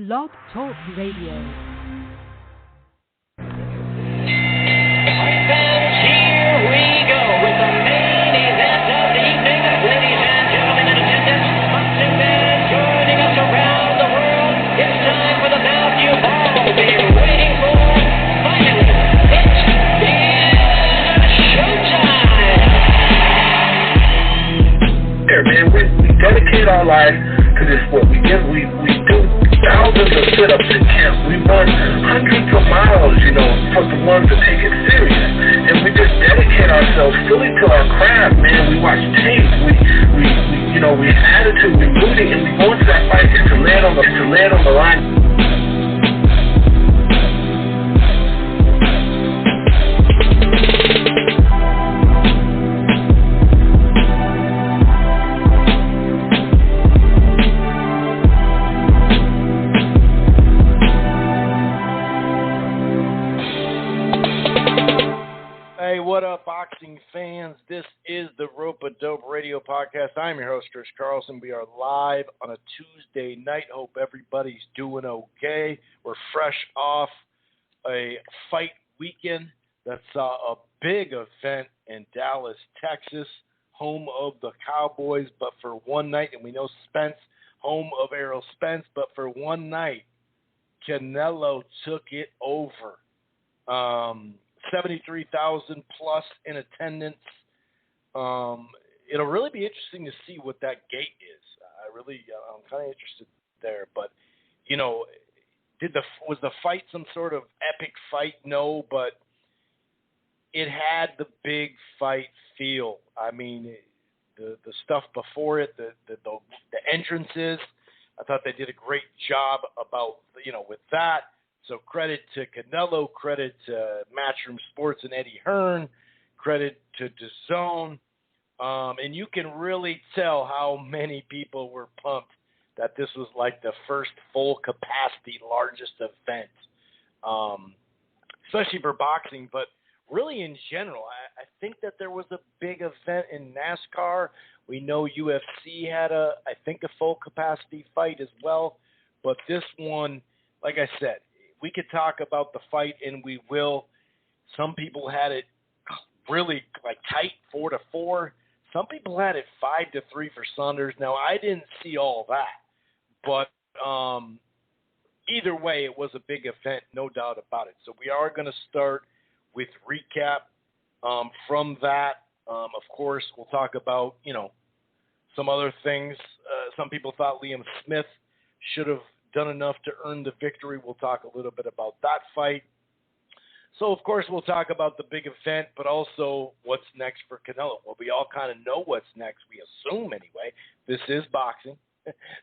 Blog Talk Radio. Dedicate our life to this sport. We do thousands of sit-ups in camp. We run hundreds of miles, for the ones that take it serious. And we just dedicate ourselves fully to our craft, man. We watch tape. We have attitude. We rooting, and we go into that fight to land on the line. What up, boxing fans? This is the Rope-A-Dope Radio Podcast. I'm your host, Chris Carlson. We are live on a Tuesday night. Hope everybody's doing okay. We're fresh off a fight weekend that saw a big event in Dallas, Texas, home of the Cowboys, but for one night, and we know Spence, home of Errol Spence, but for one night, Canelo took it over. 73,000 plus in attendance. It'll really be interesting to see what that gate is. I'm kind of interested there. But was the fight some sort of epic fight? No, but it had the big fight feel. I mean, the stuff before it, the entrances. I thought they did a great job about with that. So credit to Canelo, credit to Matchroom Sports and Eddie Hearn, credit to DAZN. And you can really tell how many people were pumped that this was like the first full capacity, largest event, especially for boxing, but really in general. I think that there was a big event in NASCAR. We know UFC had a full capacity fight as well. But this one, like I said, we could talk about the fight, and we will. Some people had it really tight, 4-4. Some people had it 5-3 for Saunders. Now, I didn't see all that, but either way, it was a big event, no doubt about it. So we are going to start with recap from that. Of course, we'll talk about some other things. Some people thought Liam Smith should have done enough to earn the victory. We'll talk a little bit about that fight. So, of course, we'll talk about the big event, but also what's next for Canelo. Well, we all kind of know what's next, we assume anyway. This is boxing,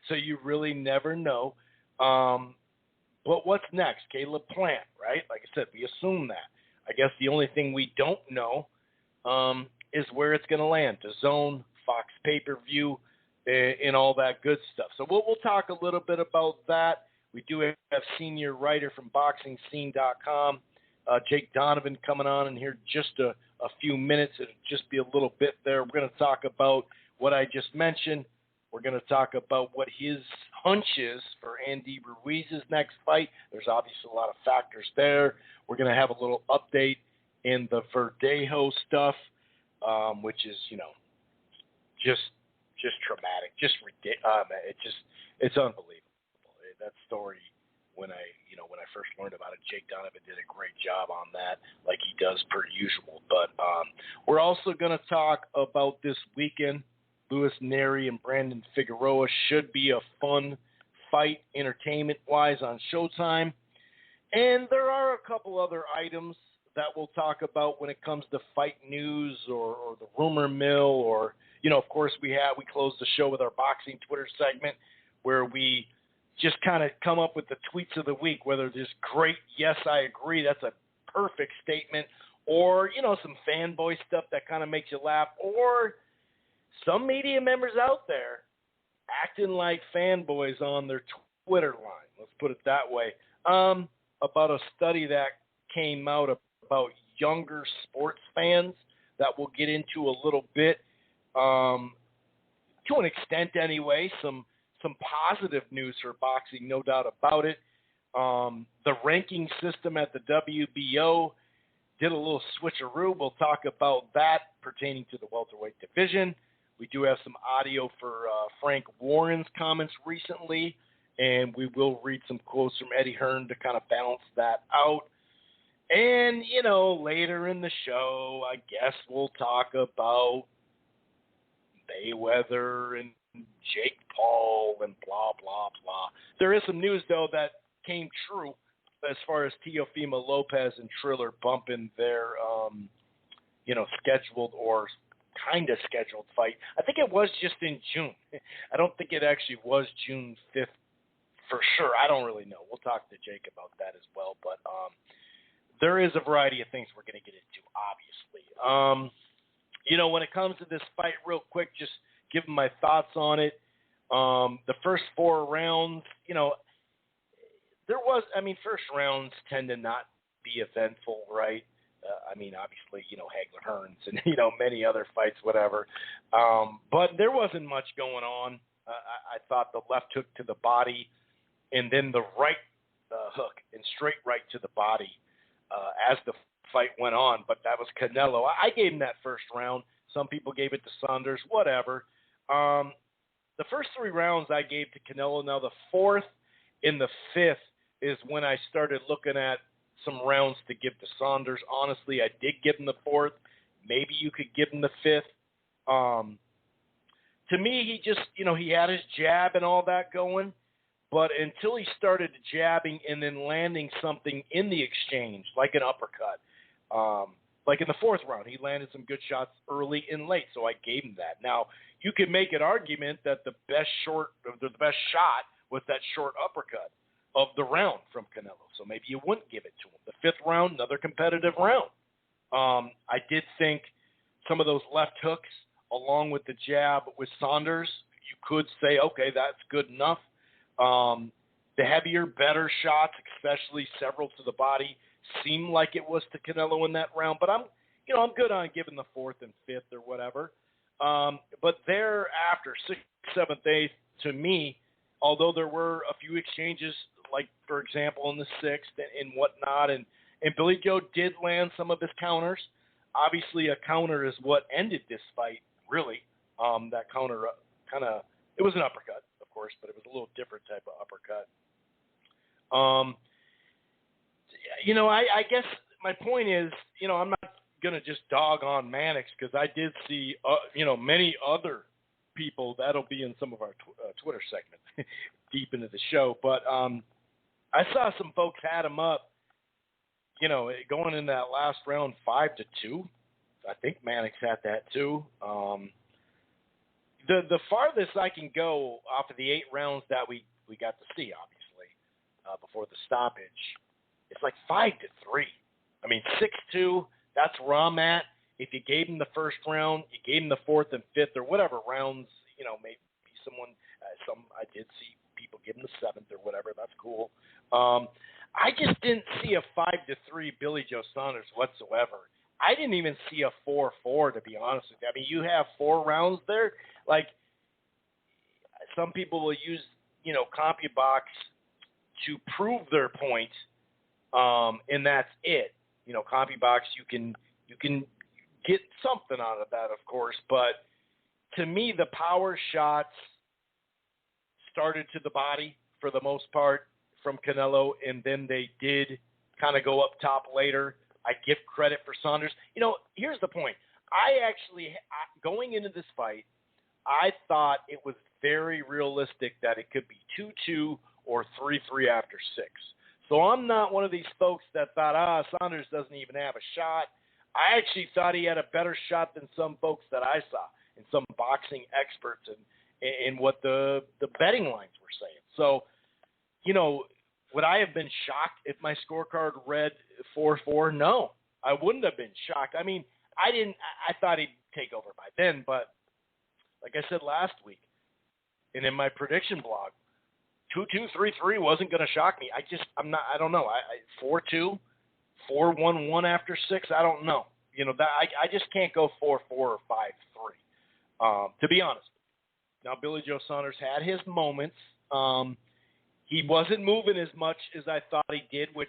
so you really never know. But what's next? Caleb Plant, right? Like I said, we assume that. I guess the only thing we don't know is where it's going to land. DAZN, Fox pay-per-view, and all that good stuff. So we'll talk a little bit about that. We do have senior writer from BoxingScene.com, Jake Donovan, coming on in here just a few minutes. It'll just be a little bit there. We're going to talk about what I just mentioned. We're going to talk about what his hunch is for Andy Ruiz's next fight. There's obviously a lot of factors there. We're going to have a little update in the Verdejo stuff, which is, just traumatic, just ridiculous. It's unbelievable. That story, when I first learned about it, Jake Donovan did a great job on that, like he does per usual. But we're also going to talk about this weekend. Luis Neri and Brandon Figueroa should be a fun fight, entertainment-wise, on Showtime. And there are a couple other items that we'll talk about when it comes to fight news or the rumor mill, or of course, we close the show with our boxing Twitter segment where we just kind of come up with the tweets of the week, whether there's great, yes, I agree, that's a perfect statement, or, some fanboy stuff that kind of makes you laugh, or some media members out there acting like fanboys on their Twitter line, let's put it that way, about a study that came out about younger sports fans that we'll get into a little bit. To an extent anyway, some some positive news for boxing, no doubt about it. The ranking system at the WBO did a little switcheroo. We'll talk about that pertaining to the welterweight division. We do have some audio for Frank Warren's comments recently, and we will read some quotes from Eddie Hearn to kind of balance that out. And, later in the show, I guess we'll talk about Mayweather and Jake Paul and blah, blah, blah. There is some news, though, that came true as far as Teofimo Lopez and Triller bumping their, scheduled or kind of scheduled fight. I think it was just in June. I don't think it actually was June 5th for sure. I don't really know. We'll talk to Jake about that as well. But there is a variety of things we're going to get into, obviously. When it comes to this fight, real quick, just giving my thoughts on it. The first 4 rounds, first rounds tend to not be eventful, right? Obviously, Hagler Hearns and, many other fights, whatever. But there wasn't much going on. I thought the left hook to the body and then the right hook and straight right to the body as the fight went on. But that was Canelo. I gave him that first round. Some people gave it to Saunders, whatever. The first 3 rounds I gave to Canelo. Now the 4th and the 5th is when I started looking at some rounds to give to Saunders. Honestly, I did give him the 4th. Maybe you could give him the 5th. To me, he just, he had his jab and all that going. But until he started jabbing and then landing something in the exchange, like an uppercut, like in the 4th round, he landed some good shots early and late, so I gave him that. Now, you could make an argument that the best shot was that short uppercut of the round from Canelo, so maybe you wouldn't give it to him. The 5th round, another competitive round. I did think some of those left hooks, along with the jab with Saunders, you could say, okay, that's good enough. The heavier, better shots, especially several to the body, seemed like it was to Canelo in that round. But I'm good on giving the 4th and 5th or whatever. But thereafter, 6th, 7th, 8th, to me, although there were a few exchanges, like, for example, in the 6th and whatnot, and Billy Joe did land some of his counters. Obviously, a counter is what ended this fight, really. That counter it was an uppercut, of course, but it was a little different type of uppercut. I guess my point is, I'm not going to just dog on Mannix because I did see, many other people. That'll be in some of our Twitter segments deep into the show. But I saw some folks had him up, going in that last round 5-2. I think Mannix had that too. The farthest I can go off of the 8 rounds that we got to see, obviously, before the stoppage, it's like 5-3. 6-2, that's where I'm at. If you gave him the first round, you gave him the 4th and 5th or whatever rounds, maybe someone, I did see people give him the 7th or whatever. That's cool. I just didn't see a 5-3 Billy Joe Saunders whatsoever. I didn't even see a 4-4, to be honest with you. You have 4 rounds there. Like, some people will use, CompuBox to prove their point, and that's it. CompuBox, you can get something out of that, of course, but to me, the power shots started to the body for the most part from Canelo, and then they did kind of go up top later. I give credit for Saunders. Here's the point. Going into this fight, I thought it was very realistic that it could be 2-2 or 3-3 after 6. So I'm not one of these folks that thought, Saunders doesn't even have a shot. I actually thought he had a better shot than some folks that I saw and some boxing experts and what the betting lines were saying. So, would I have been shocked if my scorecard read 4-4? No, I wouldn't have been shocked. I thought he'd take over by then, but like I said last week, and in my prediction blog, 2-2, 3-3 wasn't going to shock me. I don't know. 4-2, 4-1-1 after 6, I don't know. I just can't go 4-4 or 5-3, to be honest. Now, Billy Joe Saunders had his moments. He wasn't moving as much as I thought he did, which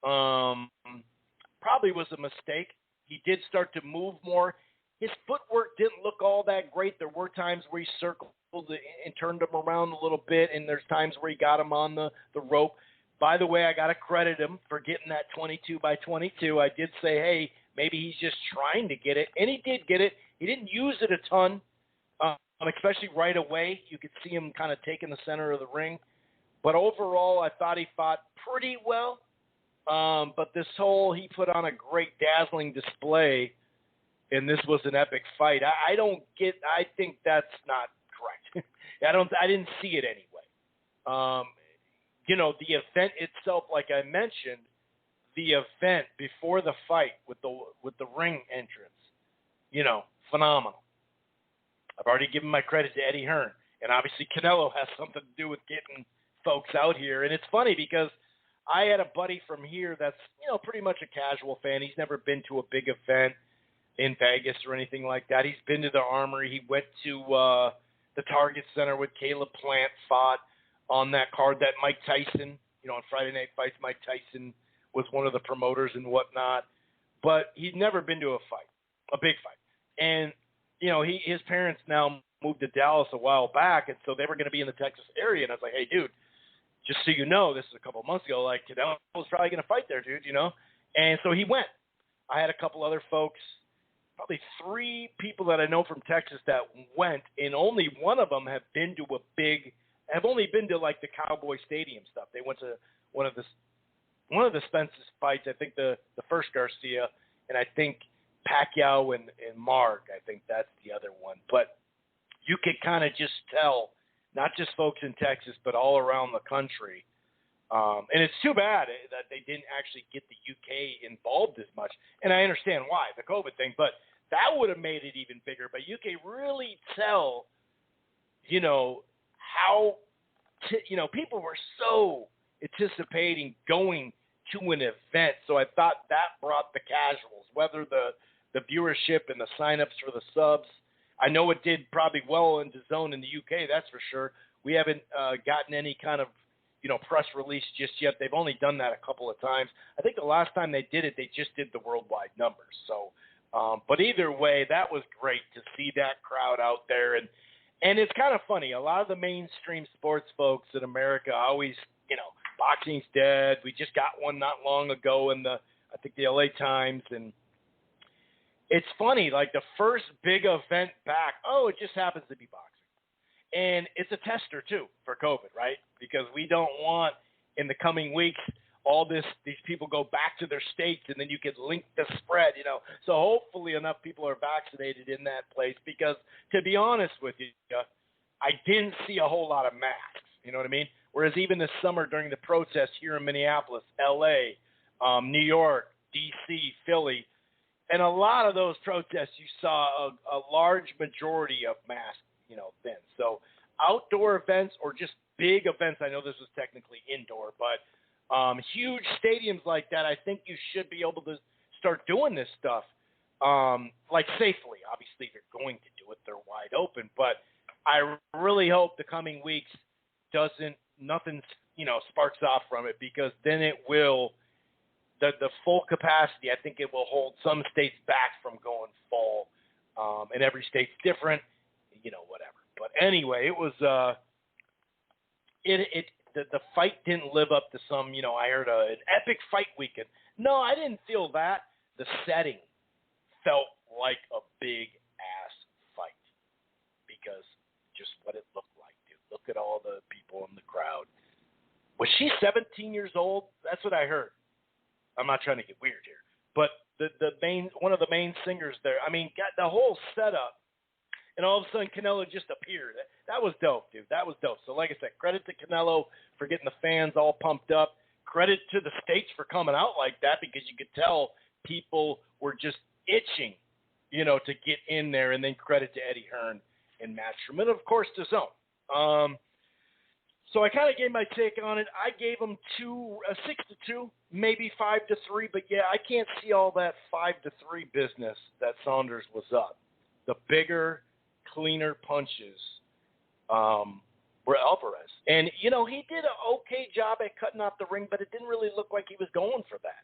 probably was a mistake. He did start to move more. His footwork didn't look all that great. There were times where he circled and turned him around a little bit, and there's times where he got him on the rope. By the way, I got to credit him for getting that 22 by 22. I did say, hey, maybe he's just trying to get it, and he did get it. He didn't use it a ton, especially right away. You could see him kind of taking the center of the ring. But overall, I thought he fought pretty well. But he put on a great, dazzling display, and this was an epic fight. I think that's not correct. I didn't see it anyway. The event itself, like I mentioned, the event before the fight with the ring entrance, phenomenal. I've already given my credit to Eddie Hearn, and obviously Canelo has something to do with getting folks out here. And it's funny because I had a buddy from here that's, pretty much a casual fan. He's never been to a big event in Vegas or anything like that. He's been to the Armory. He went to the Target Center with Caleb Plant, fought on that card that Mike Tyson, on Friday Night Fights, Mike Tyson was one of the promoters and whatnot. But he'd never been to a big fight. And, his parents now moved to Dallas a while back, and so they were going to be in the Texas area. And I was like, hey, dude, just so you know, this is a couple of months ago, like, Canelo was probably going to fight there, dude, And so he went. I had a couple other folks, probably 3 people that I know from Texas that went, and only one of them have only been to like the Cowboy Stadium stuff. They went to one of the Spence's fights, I think the first Garcia, and I think Pacquiao and Mark, I think that's the other one. But you could kind of just tell, not just folks in Texas, but all around the country. And it's too bad that they didn't actually get the UK involved as much. And I understand why, the COVID thing, but that would have made it even bigger. But you can really tell, how, people were so anticipating going to an event. So I thought that brought the casuals, whether the viewership and the signups for the subs. I know it did probably well in DAZN in the UK, that's for sure. We haven't gotten any kind of, press release just yet. They've only done that a couple of times. I think the last time they did it, they just did the worldwide numbers. So, but either way, that was great to see that crowd out there. And it's kind of funny. A lot of the mainstream sports folks in America always, boxing's dead. We just got one not long ago in I think the LA Times. And it's funny, like the first big event back, it just happens to be boxing. And it's a tester, too, for COVID, right? Because we don't want, in the coming weeks, these people go back to their states, and then you could link the spread, So hopefully enough people are vaccinated in that place because, to be honest with you, I didn't see a whole lot of masks, you know what I mean? Whereas even this summer during the protests here in Minneapolis, L.A., New York, D.C., Philly, and a lot of those protests, you saw a large majority of masks, then. So outdoor events or just big events, I know this was technically indoor, but huge stadiums like that, I think you should be able to start doing this stuff, like safely. Obviously, if you're going to do it, they're wide open. But I really hope the coming weeks nothing sparks off from it, because then it will, the full capacity, I think it will hold some states back from going full, and every state's different, whatever. But anyway, it was the fight didn't live up to some, I heard an epic fight weekend. No, I didn't feel that. The setting felt like a big ass fight, because just what it looked like, dude. Look at all the people in the crowd. Was she 17 years old? That's what I heard. I'm not trying to get weird here, but one of the main singers there, got the whole setup. And all of a sudden, Canelo just appeared. That was dope, dude. That was dope. So like I said, credit to Canelo for getting the fans all pumped up. Credit to the states for coming out like that, because you could tell people were just itching, to get in there. And then credit to Eddie Hearn and Matchroom. And, of course, DAZN. So I kind of gave my take on it. I gave them 6-2, maybe 5-3. But, yeah, I can't see all that 5-3 business that Saunders was up. The bigger, cleaner punches were Alvarez. And, he did an okay job at cutting off the ring, but it didn't really look like he was going for that.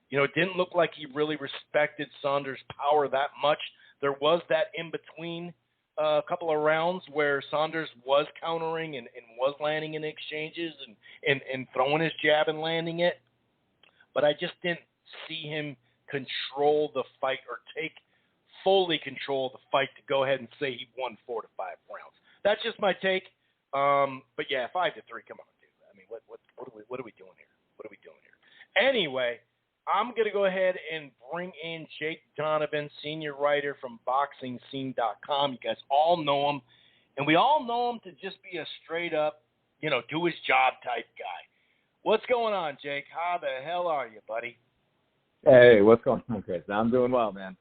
It didn't look like he really respected Saunders' power that much. There was that in-between a couple of rounds where Saunders was countering and was landing in exchanges and throwing his jab and landing it. But I just didn't see him control the fight or take fully control of the fight to go ahead and say he won 4 to 5 rounds. That's just my take. But yeah, 5 to 3. Come on, dude. I mean, what are we doing here? What are we doing here? Anyway, I'm going to go ahead and bring in Jake Donovan, senior writer from BoxingScene.com. You guys all know him, and we all know him to just be a straight-up, do his job type guy. What's going on, Jake? How the hell are you, buddy? Hey, what's going on, Chris? I'm doing well, man.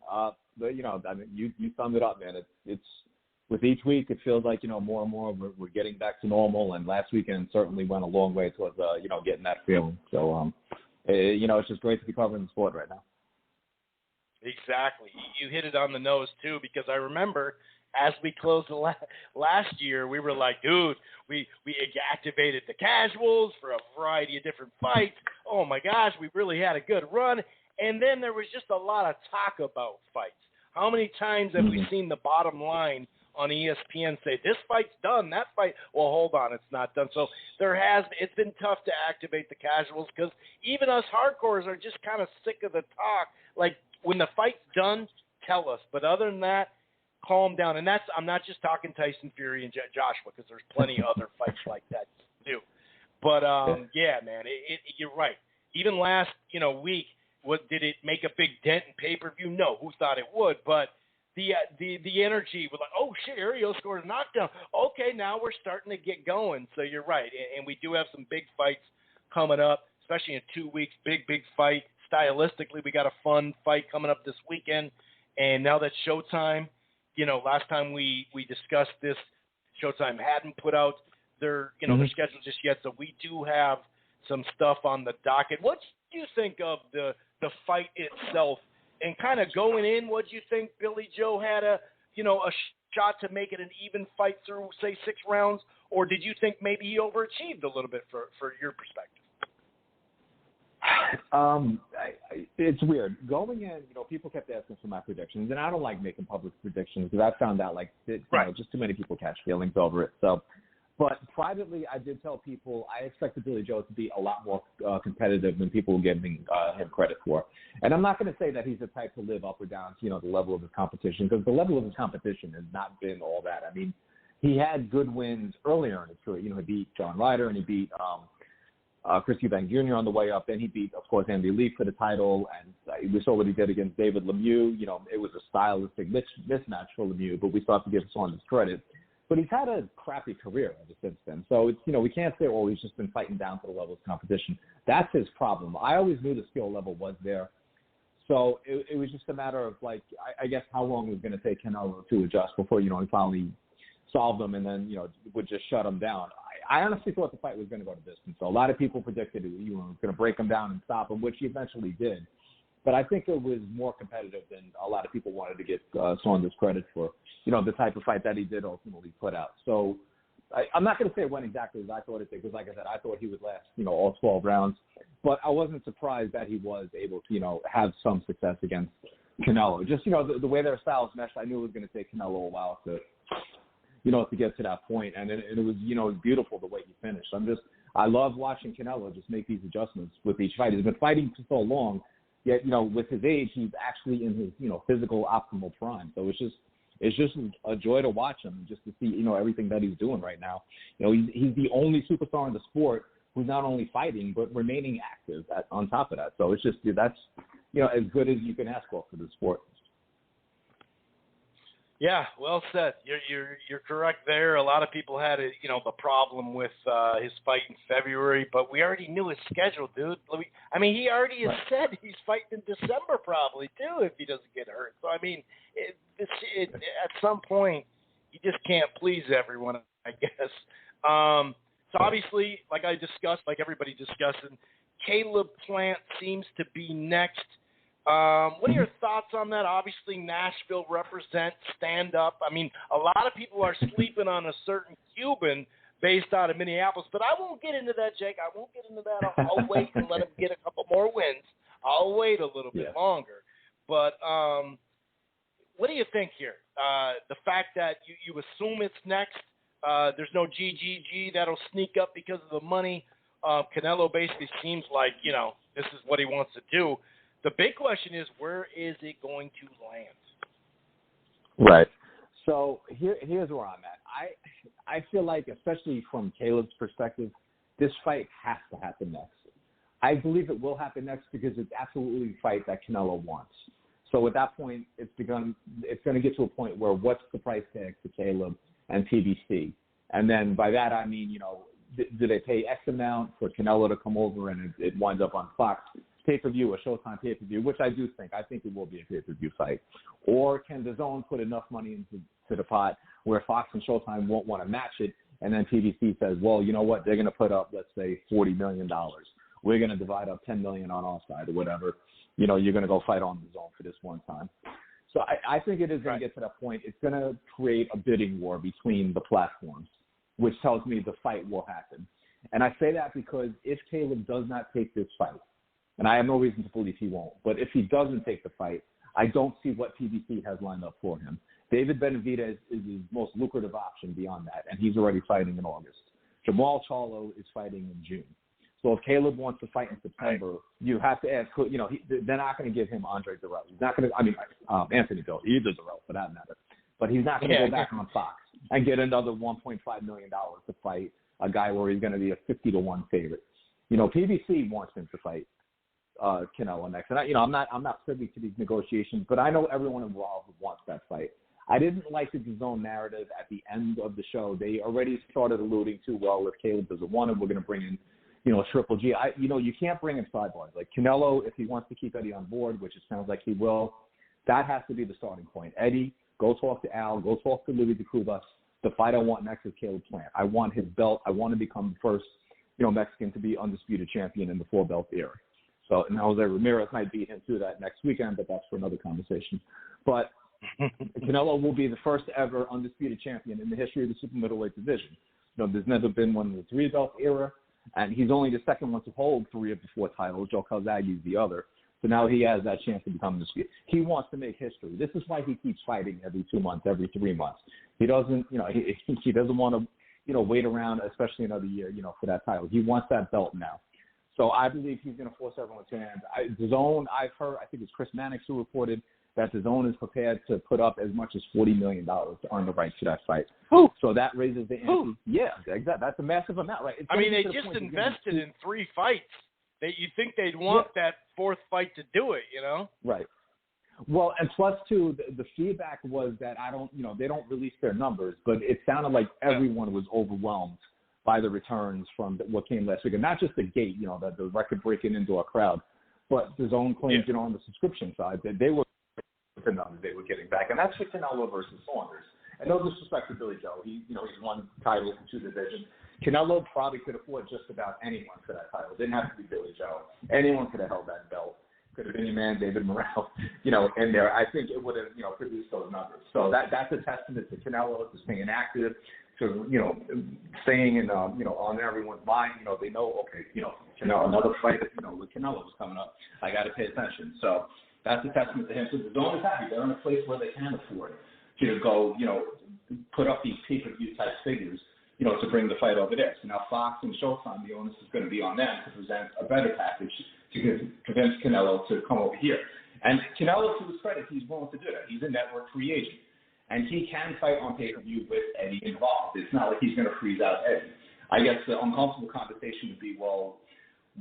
But, you summed it up, man. It's with each week, it feels like, more and more we're getting back to normal, and last weekend certainly went a long way towards, getting that feeling. So, it's just great to be covering the sport right now. Exactly. You hit it on the nose, too, because I remember as we closed the last year, we were like, dude, we activated the casuals for a variety of different fights. Oh, my gosh, we really had a good run. And then there was just a lot of talk about fights. How many times have we seen the bottom line on ESPN say, this fight's done, that fight, well, hold on, it's not done. So it's been tough to activate the casuals because even us hardcores are just kind of sick of the talk. Like, when the fight's done, tell us. But other than that, calm down. And I'm not just talking Tyson Fury and Joshua because there's plenty of other fights like that too. But, yeah, man, you're right. Even last, week, did it make a big dent in pay-per-view? No. Who thought it would? But the energy was like, oh, shit, Ariel scored a knockdown. Okay, now we're starting to get going. So you're right. And we do have some big fights coming up, especially in 2 weeks. Big fight. Stylistically, we got a fun fight coming up this weekend. And now that Showtime, last time we discussed this, Showtime hadn't put out their schedule just yet. So we do have some stuff on the docket. What do you think of the fight itself? And kind of going in, what do you think Billy Joe had a shot to make it an even fight through, say, 6 rounds? Or did you think maybe he overachieved a little bit for your perspective? It's weird. Going in, people kept asking for my predictions, and I don't like making public predictions because I found out, just too many people catch feelings over it. So, but privately, I did tell people I expected Billy Joe to be a lot more competitive than people were giving him credit for. And I'm not going to say that he's the type to live up or down to, the level of his competition, because the level of his competition has not been all that. I mean, he had good wins earlier in his career. He beat John Ryder and he beat Chris Eubank Jr. on the way up. Then he beat, of course, Andy Lee for the title. And we saw what he did against David Lemieux. It was a stylistic mismatch for Lemieux, but we still have to give Saunders credit. But he's had a crappy career ever since then. So, it's we can't say, he's just been fighting down to the level of competition. That's his problem. I always knew the skill level was there. So it was just a matter of, I guess how long it was going to take Canelo to adjust before, he finally solved them and then, would just shut him down. I honestly thought the fight was going to go to distance. So a lot of people predicted it, was going to break him down and stop him, which he eventually did. But I think it was more competitive than a lot of people wanted to get Saunders credit for, the type of fight that he did ultimately put out. So I'm not going to say it went exactly as I thought it did, because like I said, I thought he would last, all 12 rounds. But I wasn't surprised that he was able to, have some success against Canelo. Just, the way their styles meshed, I knew it was going to take Canelo a while to get to that point. And it was, it was beautiful the way he finished. I love watching Canelo just make these adjustments with each fight. He's been fighting for so long, yet, with his age, he's actually in his, physical optimal prime. So it's just a joy to watch him, just to see, everything that he's doing right now. He's the only superstar in the sport who's not only fighting, but remaining active on top of that. So it's just, that's, as good as you can ask for the sport. Yeah, well said. You're correct there. A lot of people had the problem with his fight in February, but we already knew his schedule, dude. He already has said he's fighting in December probably too if he doesn't get hurt. So at some point you just can't please everyone, I guess. So obviously, like I discussed, like everybody discussing, Caleb Plant seems to be next. What are your thoughts on that? Obviously, Nashville represent, stand up. I mean, a lot of people are sleeping on a certain Cuban based out of Minneapolis, but I won't get into that, Jake. I won't get into that. I'll wait and let him get a couple more wins. I'll wait a little bit longer. But what do you think here? The fact that you assume it's next, there's no GGG that'll sneak up because of the money. Canelo basically seems like, this is what he wants to do. The big question is, where is it going to land? Right. So here's where I'm at. I feel like, especially from Caleb's perspective, this fight has to happen next. I believe it will happen next because it's absolutely the fight that Canelo wants. So at that point, it's going to get to a point where what's the price tag for Caleb and PBC? And then by that I mean, do they pay X amount for Canelo to come over and it winds up on Fox pay-per-view or Showtime pay-per-view, which I do think. I think it will be a pay-per-view fight. Or can DAZN put enough money into the pot where Fox and Showtime won't want to match it, and then PBC says, well, you know what, they're going to put up, let's say, $40 million. We're going to divide up $10 million on our side or whatever. You're going to go fight on DAZN for this one time. So I think it is going to get to that point. It's going to create a bidding war between the platforms, which tells me the fight will happen. And I say that because if Caleb does not take this fight, and I have no reason to believe he won't, but if he doesn't take the fight, I don't see what PBC has lined up for him. David Benavidez is his most lucrative option beyond that, and he's already fighting in August. Jamal Charlo is fighting in June. So if Caleb wants to fight in September, you have to ask, they're not going to give him Andre Dirrell. He's not going to, Anthony Bill, either Dirrell for that matter. But he's not going to go back on Fox and get another $1.5 million to fight a guy where he's going to be a 50-1 favorite. PBC wants him to fight Canelo next. And I'm not privy to these negotiations, but I know everyone involved wants that fight. I didn't like the DAZN narrative at the end of the show. They already started alluding to, well, if Caleb doesn't want it, we're going to bring in, Triple G. You can't bring in sidebars. Like Canelo, if he wants to keep Eddie on board, which it sounds like he will, that has to be the starting point. Eddie, go talk to Al, go talk to Louis DeCubas. The fight I want next is Caleb Plant. I want his belt. I want to become the first, Mexican to be undisputed champion in the four-belt era. So, and Jose Ramirez might beat him to that next weekend, but that's for another conversation. But Canelo will be the first ever undisputed champion in the history of the super middleweight division. There's never been one in the three-belt era, and he's only the second one to hold 3 of the 4 titles. Joe Calzaghe's the other. So now he has that chance to become undisputed. He wants to make history. This is why he keeps fighting every 2 months, every 3 months. He doesn't, he doesn't want to, wait around, especially another year, for that title. He wants that belt now. So I believe he's going to force everyone's hand. DAZN, I've heard, I think it's Chris Mannix who reported that DAZN is prepared to put up as much as $40 million to earn the right to that fight. Ooh. So that raises the ante. Ooh. Yeah, exactly. That's a massive amount, right? They just invested in 3 fights. You'd think they'd want that 4th fight to do it, Right. Well, and plus, too, the feedback was that they don't release their numbers, but it sounded like everyone was overwhelmed by the returns from what came last week. And not just the gate, the record-breaking indoor crowd, but DAZN claims, on the subscription side, that they were the numbers they were getting back. And that's for Canelo versus Saunders. And no disrespect to Billy Joe. He's won titles in 2 divisions. Canelo probably could afford just about anyone for that title. It didn't have to be Billy Joe. Anyone could have held that belt. Could have been your man, David Morrell, in there. I think it would have, produced those numbers. So that's a testament to Canelo, to staying active, to, staying in, on everyone's mind. They know, okay, another fight, with Canelo was coming up. I got to pay attention. So that's a testament to him. So DAZN is happy. They're in a place where they can afford to go, put up these pay-per-view type figures, to bring the fight over there. So now Fox and Showtime, the onus is going to be on them to present a better package to convince Canelo to come over here. And Canelo, to his credit, he's willing to do that. He's a network free agent. And he can fight on pay-per-view with Eddie involved. It's not like he's going to freeze out Eddie. I guess the uncomfortable conversation would be, well,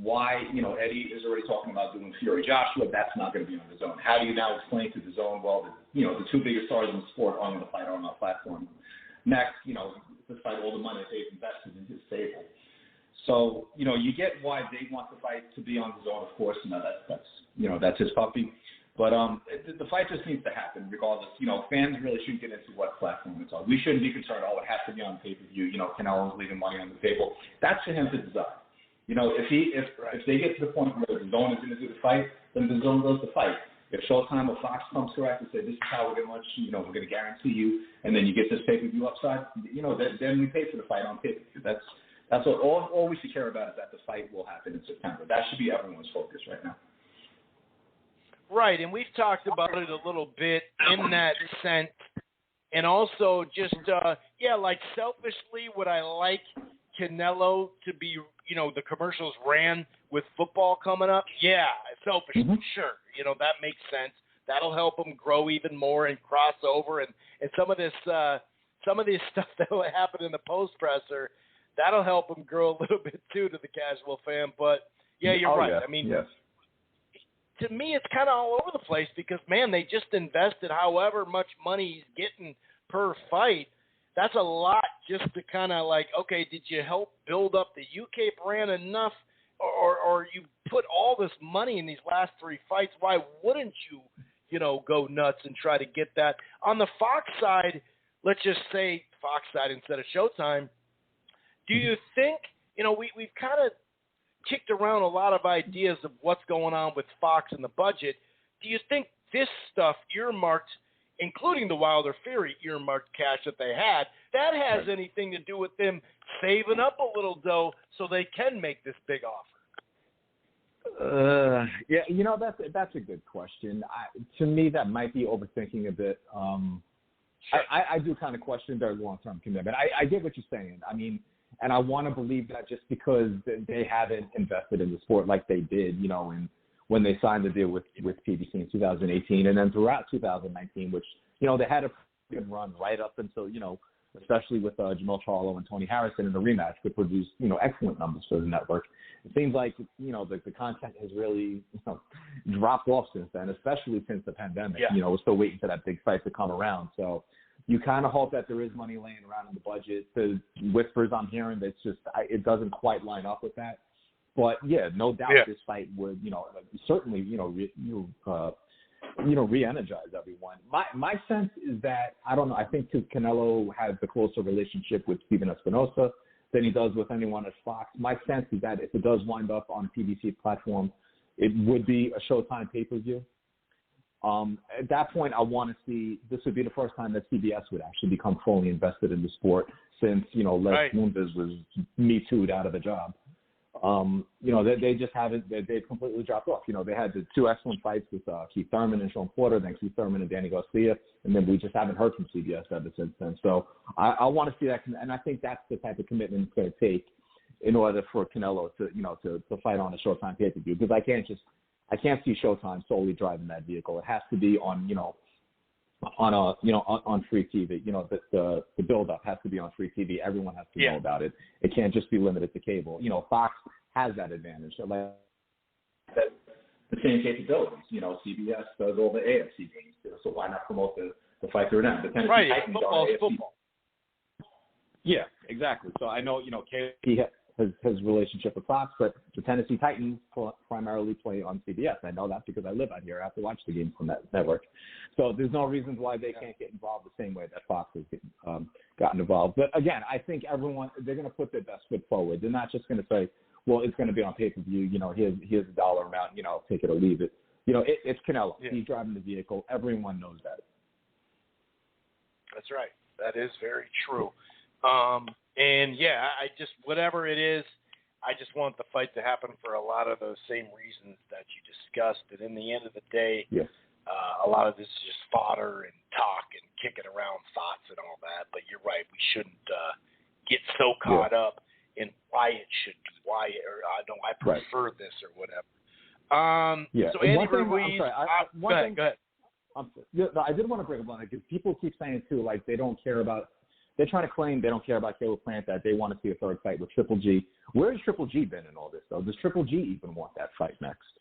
why, Eddie is already talking about doing Fury Joshua. That's not going to be on DAZN. How do you now explain to DAZN, well, the 2 biggest stars in the sport are going to fight on our platform next, despite all the money they've invested in his stable. So, you get why they want the fight to be on DAZN, of course. That's his puppy. But the fight just needs to happen regardless. Fans really shouldn't get into what platform it's on. We shouldn't be concerned, it has to be on pay-per-view. Canelo's leaving money on the table. That's for him to decide. If they get to the point where DAZN is going to do the fight, then DAZN does the fight. If Showtime or Fox comes correct and say this is how we're going to, we're going to guarantee you, and then you get this pay-per-view upside, then we pay for the fight on pay-per-view. That's what all we should care about is that the fight will happen in September. That should be everyone's focus right now. Right, and we've talked about it a little bit in that sense, and also just like selfishly, would I like Canelo to be, the commercials ran with football coming up? Yeah, selfishly, sure. That makes sense. That'll help him grow even more and cross over, and some of this stuff that will happen in the post presser, that'll help him grow a little bit too to the casual fan. But yeah, you're right. Yeah. I mean, yes. To me, it's kind of all over the place because, man, they just invested however much money he's getting per fight. That's a lot just to kind of like, okay, did you help build up the UK brand enough, or you put all this money in these last 3 fights? Why wouldn't you, go nuts and try to get that? On the Fox side, let's just say Fox side instead of Showtime, do you think, we've kind of kicked around a lot of ideas of what's going on with Fox and the budget. Do you think this stuff earmarked, including the Wilder Fury earmarked cash that they had, that has anything to do with them saving up a little dough so they can make this big offer? That's a good question. To me, that might be overthinking a bit. Sure. I do kind of question their long-term commitment. I get what you're saying. I mean, and I want to believe that just because they haven't invested in the sport like they did, and when they signed the deal with PBC in 2018, and then throughout 2019, which, they had a good run right up until, especially with Jamal Charlo and Tony Harrison in the rematch, that produced, excellent numbers for the network. It seems like, the content has really dropped off since then, especially since the pandemic. Yeah. We're still waiting for that big fight to come around. So you kind of hope that there is money laying around in the budget. The whispers I'm hearing, that's just it doesn't quite line up with that. But yeah, no doubt this fight would, certainly, re-energize everyone. My sense is that, I don't know, I think Canelo has a closer relationship with Steven Espinosa than he does with anyone at Fox. My sense is that if it does wind up on a PBC platform, it would be a Showtime pay-per-view. At that point, I want to see, this would be the first time that CBS would actually become fully invested in the sport since, Les Moonves was Me Too'd out of the job. They just haven't, they've completely dropped off. They had the 2 excellent fights with Keith Thurman and Sean Porter, then Keith Thurman and Danny Garcia, and then we just haven't heard from CBS ever since then. So I want to see that, and I think that's the type of commitment it's going to take in order for Canelo to fight on a Showtime pay-per-view, because I can't see Showtime solely driving that vehicle. It has to be on free TV. The build-up has to be on free TV. Everyone has to know about it. It can't just be limited to cable. Fox has that advantage. So like the same capabilities. CBS does all the AFC games too. So why not promote the fight through them? The Tennessee Titans are AFC. Football. Yeah, exactly. So I know KP has relationship with Fox, but the Tennessee Titans primarily play on CBS. I know that because I live out here. I have to watch the games from that network. So there's no reasons why they can't get involved the same way that Fox has gotten involved. But again, I think they're going to put their best foot forward. They're not just going to say, well, it's going to be on pay-per-view. Here's a dollar amount. Take it or leave it. It's Canelo. Yeah. He's driving the vehicle. Everyone knows that. That's right. That is very true. And I just, whatever it is, I just want the fight to happen for a lot of those same reasons that you discussed. And in the end of the day, a lot of this is just fodder and talk and kicking around thoughts and all that. But you're right, we shouldn't get so caught up in why it should be, I prefer this or whatever. So Andy Ruiz, go ahead. I did want to bring up on it because people keep saying too, like they don't care about. They're trying to claim they don't care about Caleb Plant, that they want to see a third fight with Triple G. Where's Triple G been in all this, though? Does Triple G even want that fight next?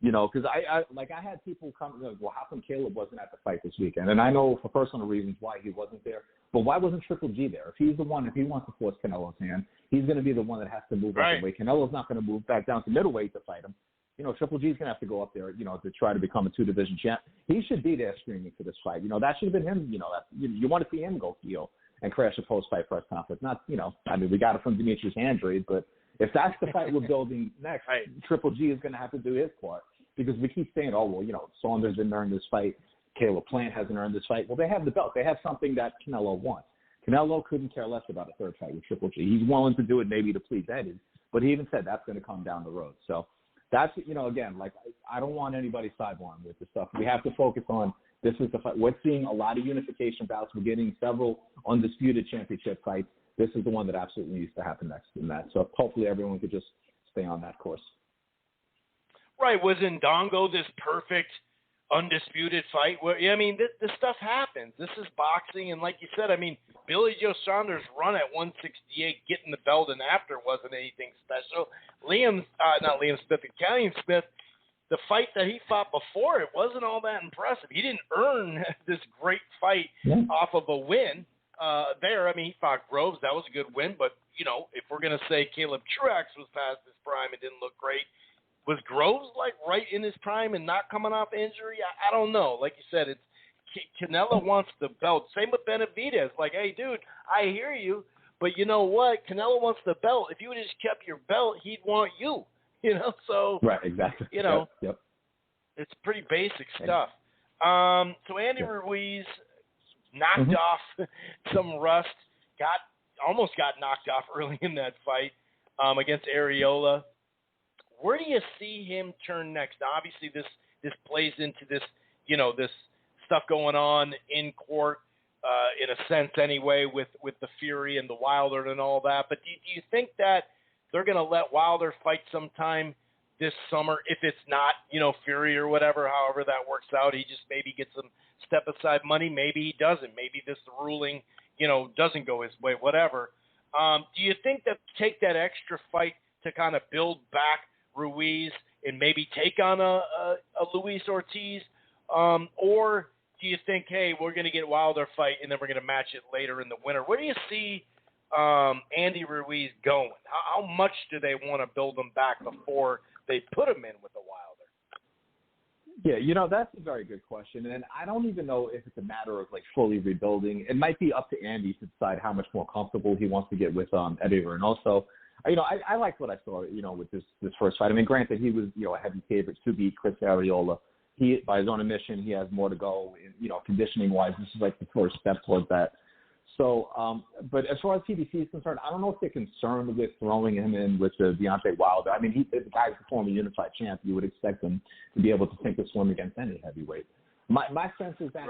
Because I had people come, well, how come Caleb wasn't at the fight this weekend? And I know for personal reasons why he wasn't there, but why wasn't Triple G there? If he's the one, if he wants to force Canelo's hand, he's going to be the one that has to move up the weight. Canelo's not going to move back down to middleweight to fight him. Triple G's going to have to go up there, to try to become a 2-division champ. He should be there screaming for this fight. That should have been him. You want to see him go heel and crash a post-fight press conference. Not, we got it from Demetrius Andrade, but if that's the fight we're building next, Triple G is going to have to do his part. because we keep saying, oh, well, Saunders didn't earn this fight. Caleb Plant hasn't earned this fight. Well, they have the belt. They have something that Canelo wants. Canelo couldn't care less about a third fight with Triple G. He's willing to do it maybe to please Eddie, but he even said that's going to come down the road. So that's, again, like I don't want anybody sidelined with this stuff. We have to focus on this is the fight. We're seeing a lot of unification bouts. We're getting several undisputed championship fights. This is the one that absolutely needs to happen next in that. So hopefully everyone could just stay on that course. Right. Was Ndongo this perfect undisputed fight? Well, I mean, this stuff happens. This is boxing, and like you said, I mean, Billy Joe Saunders' run at 168, getting the belt and after wasn't anything special. Italian Smith, the fight that he fought before, it wasn't all that impressive. He didn't earn this great fight off of a win there. I mean, he fought Groves. That was a good win, but, if we're going to say Caleb Truax was past his prime, it didn't look great. Was Groves like right in his prime and not coming off injury? I don't know. Like you said, it's Canelo wants the belt. Same with Benavidez. Like, hey, dude, I hear you, but you know what? Canelo wants the belt. If you would have just kept your belt, he'd want you. So right, exactly. Yep. It's pretty basic stuff. So Andy Ruiz knocked off some rust. Almost got knocked off early in that fight against Areola. Where do you see him turn next? Now, obviously, this plays into this, this stuff going on in court, in a sense anyway, with the Fury and the Wilder and all that. But do you think that they're going to let Wilder fight sometime this summer if it's not, Fury or whatever, however that works out? He just maybe gets some step-aside money. Maybe he doesn't. Maybe this ruling, doesn't go his way, whatever. Do you think that take that extra fight to kind of build back Ruiz and maybe take on a Luis Ortiz, or do you think, hey, we're going to get Wilder fight and then we're going to match it later in the winter? Where do you see Andy Ruiz going? How much do they want to build him back before they put him in with the Wilder? Yeah, that's a very good question, and I don't even know if it's a matter of like fully rebuilding. It might be up to Andy to decide how much more comfortable he wants to get with Eddie Reynoso. I liked what I saw, with this first fight. I mean, granted, he was, a heavy favorite to beat Chris Areola. He, by his own admission, he has more to go. Conditioning-wise, this is like the first step towards that. So, but as far as PBC is concerned, I don't know if they're concerned with throwing him in with the Deontay Wilder. I mean, the guy's a former unified champ. You would expect him to be able to sink or swim against any heavyweight. My sense is that,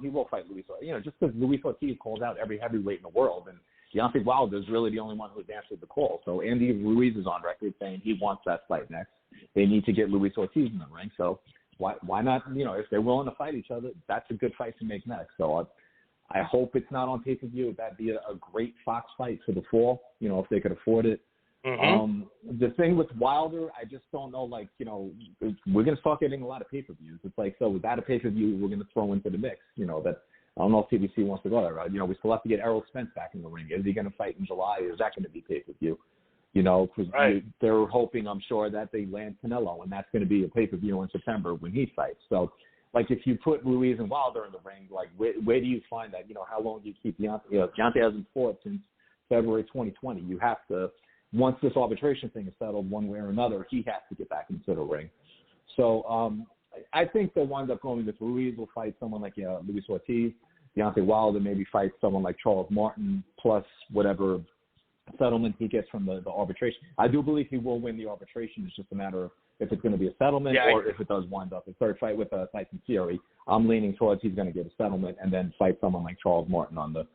he will fight Luis Ortiz. Just because Luis Ortiz calls out every heavyweight in the world, and Deontay Wilder is really the only one who's answered the call. So Andy Ruiz is on record saying he wants that fight next. They need to get Luis Ortiz in the ring. So why not, if they're willing to fight each other, that's a good fight to make next. So I hope it's not on pay-per-view. That'd be a great Fox fight for the fall, if they could afford it. The thing with Wilder, I just don't know, we're going to start getting a lot of pay-per-views. It's like, so without a pay-per-view, we're going to throw into the mix, that I don't know if PBC wants to go that route. We still have to get Errol Spence back in the ring. Is he going to fight in July? Is that going to be pay-per-view? Because they're hoping, I'm sure, that they land Canelo, and that's going to be a pay-per-view in September when he fights. So, if you put Ruiz and Wilder in the ring, where do you find that? How long do you keep Deontay? Deontay hasn't fought since February 2020. You have to, once this arbitration thing is settled one way or another, he has to get back into the ring. So I think they'll wind up going with Ruiz will fight someone like Luis Ortiz. Deontay Wilder maybe fights someone like Charles Martin plus whatever settlement he gets from the arbitration. I do believe he will win the arbitration. It's just a matter of if it's going to be a settlement or if it does wind up a third fight with Tyson Fury. I'm leaning towards he's going to get a settlement and then fight someone like Charles Martin on the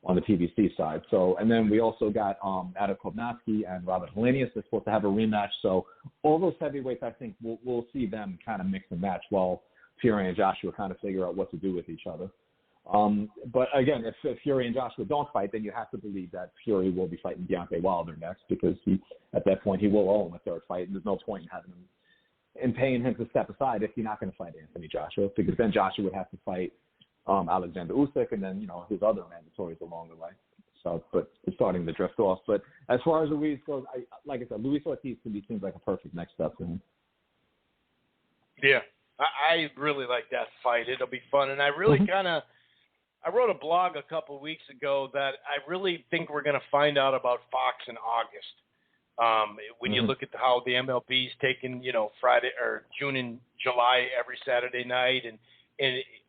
PBC side. So, and then we also got Adam Kovnatski and Robert Helenius. They're supposed to have a rematch. So all those heavyweights, I think we'll see them kind of mix and match while Fury and Joshua kind of figure out what to do with each other. But again, if Fury and Joshua don't fight, then you have to believe that Fury will be fighting Deontay Wilder next because at that point he will own a third fight, and there's no point in having him and paying him to step aside if you're not going to fight Anthony Joshua, because then Joshua would have to fight Alexander Usyk and then his other mandatories along the way. So, but it's starting to drift off. But as far as Ruiz goes, like I said, Luis Ortiz to me seems like a perfect next step for him. Yeah, I really like that fight. It'll be fun, and I really I wrote a blog a couple of weeks ago that I really think we're going to find out about Fox in August. When you look at how the MLB's taking, Friday or June and July every Saturday night, and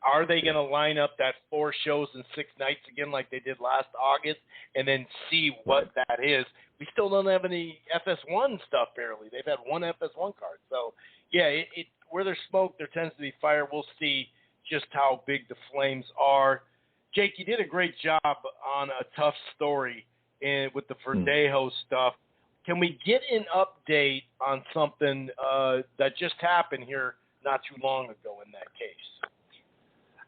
are they going to line up that 4 shows and 6 nights again like they did last August, and then see what that is? We still don't have any FS1 stuff barely. They've had 1 FS1 card. So, yeah, where there's smoke, there tends to be fire. We'll see just how big the Flames are. Jake, you did a great job on a tough story with the Verdejo stuff. Can we get an update on something that just happened here not too long ago in that case?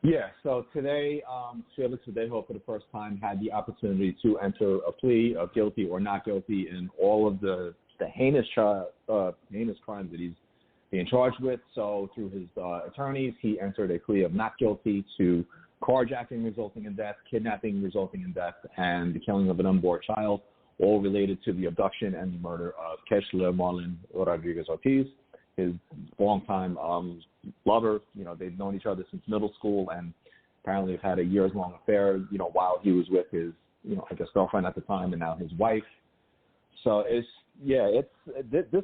Yeah, so today, Felix Verdejo for the first time had the opportunity to enter a plea of guilty or not guilty in all of the heinous crimes that he's being charged with. So through his attorneys, he entered a plea of not guilty to carjacking resulting in death, kidnapping resulting in death, and the killing of an unborn child, all related to the abduction and the murder of Keshler Marlon Rodriguez Ortiz, his longtime lover. They've known each other since middle school, and apparently have had a years-long affair, while he was with his, I guess, girlfriend at the time, and now his wife. So this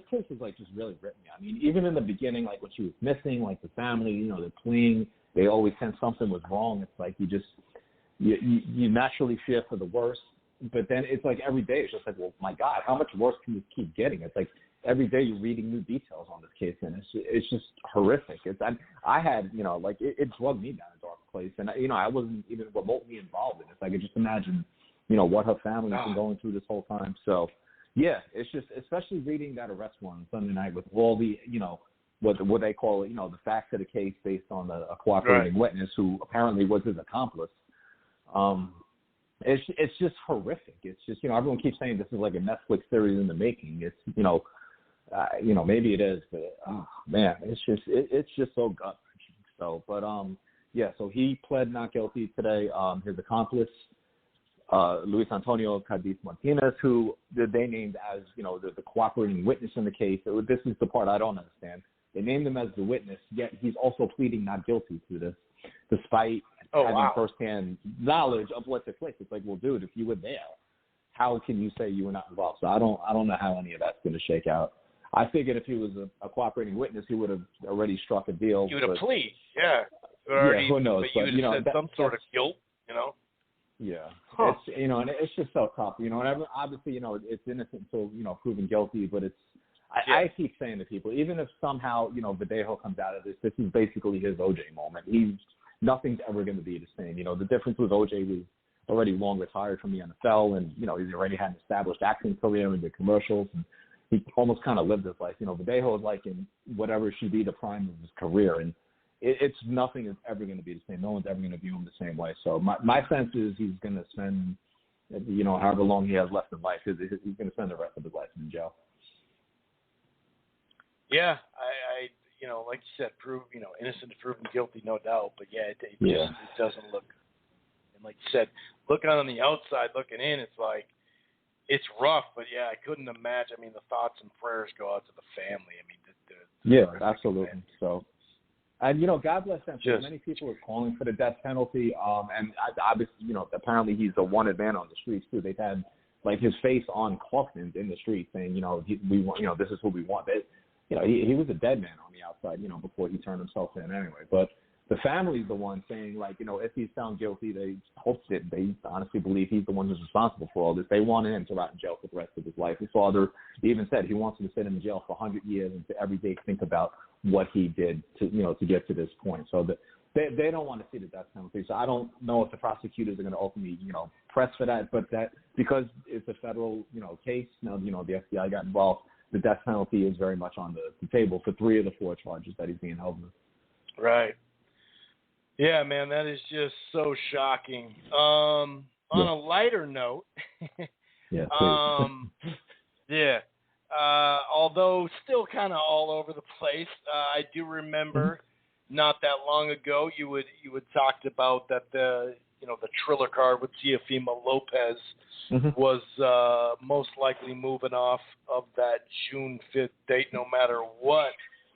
case is like just really ripped me. I mean, even in the beginning, like what she was missing, like the family, they're pleading, they always sense something was wrong. It's like you naturally fear for the worst, but then it's like every day it's just like, well, my God, how much worse can this keep getting? It's like every day you're reading new details on this case, and it's just horrific. I had, it drugged me down a dark place, and I wasn't even remotely involved in it. I could just imagine, what her family's been going through this whole time. So, yeah, it's just, especially reading that arrest warrant on Sunday night with all the, what they call it, the facts of the case based on a cooperating witness who apparently was his accomplice. It's just horrific. It's just, everyone keeps saying this is like a Netflix series in the making. It's, maybe it is, but oh man, it's just so gut-wrenching. So, but so he pled not guilty today. His accomplice, Luis Antonio Cadiz Martinez, who they named as, the cooperating witness in the case. This is the part I don't understand. They named him as the witness, yet he's also pleading not guilty to this, despite having firsthand knowledge of what took place. It's like, well, dude, if you were there, how can you say you were not involved? So I don't know how any of that's going to shake out. I figured if he was a cooperating witness, he would have already struck a deal. He would have pleaded, yeah. Who knows? But you would have said some sort of guilt, Yeah, it's and it's just so tough, and obviously, it's innocent until proven guilty. But I keep saying to people, even if somehow Verdejo comes out of this is basically his OJ moment. Nothing's ever going to be the same. The difference with OJ was already long retired from the NFL, and he's already had an established acting career and did commercials, and he almost kind of lived his life. Verdejo is like in whatever should be the prime of his career, and it's nothing is ever going to be the same. No one's ever going to view him the same way. So my sense is he's going to spend, however long he has left in life, he's going to spend the rest of his life in jail. Yeah, I like you said, innocent to proven guilty, no doubt. But yeah, it doesn't look. And like you said, looking on the outside, looking in, it's like it's rough. But yeah, I couldn't imagine. I mean, the thoughts and prayers go out to the family. I mean, absolutely. Event. So. And, God bless them. Many people are calling for the death penalty. And obviously, apparently he's a wanted man on the streets, too. They've had, his face on coffins in the street saying, we want, this is who we want. But, he was a dead man on the outside, before he turned himself in anyway. But the family's the one saying, if he's found guilty, they honestly believe he's the one who's responsible for all this. They want him to rot in jail for the rest of his life. His father even said he wants him to sit in jail for 100 years and to every day think about what he did to get to this point. So they don't want to see the death penalty. So I don't know if the prosecutors are going to ultimately, press for that, but that because it's a federal, case now, the FBI got involved, the death penalty is very much on the table for 3 of the 4 charges that he's being held with. Right. Yeah, man, that is just so shocking. On a lighter note, although still kind of all over the place, I do remember not that long ago you had talked about that the Triller card with Teofimo Lopez was most likely moving off of that June 5th date, no matter what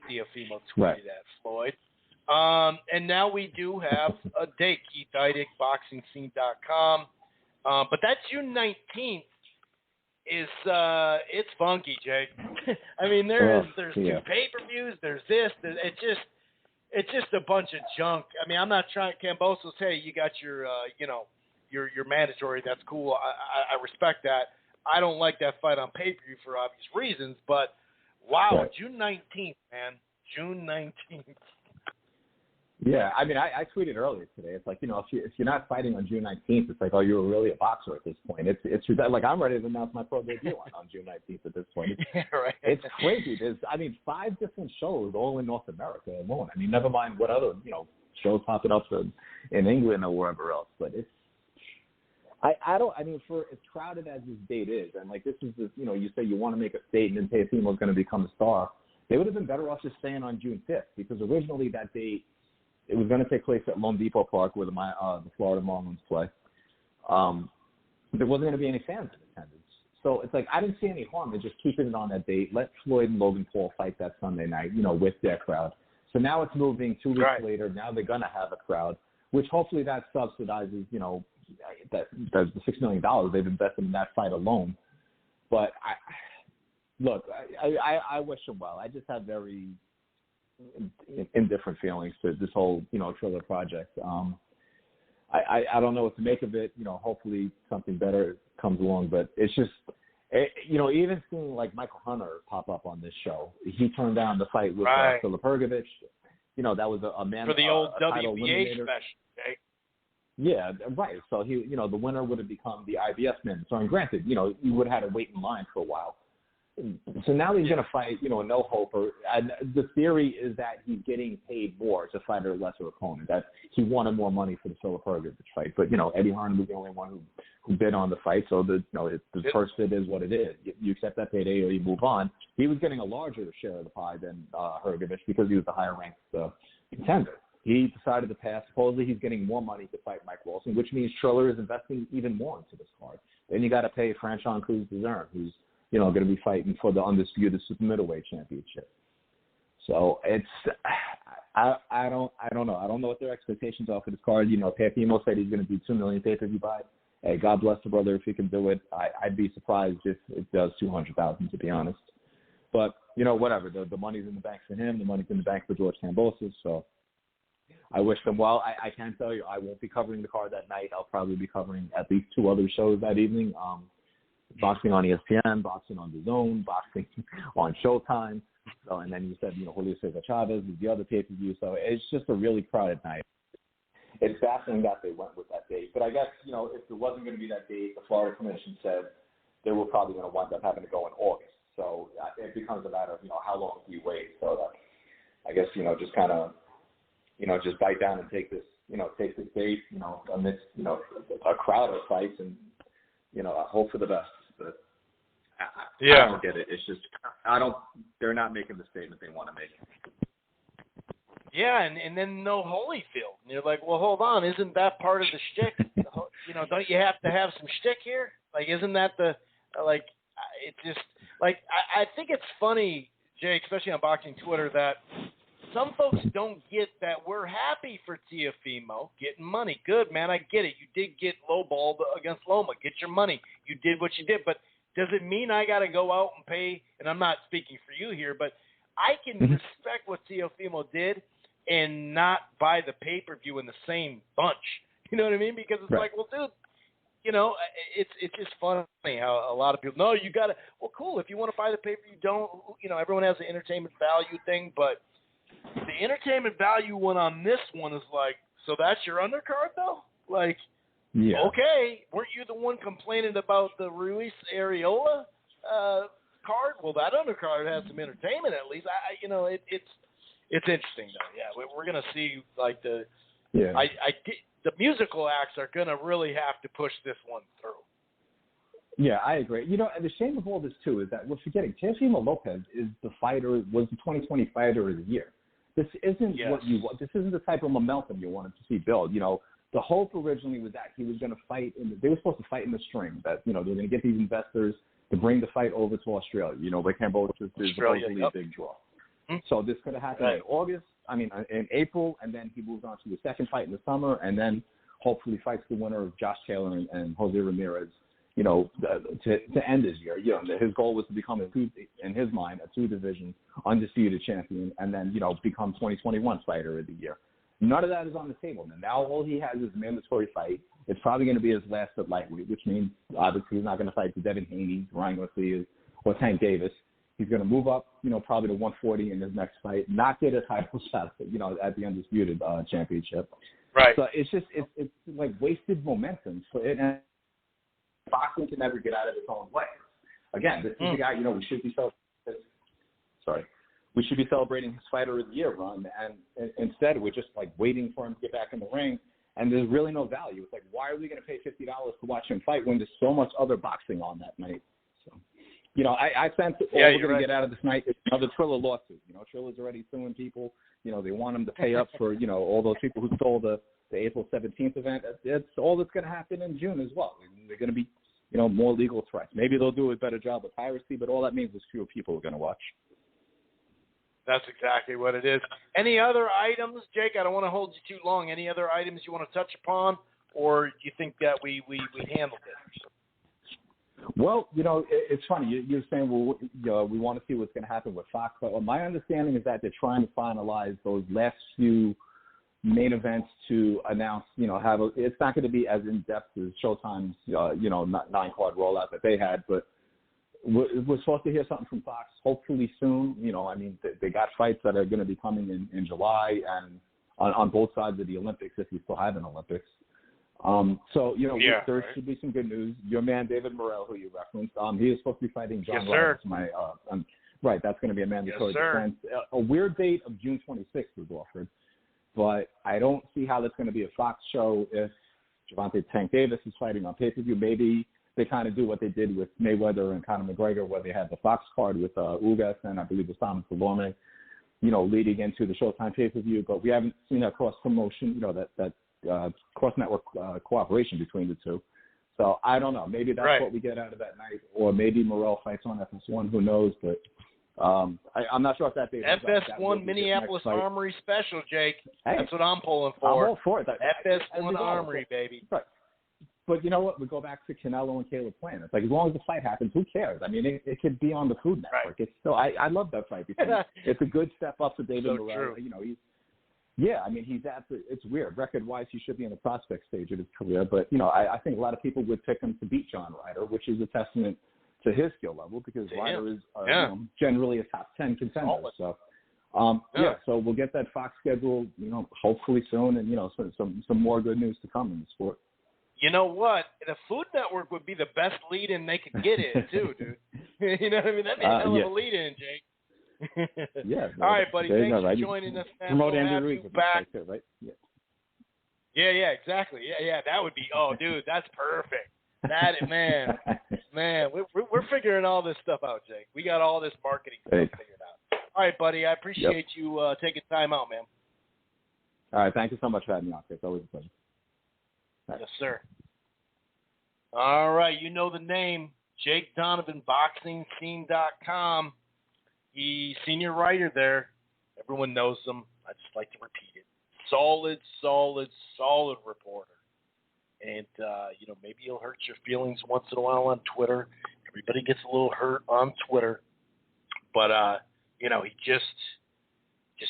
Teofimo tweeted at Floyd. And now we do have a date, Keith Eidig, BoxingScene.com. But that June 19th it's funky, Jake. I mean, there's two pay-per-views, there's this, it's just a bunch of junk. I mean, I'm not trying. Cambosos, hey, you got your your mandatory. That's cool. I respect that. I don't like that fight on pay-per-view for obvious reasons, but wow, right. June 19th, man, June 19th. Yeah, I mean, I tweeted earlier today. It's like, if you're not fighting on June 19th, it's like, oh, you're really a boxer at this point. It's like I'm ready to announce my pro debut on June 19th at this point. Right. It's crazy. There's, 5 different shows all in North America alone. I mean, never mind what other shows popping up in England or wherever else. But it's for as crowded as this date is, and like this is you say you want to make a statement, Teofimo's going to become a star. They would have been better off just staying on June 5th because originally that date. It was going to take place at Lone Depot Park where the Florida Marlins play. There wasn't going to be any fans in attendance. So it's like I didn't see any harm in just keeping it on that date. Let Floyd and Logan Paul fight that Sunday night, with their crowd. So now it's moving 2 weeks later. Now they're going to have a crowd, which hopefully that subsidizes, the $6 million they've invested in that fight alone. But I wish them well. I just have very indifferent feelings to this whole Triller project. I don't know what to make of it. Hopefully something better comes along, but it's just even seeing like Michael Hunter pop up on this show, he turned down the fight with Filip Hrgović. That was a man for the old WBA special. Okay? Yeah, right. So he, the winner would have become the IBS man. So, and granted, you would have had to wait in line for a while. So now he's going to fight, a no-hoper. And the theory is that he's getting paid more to fight a lesser opponent, that he wanted more money for the Filip Hrgović fight. But, Eddie Hearn was the only one who bid on the fight, so the first bid is what it is. You accept that payday or you move on. He was getting a larger share of the pie than Hrgović because he was the higher-ranked contender. He decided to pass. Supposedly he's getting more money to fight Mike Wilson, which means Triller is investing even more into this card. Then you got to pay Franchon Cruz-Dezern, who's going to be fighting for the undisputed super middleweight championship. So it's, I don't know. I don't know what their expectations are for this card. Teofimo said he's going to do 2 million pay-per-view buys. Hey, God bless the brother if he can do it. I'd be surprised if it does 200,000, to be honest. But whatever. The money's in the bank for him. The money's in the bank for George Kambosos. So I wish them well. I can tell you I won't be covering the card that night. I'll probably be covering at least 2 other shows that evening. Boxing on ESPN, boxing on DAZN, boxing on Showtime. So, and then you said, Julio Cesar Chavez is the other pay-per-view. So it's just a really crowded night. It's fascinating that they went with that date. But I guess, if there wasn't going to be that date, the Florida Commission said they were probably going to wind up having to go in August. So it becomes a matter of, how long do you wait? So I guess, just kind of, just bite down and take this date, amidst, a crowd of fights and, I hope for the best. But I don't get it. It's just they're not making the statement they want to make. Yeah, and then no Holyfield. And you're like, well, hold on, isn't that part of the shtick? Don't you have to have some shtick here? Like, isn't that it just, like, I think it's funny, Jake, especially on boxing Twitter, that some folks don't get that we're happy for Teofimo getting money. Good, man, I get it. You did get lowballed against Loma. Get your money. You did what you did. But does it mean I got to go out and pay? And I'm not speaking for you here, but I can respect what Teofimo did and not buy the pay-per-view in the same bunch. You know what I mean? Because it's like, well, dude, it's just funny how a lot of people, no, you got to, well, cool. If you want to buy the pay-per-view, don't, everyone has the entertainment value thing, but the entertainment value one on this one is like, so that's your undercard though? Like, okay, weren't you the one complaining about the Ruiz Areola card? Well, that undercard has some entertainment at least. It's interesting though. Yeah, we're gonna see like the musical acts are gonna really have to push this one through. Yeah, I agree. And the shame of all this too is that we're forgetting Teofimo Lopez was the 2020 fighter of the year. This isn't what you want. This isn't the type of momentum you wanted to see build. The hope originally was that he was going to fight they were supposed to fight in the spring. That they were going to get these investors to bring the fight over to Australia. Where Cambodia is supposedly a big draw. Mm-hmm. So this could have happened in April, and then he moves on to the second fight in the summer, and then hopefully fights the winner of Josh Taylor and Jose Ramirez to end his year. His goal was to become, in his mind, a 2-division undisputed champion, and then, become 2021 fighter of the year. None of that is on the table. Now all he has is a mandatory fight. It's probably going to be his last at lightweight, which means obviously he's not going to fight Devin Haney, Ryan Garcia, or Tank Davis. He's going to move up, probably to 140 in his next fight, not get a title shot, at the undisputed championship. Right. So it's just it's like wasted momentum. So and boxing can never get out of its own way. Again, this is the guy. We should be celebrating his fighter of the year run, and instead we're just like waiting for him to get back in the ring. And there's really no value. It's like, why are we going to pay $50 to watch him fight when there's so much other boxing on that night? So, I sense all we're going to get out of this night is another Triller lawsuit. Triller's already suing people. They want him to pay up for, all those people who stole the April 17th event. That's all that's going to happen in June as well. They're going to be, more legal threats. Maybe they'll do a better job of piracy, but all that means is fewer people are going to watch. That's exactly what it is. Any other items, Jake? I don't want to hold you too long. Any other items you want to touch upon, or do you think that we handled it? Well, it's funny. You're saying, we want to see what's going to happen with Fox. But my understanding is that they're trying to finalize those last few main events to announce, it's not going to be as in-depth as Showtime's, 9-card rollout that they had, but we're supposed to hear something from Fox hopefully soon. They got fights that are going to be coming in July and on both sides of the Olympics, if you still have an Olympics. There should be some good news. Your man, David Morrell, who you referenced, he is supposed to be fighting John Ryder. Right, that's going to be a mandatory defense. A weird date of June 26th was offered, but I don't see how that's going to be a Fox show if Gervonta Tank Davis is fighting on pay-per-view. Maybe they kind of do what they did with Mayweather and Conor McGregor, where they had the Fox card with Ugas and I believe it was Thomas Delorme, leading into the Showtime pay-per-view. But we haven't seen that cross-promotion, that cross-network cooperation between the two. So I don't know. Maybe that's what we get out of that night, or maybe Morrell fights on FS1. Who knows? But I'm not sure if that date FS1 Minneapolis Armory special, Jake. Hey, that's what I'm pulling for. I'm all for it. FS1 Armory, baby. Right. But you know what? We go back to Canelo and Caleb Plant. It's like, as long as the fight happens, who cares? It could be on the Food Network. Right. It's still, I love that fight because it's a good step up for David Morrell. It's weird. Record-wise, he should be in the prospect stage of his career. But, I think a lot of people would pick him to beat John Ryder, which is a testament to his skill level because Ryder is generally a top 10 contender. So, so we'll get that Fox schedule, hopefully soon, and, some more good news to come in the sport. You know what? The Food Network would be the best lead-in they could get in, too, dude. You know what I mean? That'd be a hell of a lead-in, Jake. All right, buddy. Thanks for joining us, man. Promote Andrew Ruiz back. Right? Yeah, exactly. Yeah, that would be. Oh, dude, that's perfect. Man, we're figuring all this stuff out, Jake. We got all this marketing stuff figured out. All right, buddy. I appreciate you taking time out, man. All right, thank you so much for having me on. It's always a pleasure. Yes, sir. All right, you know the name, Jake Donovan, BoxingScene.com. He's senior writer there. Everyone knows him. I just like to repeat it. Solid reporter. And, maybe he'll hurt your feelings once in a while on Twitter. Everybody gets a little hurt on Twitter. But, he just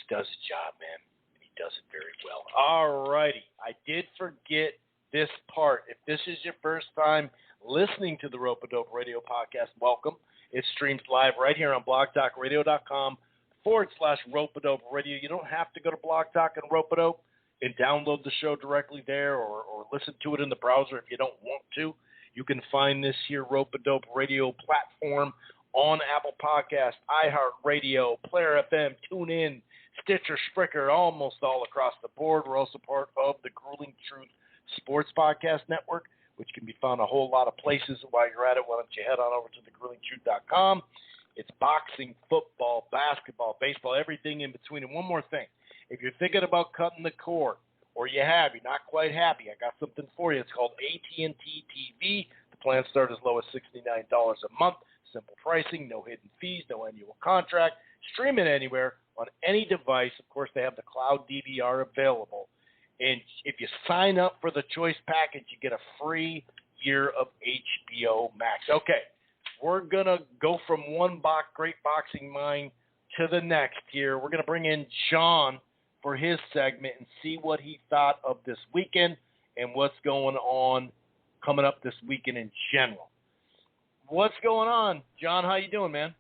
does his job, man. And he does it very well. All righty. I did forget this part. If this is your first time listening to the Rope-A-Dope Radio Podcast, welcome. It streams live right here on blogtalkradio.com/Rope-A-Dope Radio. You don't have to go to Blog Talk and Rope-A-Dope and download the show directly there or listen to it in the browser if you don't want to. You can find this here Rope-A-Dope Radio platform on Apple Podcasts, iHeartRadio, Player FM, TuneIn, Stitcher, Spreaker, almost all across the board. We're also part of the Grueling Truth Sports Podcast Network, which can be found a whole lot of places. While you're at it, why don't you head on over to thegruelingtruth.com. It's boxing, football, basketball, baseball, everything in between. And one more thing. If you're thinking about cutting the cord, or you're not quite happy, I got something for you. It's called AT&T TV. The plans start as low as $69 a month. Simple pricing, no hidden fees, no annual contract. Stream it anywhere on any device. Of course, they have the cloud DVR available. And if you sign up for the choice package, you get a free year of HBO Max. Okay, we're going to go from one great boxing mind to the next here. We're going to bring in John for his segment and see what he thought of this weekend and what's going on coming up this weekend in general. What's going on? John, how you doing, man?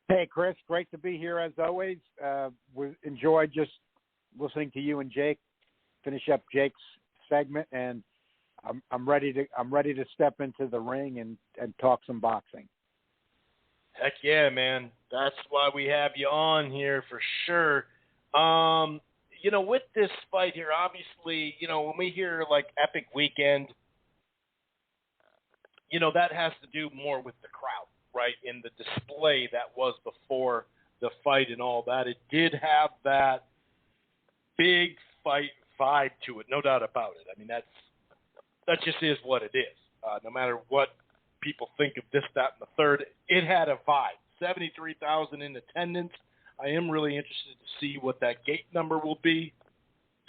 Hey, Chris. Great to be here as always. We enjoyed just listening to you and Jake finish up Jake's segment, and I'm ready to step into the ring and talk some boxing. Heck yeah, man. That's why we have you on here for sure. With this fight here, obviously, when we hear like epic weekend, that has to do more with the crowd, right? In the display that was before the fight and all that. It did have that big fight vibe to it, no doubt about it. I mean, that just is what it is. No matter what people think of this, that, and the third, it had a vibe. 73,000 in attendance. I am really interested to see what that gate number will be.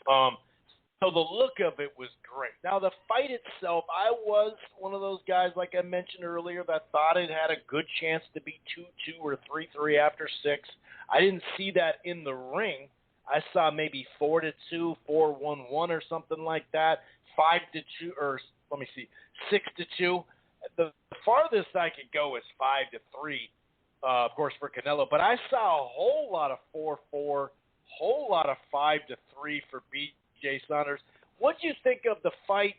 So the look of it was great. Now, the fight itself, I was one of those guys, like I mentioned earlier, that thought it had a good chance to be 2-2 or 3-3 after 6. I didn't see that in the ring. I saw maybe 4-2, 4-1-1 or something like that, 5-2, or let me see, 6-2. The farthest I could go is 5-3, of course, for Canelo. But I saw a whole lot of 4-4, whole lot of 5-3 for B.J. Saunders. What did you think of the fight?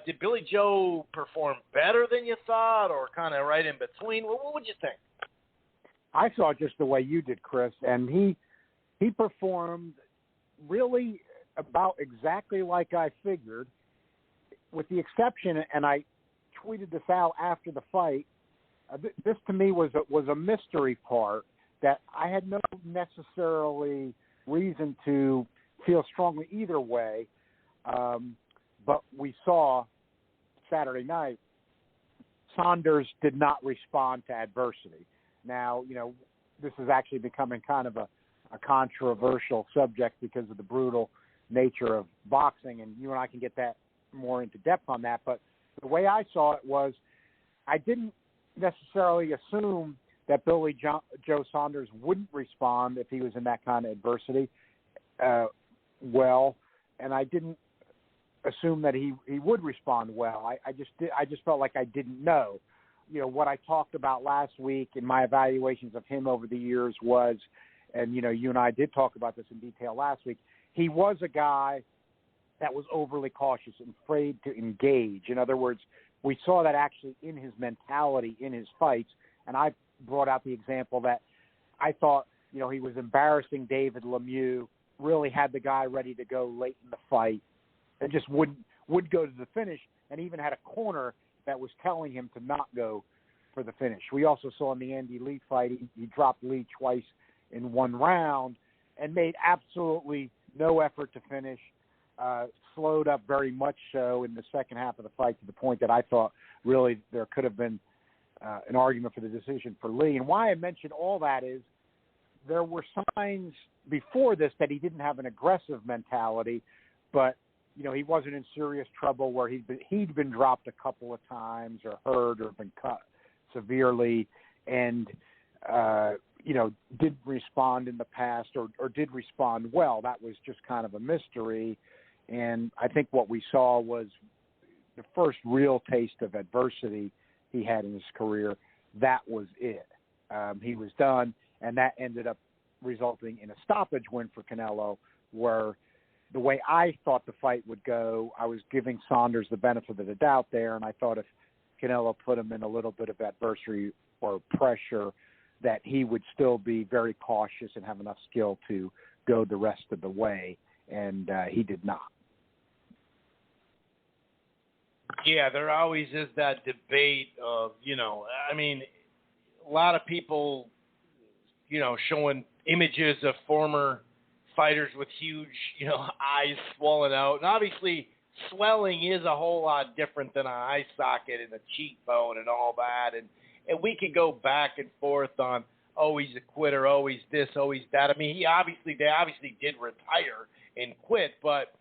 Did Billy Joe perform better than you thought, or kind of right in between? What would you think? I saw it just the way you did, Chris, and he performed really about exactly like I figured, with the exception, and I tweeted this out after the fight, this to me was a mystery part that I had no necessarily reason to feel strongly either way, but we saw Saturday night, Saunders did not respond to adversity. Now, this is actually becoming kind of a controversial subject because of the brutal nature of boxing, and you and I can get that more into depth on that, but the way I saw it was I didn't necessarily assume that Billy Joe Saunders wouldn't respond if he was in that kind of adversity well, and I didn't assume that he would respond well. I just felt like I didn't know. What I talked about last week in my evaluations of him over the years was, and you and I did talk about this in detail last week, he was a guy that was overly cautious and afraid to engage. In other words, we saw that actually in his mentality, in his fights, and I brought out the example that I thought, he was embarrassing David Lemieux, really had the guy ready to go late in the fight, and just would go to the finish, and even had a corner that was telling him to not go for the finish. We also saw in the Andy Lee fight, he dropped Lee twice in one round and made absolutely no effort to finish, slowed up very much so in the second half of the fight to the point that I thought really there could have been an argument for the decision for Lee. And why I mentioned all that is there were signs before this that he didn't have an aggressive mentality, but he wasn't in serious trouble where he'd been dropped a couple of times or hurt or been cut severely and didn't respond in the past or did respond well. That was just kind of a mystery. And I think what we saw was the first real taste of adversity he had in his career. That was it. He was done, and that ended up resulting in a stoppage win for Canelo, where the way I thought the fight would go, I was giving Saunders the benefit of the doubt there, and I thought if Canelo put him in a little bit of adversity or pressure, that he would still be very cautious and have enough skill to go the rest of the way, and he did not. Yeah, there always is that debate of, a lot of people, showing images of former fighters with huge, eyes swollen out. And obviously swelling is a whole lot different than an eye socket and a cheekbone and all that. And we could go back and forth on, oh, he's a quitter, oh, he's this, oh, he's that. I mean, they obviously did retire and quit. But,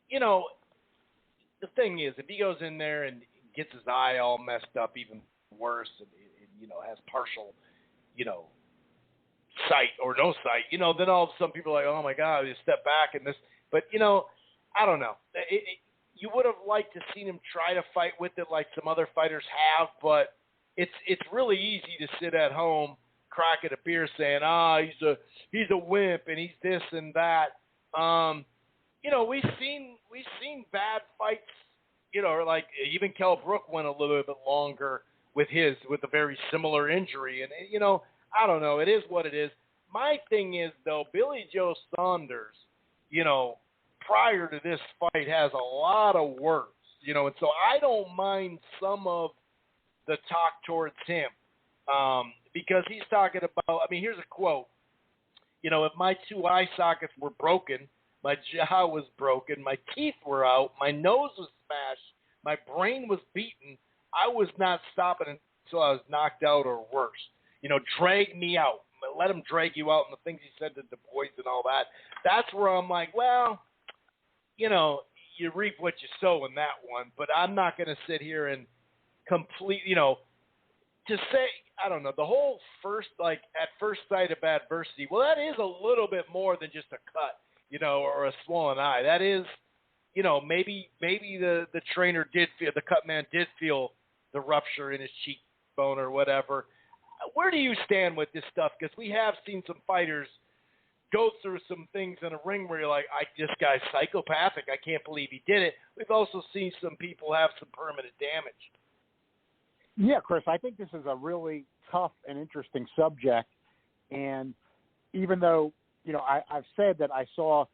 the thing is, if he goes in there and gets his eye all messed up, even worse, and has partial, sight or no sight. Then all of a sudden people are like, oh my God, you step back and this. But I don't know. You would have liked to seen him try to fight with it like some other fighters have, but it's really easy to sit at home, cracking a beer, saying, he's a wimp and he's this and that. We've seen bad fights. Like even Kell Brook went a little bit longer with a very similar injury, and I don't know. It is what it is. My thing is though, Billy Joe Saunders, prior to this fight has a lot of words, and so I don't mind some of the talk towards him, because he's talking about, here's a quote, if my 2 eye sockets were broken, my jaw was broken, my teeth were out, my nose was smashed, my brain was beaten, I was not stopping until I was knocked out or worse. Drag me out. Let him drag you out, and the things he said to Du Bois and all that. That's where I'm like, well, you reap what you sow in that one, but I'm not going to sit here and complete, to say, I don't know, the whole at first sight of adversity, well, that is a little bit more than just a cut, or a swollen eye. That is, maybe the trainer did feel, the cut man did feel the rupture in his cheekbone or whatever. Where do you stand with this stuff? Because we have seen some fighters go through some things in a ring where you're like, this guy's psychopathic. I can't believe he did it. We've also seen some people have some permanent damage. Yeah, Chris, I think this is a really tough and interesting subject. And even though, I've said that I saw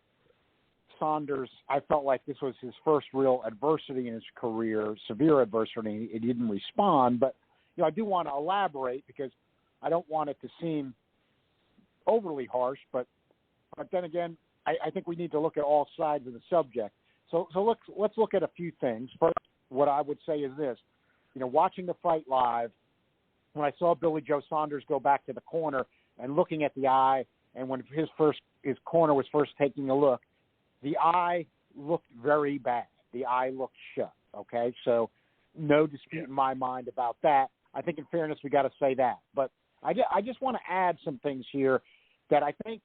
Saunders, I felt like this was his first real adversity in his career, severe adversity. He didn't respond. But, I do want to elaborate because I don't want it to seem overly harsh. But then again, I think we need to look at all sides of the subject. So let's look at a few things. First, what I would say is this. Watching the fight live, when I saw Billy Joe Saunders go back to the corner and looking at the eye, and when his corner was first taking a look, the eye looked very bad. The eye looked shut, okay? So no dispute in my mind about that. I think in fairness, we got to say that. But I just want to add some things here that I think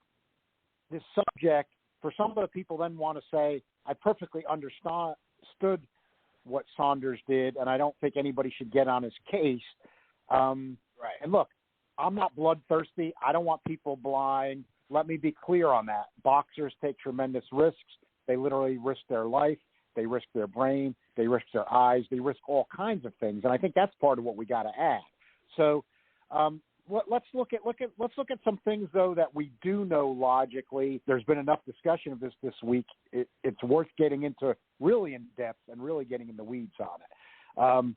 this subject, for some of the people then want to say, I perfectly understood what Saunders did, and I don't think anybody should get on his case. Right. And look, I'm not bloodthirsty. I don't want people blind. Let me be clear on that. Boxers take tremendous risks. They literally risk their life. They risk their brain. They risk their eyes. They risk all kinds of things, and I think that's part of what we got to add. So let's look at some things though that we do know logically. There's been enough discussion of this week. It's worth getting into really in depth and really getting in the weeds on it.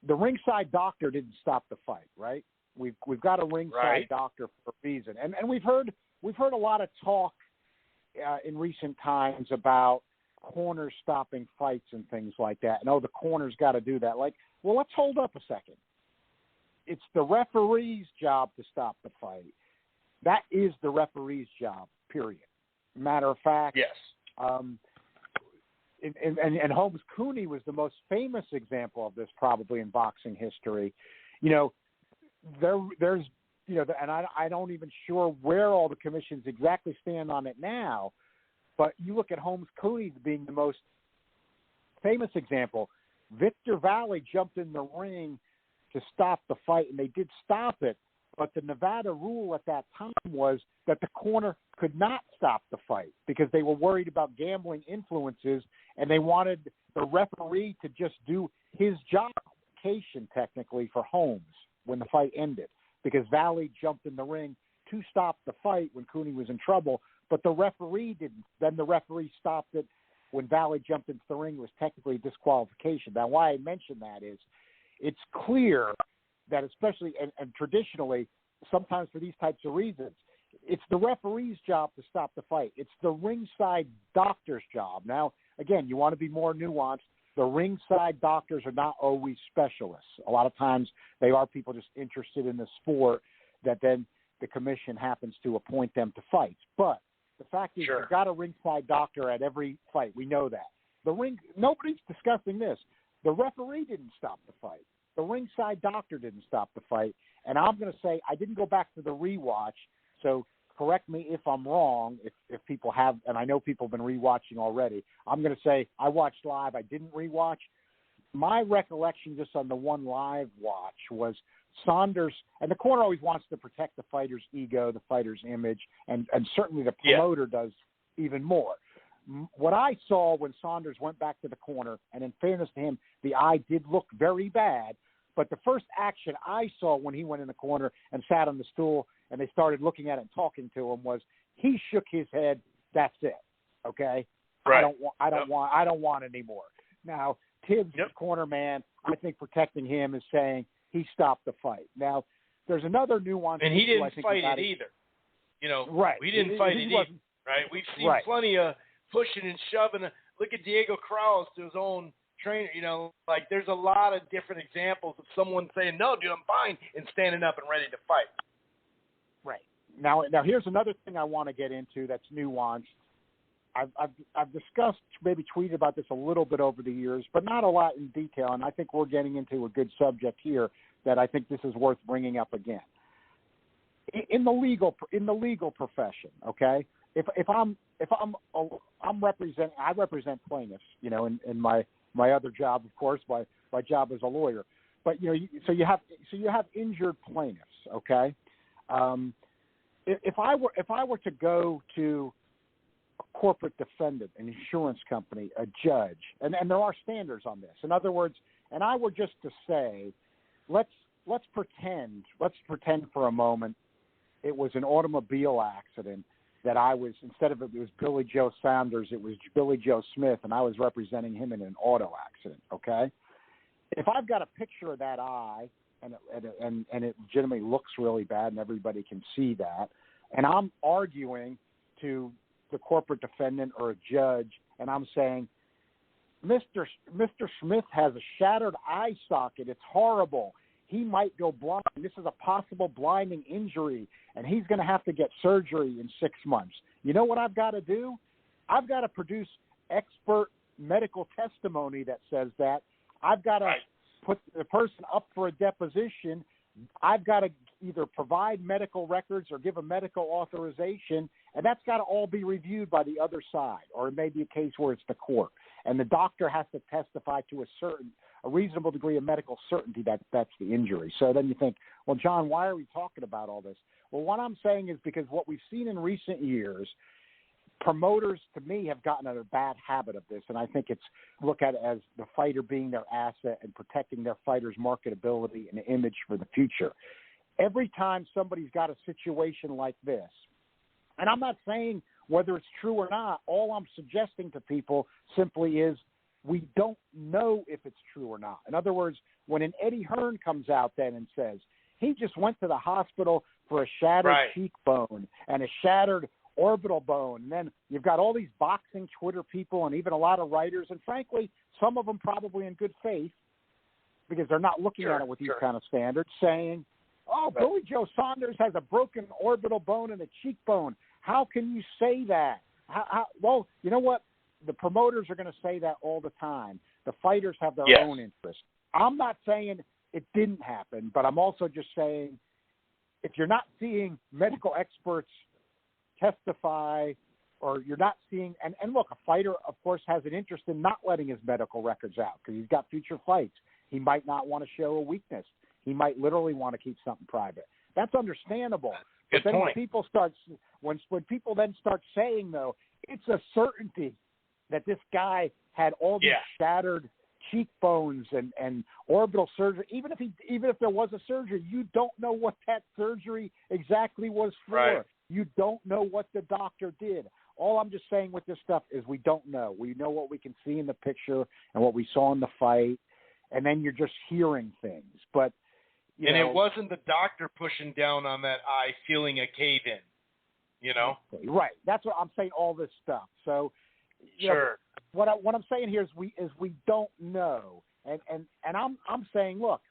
The ringside doctor didn't stop the fight, right? We've got a ringside doctor for a reason, and we've heard a lot of talk in recent times about corners stopping fights and things like that. And the corner's got to do that. Like, well, let's hold up a second. It's the referee's job to stop the fight. That is the referee's job, period. Matter of fact, yes. And Holmes Cooney was the most famous example of this probably in boxing history. There's and I don't even sure where all the commissions exactly stand on it now, but you look at Holmes Cooney being the most famous example. Victor Valley jumped in the ring to stop the fight, and they did stop it, but the Nevada rule at that time was that the corner could not stop the fight because they were worried about gambling influences, and they wanted the referee to just do his job, technically, for Holmes when the fight ended, because Valley jumped in the ring to stop the fight when Cooney was in trouble, but the referee didn't. Then the referee stopped it when Valley jumped into the ring. It was technically a disqualification. Now, why I mention that is it's clear that especially and traditionally, sometimes for these types of reasons, it's the referee's job to stop the fight. It's the ringside doctor's job. Now, again, you want to be more nuanced. The ringside doctors are not always specialists. A lot of times they are people just interested in the sport that then the commission happens to appoint them to fights. But the fact is, You've got a ringside doctor at every fight. We know that. Nobody's discussing this. The referee didn't stop the fight. The ringside doctor didn't stop the fight. And I'm going to say I didn't go back to the rewatch, so correct me if I'm wrong, if people have, and I know people have been rewatching already. I'm going to say I watched live. I didn't rewatch. My recollection just on the one live watch was Saunders, and the corner always wants to protect the fighter's ego, the fighter's image, and certainly the promoter does even more. What I saw when Saunders went back to the corner, and in fairness to him, the eye did look very bad, but the first action I saw when he went in the corner and sat on the stool and they started looking at it and talking to him was he shook his head. That's it. Okay. Right. I don't want any more. Now, Tibbs, the corner man, I think protecting him is saying he stopped the fight. Now, there's another nuance. And he didn't fight it either. Right. We didn't fight it either. Right. We've seen plenty of pushing and shoving. Look at Diego Krause to his own trainer. There's a lot of different examples of someone saying, "No, dude, I'm fine," and standing up and ready to fight. Right. Now here's another thing I want to get into that's nuanced. I've discussed, maybe tweeted about this a little bit over the years, but not a lot in detail, and I think we're getting into a good subject here that I think this is worth bringing up again. In the legal profession, okay? I represent plaintiffs, in my other job, of course, my job as a lawyer. But so you have injured plaintiffs, okay? If I were to go to a corporate defendant, an insurance company, a judge, and there are standards on this. In other words, and I were just to say, let's pretend for a moment it was an automobile accident that I was, instead of it was Billy Joe Saunders, it was Billy Joe Smith, and I was representing him in an auto accident, okay? If I've got a picture of that eye and it legitimately looks really bad and everybody can see that, and I'm arguing to the corporate defendant or a judge, and I'm saying, Mr. Smith has a shattered eye socket. It's horrible. He might go blind. This is a possible blinding injury, and he's going to have to get surgery in 6 months. You know what I've got to do? I've got to produce expert medical testimony that says that. I've got to put the person up for a deposition. I've got to either provide medical records or give a medical authorization, and that's got to all be reviewed by the other side, or it may be a case where it's the court. And the doctor has to testify to a reasonable degree of medical certainty that that's the injury. So then you think, well, John, why are we talking about all this? Well, what I'm saying is because what we've seen in recent years, promoters, to me, have gotten in a bad habit of this, and I think it's look at it as the fighter being their asset and protecting their fighter's marketability and image for the future. Every time somebody's got a situation like this, and I'm not saying whether it's true or not, all I'm suggesting to people simply is we don't know if it's true or not. In other words, when an Eddie Hearn comes out then and says he just went to the hospital for a shattered cheekbone and a shattered orbital bone, and then you've got all these boxing Twitter people and even a lot of writers, and frankly, some of them probably in good faith because they're not looking at it with these kind of standards, saying, oh, Billy Joe Saunders has a broken orbital bone and a cheekbone. How can you say that? Well, you know what? The promoters are going to say that all the time. The fighters have their own interests. I'm not saying it didn't happen, but I'm also just saying if you're not seeing medical experts testify or you're not seeing – and look, a fighter, of course, has an interest in not letting his medical records out because he's got future fights. He might not want to show a weakness. He might literally want to keep something private. That's understandable. But then when people then start saying, though, it's a certainty that this guy had all these shattered cheekbones and orbital surgery. Even if there was a surgery, you don't know what that surgery exactly was for. Right. You don't know what the doctor did. All I'm just saying with this stuff is we don't know. We know what we can see in the picture and what we saw in the fight, and then you're just hearing things. But you know, it wasn't the doctor pushing down on that eye, feeling a cave in. You know, right? That's what I'm saying. All this stuff. So, you know, what I'm saying here is we don't know, and I'm saying, look,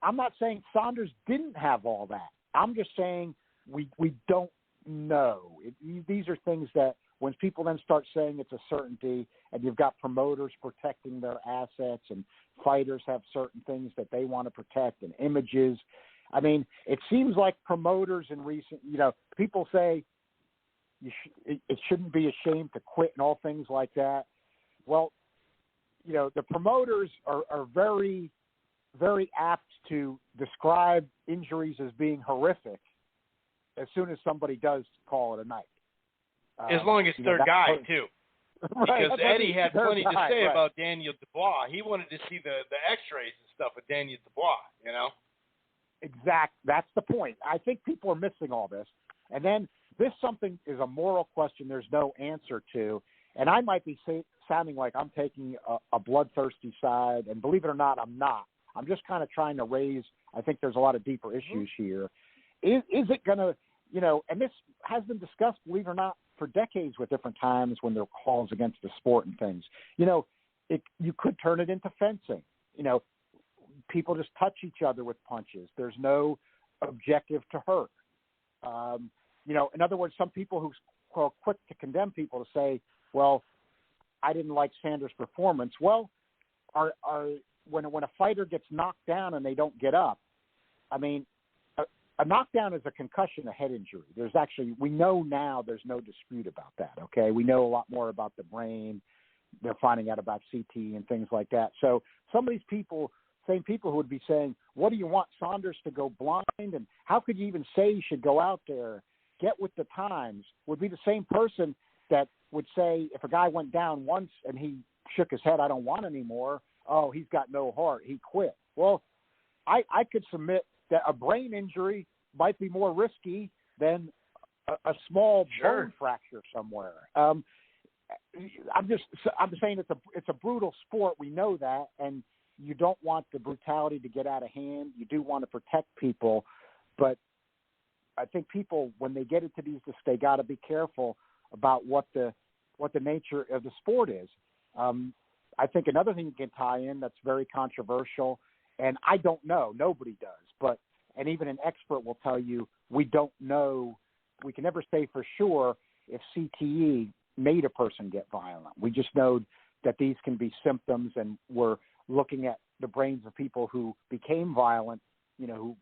I'm not saying Saunders didn't have all that. I'm just saying we don't know. These are things that when people then start saying it's a certainty, and you've got promoters protecting their assets, and fighters have certain things that they want to protect, and images. I mean, it seems like promoters in recent, people say it shouldn't be a shame to quit and all things like that. Well, the promoters are very, very apt to describe injuries as being horrific as soon as somebody does call it a night. As long as their guy, too. Right. Because Eddie had plenty to say right. about Daniel Dubois. He wanted to see the x-rays and stuff with Daniel Dubois, Exact. That's the point. I think people are missing all this. And then this something is a moral question there's no answer to. And I might be sounding like I'm taking a bloodthirsty side. And believe it or not, I'm not. I'm just kind of trying to raise, I think there's a lot of deeper issues here. Is it going to, and this has been discussed, believe it or not, for decades with different times when there are calls against the sport and things. You could turn it into fencing. People just touch each other with punches. There's no objective to hurt. In other words, some people who are quick to condemn people to say, well, I didn't like Saunders' performance. Well, when a fighter gets knocked down and they don't get up, I mean, a knockdown is a concussion, a head injury. We know now there's no dispute about that, okay? We know a lot more about the brain. They're finding out about CT and things like that. So some of these people, same people who would be saying, what do you want, Saunders to go blind? And how could you even say he should go out there, get with the times, would be the same person that would say if a guy went down once and he shook his head, I don't want anymore, oh, he's got no heart, he quit. Well, I could submit that a brain injury might be more risky than a small bone fracture somewhere. I'm saying it's a brutal sport. We know that, and you don't want the brutality to get out of hand. You do want to protect people, but I think people, when they get into these, they got to be careful about what the nature of the sport is. I think another thing you can tie in that's very controversial, and I don't know, nobody does, and even an expert will tell you we don't know, we can never say for sure if CTE made a person get violent. We just know that these can be symptoms, and we're looking at the brains of people who became violent, who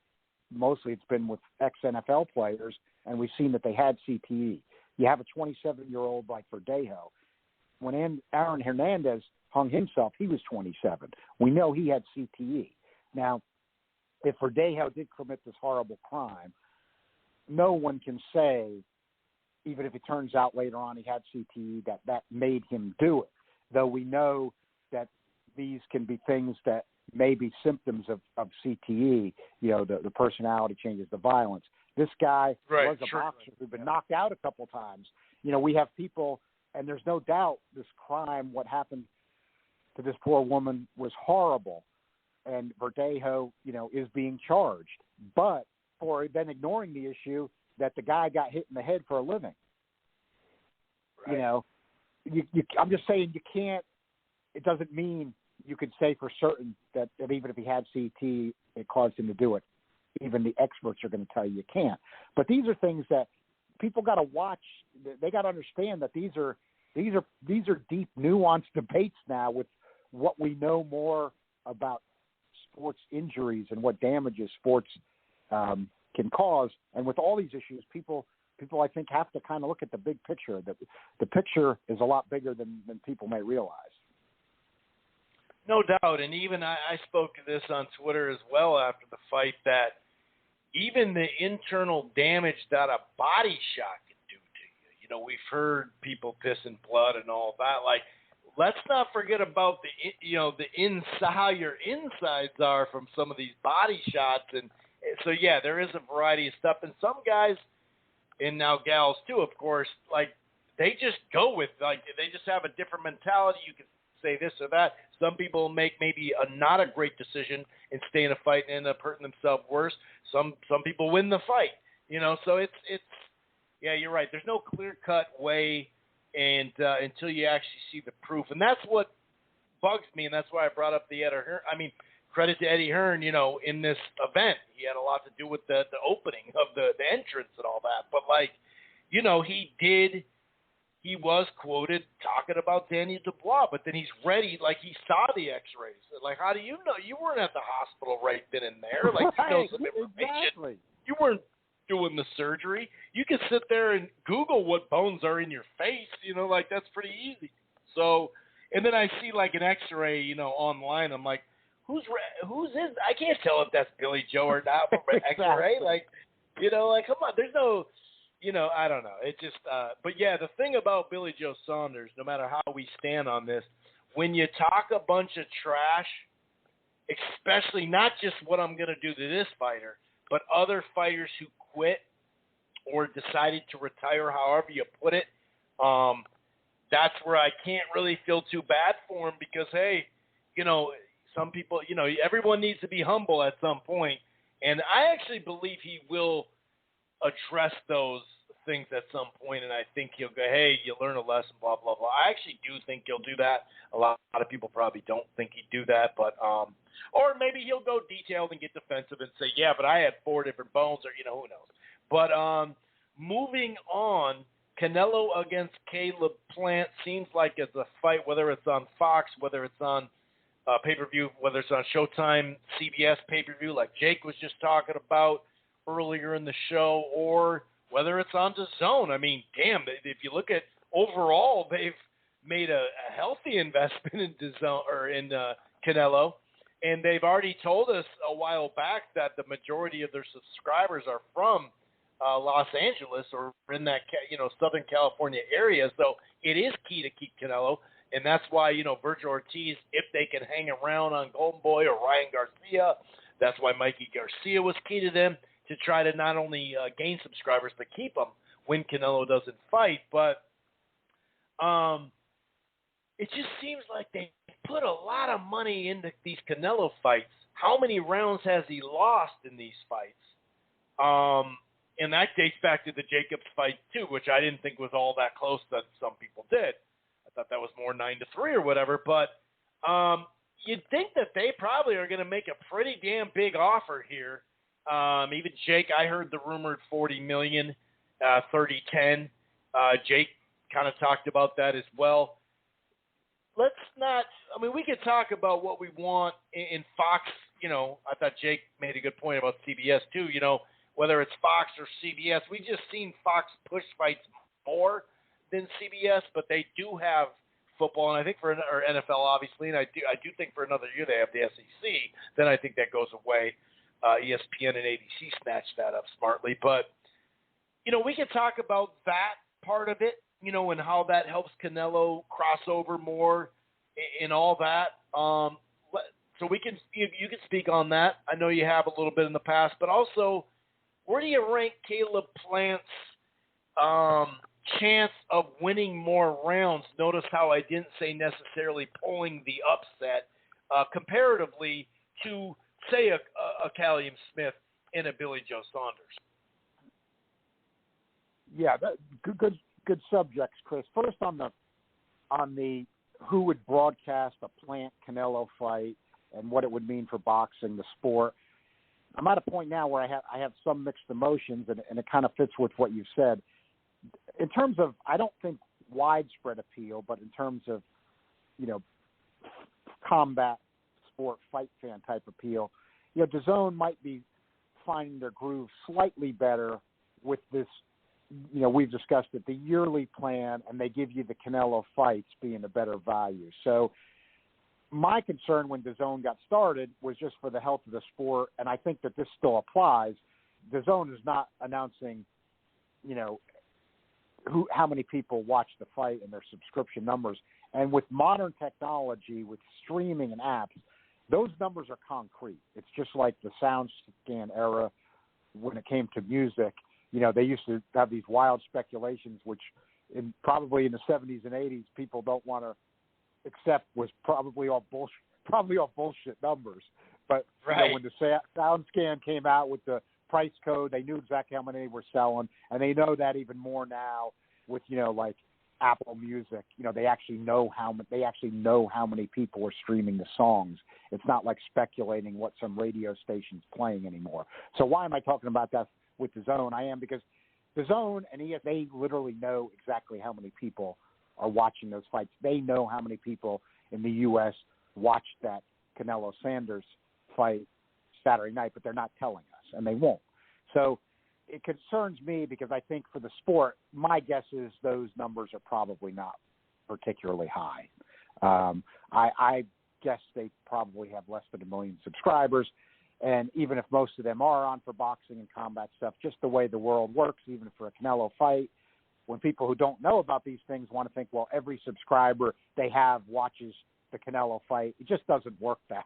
mostly it's been with ex-NFL players, and we've seen that they had CTE. You have a 27-year-old like Verdejo. When Aaron Hernandez hung himself, he was 27. We know he had CTE. Now, if Verdejo did commit this horrible crime, no one can say, even if it turns out later on he had CTE, that made him do it. Though we know that these can be things that may be symptoms of CTE, the personality changes, the violence. This guy was a boxer who'd been knocked out a couple times. We have people, and there's no doubt this crime, what happened to this poor woman was horrible. And Verdejo, is being charged. But for then ignoring the issue that the guy got hit in the head for a living. Right. I'm just saying you can't, it doesn't mean you could say for certain that even if he had CT, it caused him to do it. Even the experts are going to tell you can't. But these are things that people got to watch. They got to understand that these are deep, nuanced debates now with what we know more about sports injuries and what damages sports can cause. And with all these issues, people I think have to kind of look at the big picture. The picture is a lot bigger than people may realize. No doubt. And even I spoke to this on Twitter as well after the fight, that even the internal damage that a body shot can do to you. We've heard people pissing blood and all that. Like, let's not forget about the inside, how your insides are from some of these body shots. And so, yeah, there is a variety of stuff. And some guys, and now gals too, of course, like, they just go with, like, they just have a different mentality. You can say this or that. Some people make maybe not a great decision and stay in a fight and end up hurting themselves worse. Some people win the fight, so it's yeah, you're right. There's no clear-cut way and until you actually see the proof. And that's what bugs me, and that's why I brought up the Eddie Hearn. I mean, credit to Eddie Hearn, in this event. He had a lot to do with the opening of the entrance and all that. But, like, he he was quoted talking about Daniel Dubois, but then he's ready, like he saw the X-rays. Like, how do you know? You weren't at the hospital right then and there. Like, you know some information. Exactly. You weren't doing the surgery. You can sit there and Google what bones are in your face. You know, like that's pretty easy. So, and then I see like an X-ray, you know, online. I'm like, who's this? I can't tell if that's Billy Joe or not from an Exactly. X-ray. Like, you know, like come on, there's no. You know, I don't know. It just, but yeah, the thing about Billy Joe Saunders, no matter how we stand on this, when you talk a bunch of trash, especially not just what I'm going to do to this fighter, but other fighters who quit or decided to retire, however you put it, that's where I can't really feel too bad for him because, hey, you know, some people, you know, everyone needs to be humble at some point. And I actually believe he will address those things at some point, and I think he'll go, hey, you learn a lesson, blah, blah, blah. I actually do think he'll do that. A lot of people probably don't think he'd do that, but or maybe he'll go detailed and get defensive and say, yeah, but I had 4 different bones, or, you know, who knows. But moving on, Canelo against Caleb Plant seems like it's a fight, whether it's on Fox, whether it's on pay-per-view, whether it's on Showtime, CBS pay-per-view, like Jake was just talking about earlier in the show, or whether it's on DAZN. I mean, damn, if you look at overall, they've made a healthy investment in DAZN or in Canelo, and they've already told us a while back that the majority of their subscribers are from Los Angeles or in that, you know, Southern California area. So it is key to keep Canelo, and that's why, you know, Virgil Ortiz, if they can hang around on Golden Boy or Ryan Garcia, that's why Mikey Garcia was key to them, to try to not only gain subscribers but keep them when Canelo doesn't fight. But it just seems like they put a lot of money into these Canelo fights. How many rounds has he lost in these fights? And that dates back to the Jacobs fight too, which I didn't think was all that close that some people did. I thought that was more 9-3 or whatever. But you'd think that they probably are going to make a pretty damn big offer here. Even Jake, I heard the rumored $40 million, 30-10. Jake kind of talked about that as well. Let's not. I mean, we could talk about what we want in Fox. You know, I thought Jake made a good point about CBS too. You know, whether it's Fox or CBS, we just seen Fox push fights more than CBS, but they do have football, and I think for or NFL obviously, and I do think for another year they have the SEC. Then I think that goes away. ESPN and ABC snatched that up smartly. But, you know, we can talk about that part of it, you know, and how that helps Canelo cross over more and all that. So we can you can speak on that. I know you have a little bit in the past. But also, where do you rank Caleb Plant's chance of winning more rounds? Notice how I didn't say necessarily pulling the upset comparatively to – say a Callium Smith and a Billy Joe Saunders. Yeah, good subjects, Chris. First on the who would broadcast a Plant Canelo fight and what it would mean for boxing, the sport. I'm at a point now where I have some mixed emotions, and it kind of fits with what you've said. In terms of, I don't think widespread appeal, but in terms of, you know, combat sport fight fan type appeal, you know, DAZN might be finding their groove slightly better with this. You know, we've discussed it, the yearly plan, and they give you the Canelo fights being a better value. So my concern when DAZN got started was just for the health of the sport, and I think that this still applies. DAZN is not announcing, you know, how many people watch the fight and their subscription numbers. And with modern technology, with streaming and apps, those numbers are concrete. It's just like the SoundScan era when it came to music. You know, they used to have these wild speculations, which probably in the 70s and 80s people don't want to accept was probably all bullshit numbers. But right. You know, when the SoundScan came out with the price code, they knew exactly how many they were selling, and they know that even more now with, you know, like Apple Music. You know, they actually know how many people are streaming the songs. It's not like speculating what some radio station's playing anymore. So why am I talking about that with DAZN? I am because DAZN and ESPN, they literally know exactly how many people are watching those fights. They know how many people in the U.S. watched that Canelo Saunders fight Saturday night, but they're not telling us, and they won't. So it concerns me because I think for the sport, my guess is those numbers are probably not particularly high. I guess they probably have less than 1 million subscribers, and even if most of them are on for boxing and combat stuff, just the way the world works, even for a Canelo fight, when people who don't know about these things want to think, well, every subscriber they have watches the Canelo fight, it just doesn't work that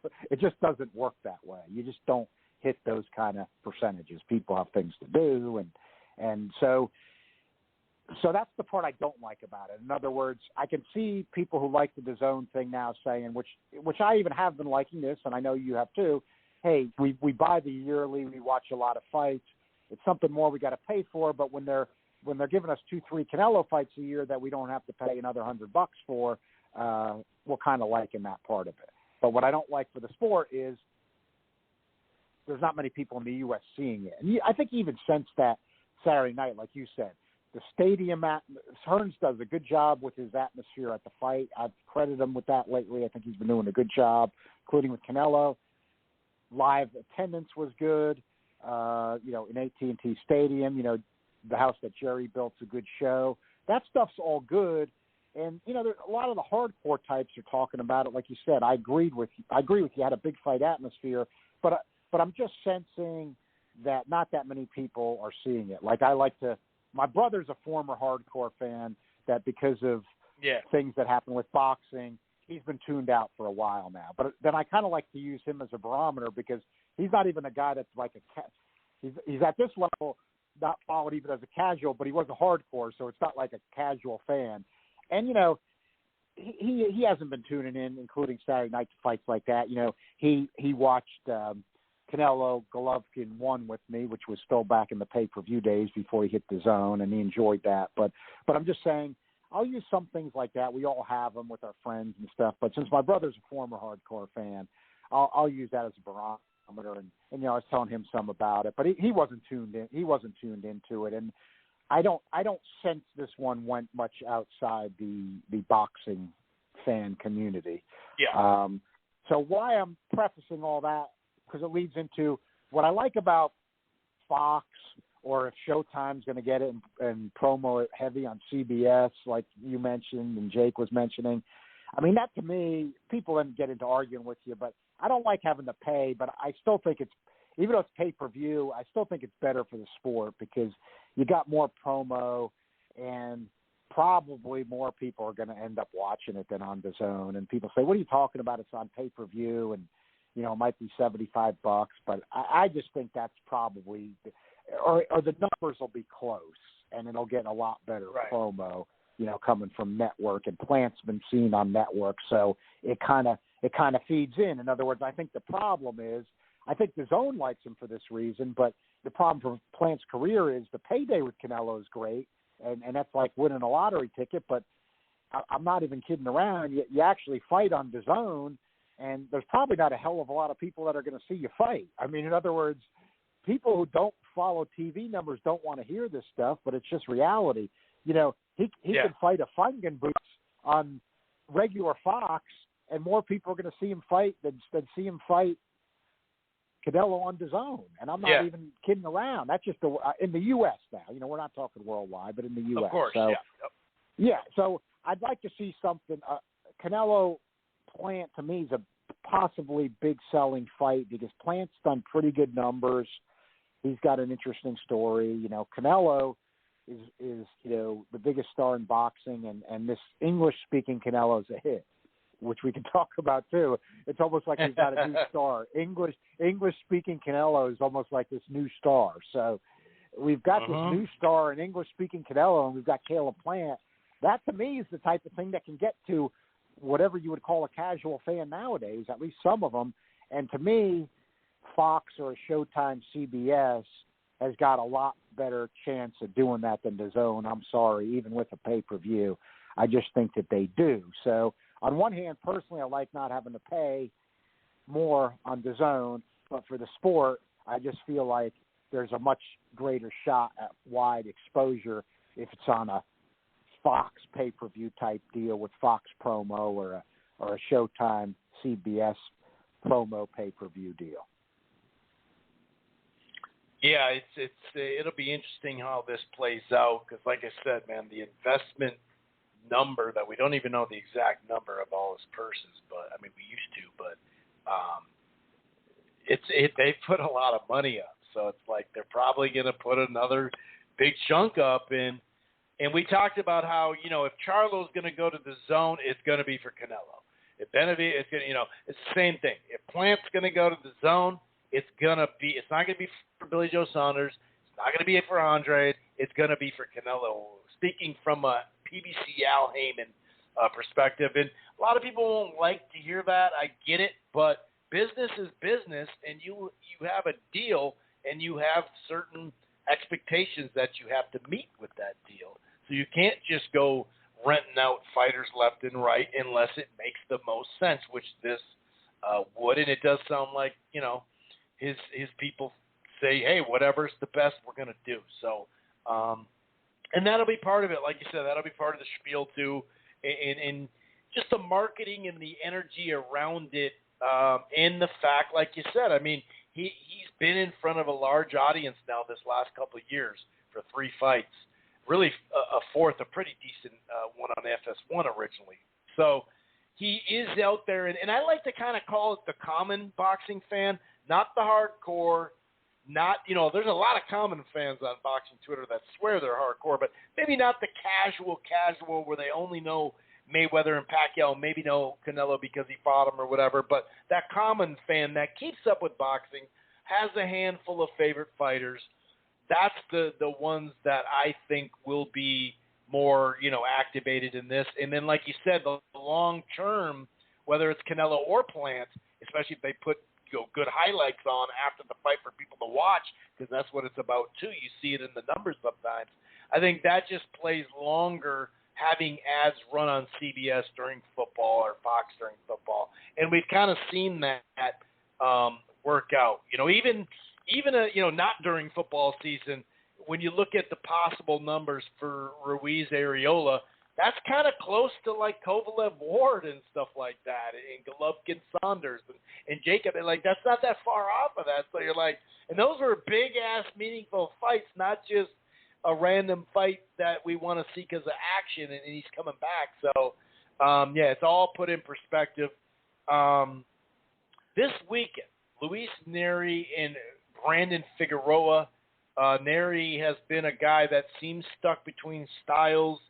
way. You just don't hit those kind of percentages. People have things to do, and so that's the part I don't like about it. In other words, I can see people who like the DAZN thing now saying, which I even have been liking this, and I know you have too, hey, we buy the yearly, we watch a lot of fights. It's something more we got to pay for, but when they're giving us 2-3 Canelo fights a year that we don't have to pay another $100 for, we're kind of liking that part of it. But what I don't like for the sport is there's not many people in the U.S. seeing it. And I think he even sensed that Saturday night, like you said. The stadium, Hearns does a good job with his atmosphere at the fight. I've credited him with that lately. I think he's been doing a good job, including with Canelo. Live attendance was good. In AT&T Stadium, the house that Jerry built's a good show. That stuff's all good. And, there's a lot of the hardcore types are talking about it. Like you said, I agree with you. Had a big fight atmosphere, but I'm just sensing that not that many people are seeing it. Like my brother's a former hardcore fan that because of things that happen with boxing, he's been tuned out for a while now. But then I kind of like to use him as a barometer because he's not even a guy that's like he's at this level, not followed even as a casual, but he was a hardcore, so it's not like a casual fan. And, he hasn't been tuning in, including Saturday night fights like that. He watched Canelo Golovkin 1 with me, which was still back in the pay-per-view days before he hit DAZN, and he enjoyed that. But I'm just saying, I'll use some things like that. We all have them with our friends and stuff. But since my brother's a former hardcore fan, I'll use that as a barometer. And I was telling him some about it, but he wasn't tuned in. He wasn't tuned into it, and I don't sense this one went much outside the boxing fan community. Yeah. So why I'm prefacing all that, because it leads into what I like about Fox, or if Showtime's going to get it and promo it heavy on CBS, like you mentioned and Jake was mentioning. I mean, that to me, people didn't get into arguing with you, but I don't like having to pay, but I still think even though it's pay-per-view, I still think it's better for the sport because you got more promo and probably more people are going to end up watching it than on DAZN. And people say, what are you talking about? It's on pay-per-view and, it might be $75, but I just think that's probably or the numbers will be close and it'll get a lot better promo, coming from network, and Plant's been seen on network. So it kind of feeds in. In other words, I think the problem is, I think DAZN likes him for this reason, but the problem for Plant's career is the payday with Canelo is great, and that's like winning a lottery ticket, but I'm not even kidding around. You actually fight on DAZN, and there's probably not a hell of a lot of people that are going to see you fight. I mean, in other words, people who don't follow TV numbers don't want to hear this stuff, but it's just reality. He can fight a Fungen Boots on regular Fox, and more people are going to see him fight than see him fight Canelo on DAZN. And I'm not even kidding around. That's just in the U.S. now. We're not talking worldwide, but in the U.S. Of course, so, so I'd like to see something. Canelo Plant, to me, is a possibly big selling fight because Plant's done pretty good numbers. He's got an interesting story. Canelo is the biggest star in boxing, and this English-speaking Canelo is a hit, which we can talk about too. It's almost like he's got a new star. English-speaking Canelo is almost like this new star. So we've got this new star in English-speaking Canelo, and we've got Caleb Plant. That, to me, is the type of thing that can get to whatever you would call a casual fan nowadays, at least some of them. And to me, Fox or Showtime CBS has got a lot better chance of doing that than DAZN. I'm sorry, even with a pay-per-view. I just think that they do. So on one hand, personally, I like not having to pay more on DAZN, but for the sport, I just feel like there's a much greater shot at wide exposure if it's on a Fox pay-per-view type deal with Fox promo or a Showtime CBS promo pay-per-view deal. Yeah, it'll be interesting how this plays out because, like I said, man, the investment number that we don't even know the exact number of all his purses, but I mean we used to, but they put a lot of money up, so it's like they're probably going to put another big chunk up in. And we talked about how, you know, if Charlo's going to go to the zone, it's going to be for Canelo. If Benavidez, it's going to, you know, it's the same thing. If Plant's going to go to the zone, it's not going to be for Billy Joe Saunders. It's not going to be for Andre. It's going to be for Canelo. Speaking from a PBC Al Heyman perspective, and a lot of people won't like to hear that. I get it, but business is business, and you have a deal, and you have certain expectations that you have to meet with that deal. So you can't just go renting out fighters left and right unless it makes the most sense, which this would. And it does sound like, you know, his people say, hey, whatever's the best, we're going to do. So, and that'll be part of it. Like you said, that'll be part of the spiel too. And just the marketing and the energy around it. And the fact, like you said, I mean, he's been in front of a large audience now this last couple of years for 3 fights. Really a fourth, a pretty decent one on FS1 originally. So he is out there, and I like to kind of call it the common boxing fan, not the hardcore, not, you know, there's a lot of common fans on boxing Twitter that swear they're hardcore, but maybe not the casual where they only know Mayweather and Pacquiao, maybe know Canelo because he fought him or whatever, but that common fan that keeps up with boxing, has a handful of favorite fighters. That's the ones that I think will be more, you know, activated in this. And then, like you said, the long term, whether it's Canelo or Plant, especially if they put, you know, good highlights on after the fight for people to watch, because that's what it's about too. You see it in the numbers sometimes. I think that just plays longer, having ads run on CBS during football or Fox during football, and we've kind of seen that work out. You know, even you know, not during football season, when you look at the possible numbers for Ruiz Areola, that's kind of close to like Kovalev Ward and stuff like that, and Golovkin Saunders and Jacob, and like that's not that far off of that. So you're like, and those were big ass meaningful fights, not just a random fight that we want to see because of action, and he's coming back. So yeah, it's all put in perspective. This weekend, Luis Neri and Brandon Figueroa. Neri has been a guy that seems stuck between styles.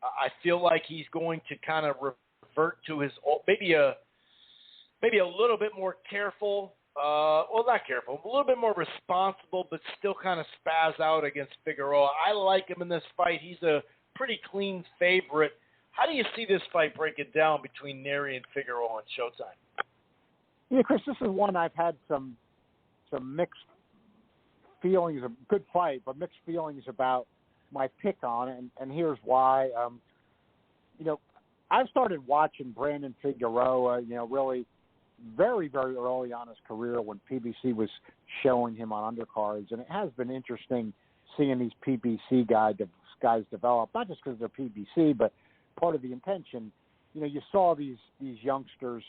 I feel like he's going to kind of revert to his maybe a little bit more careful. Well, not careful, a little bit more responsible, but still kind of spaz out against Figueroa. I like him in this fight. He's a pretty clean favorite. How do you see this fight breaking down between Neri and Figueroa on Showtime? Yeah, Chris, this is one I've had some mixed feelings. A good fight, but mixed feelings about my pick on it, and here's why. You know, I started watching Brandon Figueroa, you know, really very, very early on his career when PBC was showing him on undercards, and it has been interesting seeing these PBC guys develop, not just because they're PBC, but part of the intention. You know, you saw these youngsters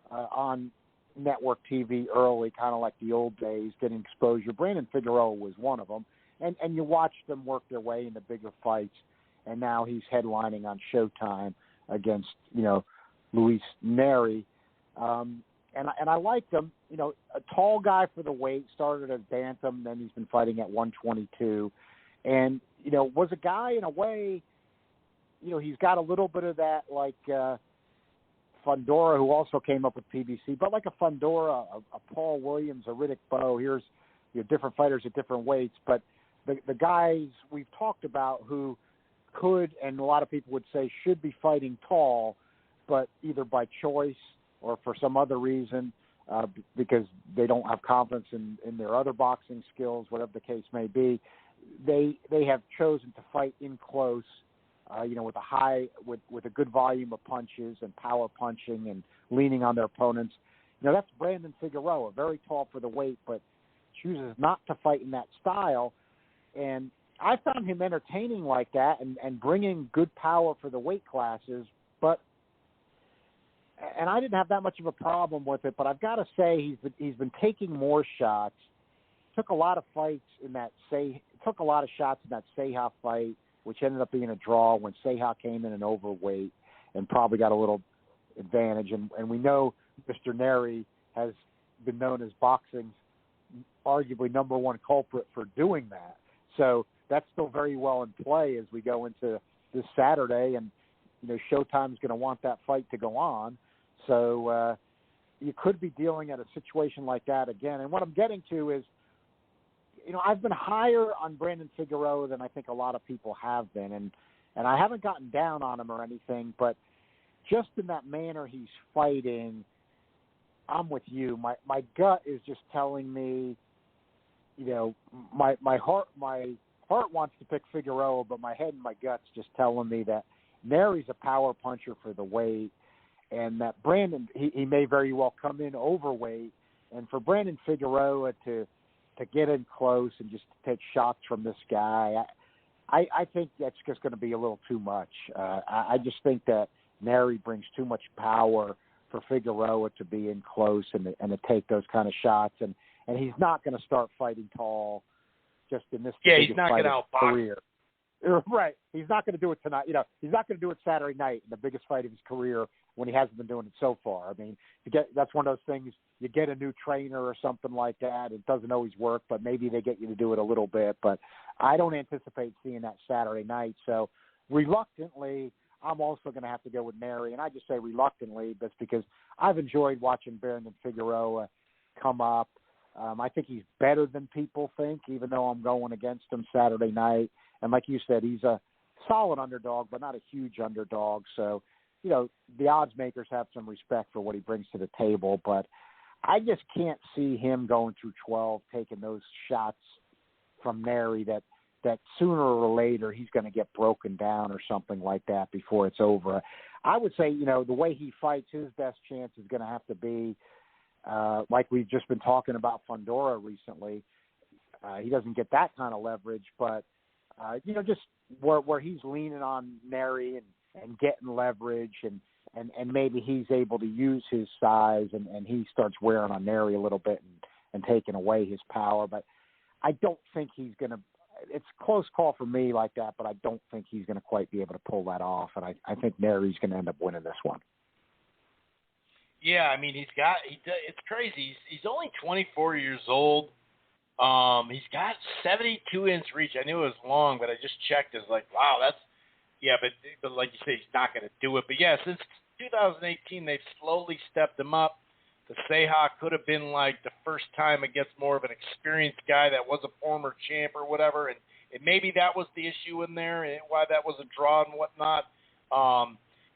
on network TV early, kind of like the old days, getting exposure. Brandon Figueroa was one of them, and you watched them work their way into bigger fights, and now he's headlining on Showtime against, you know, Luis Neri. And I liked him, you know, a tall guy for the weight, started as bantam, then he's been fighting at 122, and, you know, was a guy in a way, you know, he's got a little bit of that, like Fundora, who also came up with PBC, but like a Fundora, a Paul Williams, a Riddick Bowe. Here's, you know, different fighters at different weights, but the guys we've talked about who could, and a lot of people would say should be fighting tall, but either by choice or for some other reason, because they don't have confidence in their other boxing skills, whatever the case may be, they have chosen to fight in close, you know, with a good volume of punches and power punching and leaning on their opponents. You know, that's Brandon Figueroa, very tall for the weight, but chooses not to fight in that style. And I found him entertaining like that and bringing good power for the weight classes. And I didn't have that much of a problem with it, but I've got to say he's been taking more shots. Took a lot of shots in that Ceja fight, which ended up being a draw when Ceja came in an overweight and probably got a little advantage. And we know Mr. Neri has been known as boxing's arguably number one culprit for doing that. So that's still very well in play as we go into this Saturday, and Showtime's going to want that fight to go on. So you could be dealing at a situation like that again. And what I'm getting to is, I've been higher on Brandon Figueroa than I think a lot of people have been, and I haven't gotten down on him or anything, but just in that manner he's fighting, I'm with you. My gut is just telling me, my heart wants to pick Figueroa, but my head and my gut's just telling me that Neri's a power puncher for the weight, and that Brandon, he may very well come in overweight, and for Brandon Figueroa to get in close and just take shots from this guy, I think that's just going to be a little too much. I just think that Neri brings too much power for Figueroa to be in close and to take those kind of shots, and he's not going to start fighting tall just in this he's not going to outbox career. Right. He's not going to do it tonight. He's not going to do it Saturday night in the biggest fight of his career when he hasn't been doing it so far. I mean, that's one of those things, you get a new trainer or something like that. It doesn't always work, but maybe they get you to do it a little bit. But I don't anticipate seeing that Saturday night. So reluctantly, I'm also going to have to go with Neri. And I just say reluctantly, that's because I've enjoyed watching Brandon Figueroa come up. I think he's better than people think, even though I'm going against him Saturday night. And like you said, he's a solid underdog, but not a huge underdog. So, the odds makers have some respect for what he brings to the table. But I just can't see him going through 12, taking those shots from Neri that sooner or later he's going to get broken down or something like that before it's over. I would say, the way he fights, his best chance is going to have to be like we've just been talking about Fundora recently. He doesn't get that kind of leverage, but just where he's leaning on Neri and getting leverage and maybe he's able to use his size and he starts wearing on Neri a little bit and taking away his power. But I don't think he's going to – it's a close call for me like that, but I don't think he's going to quite be able to pull that off. And I think Neri's going to end up winning this one. Yeah, I mean, it's crazy. He's only 24 years old. He's got 72-inch reach. I knew it was long, but I just checked. It's like, wow, but like you say, he's not going to do it. But yeah, since 2018, they've slowly stepped him up. The Ceja could have been like the first time against more of an experienced guy that was a former champ or whatever, and maybe that was the issue in there and why that was a draw and whatnot.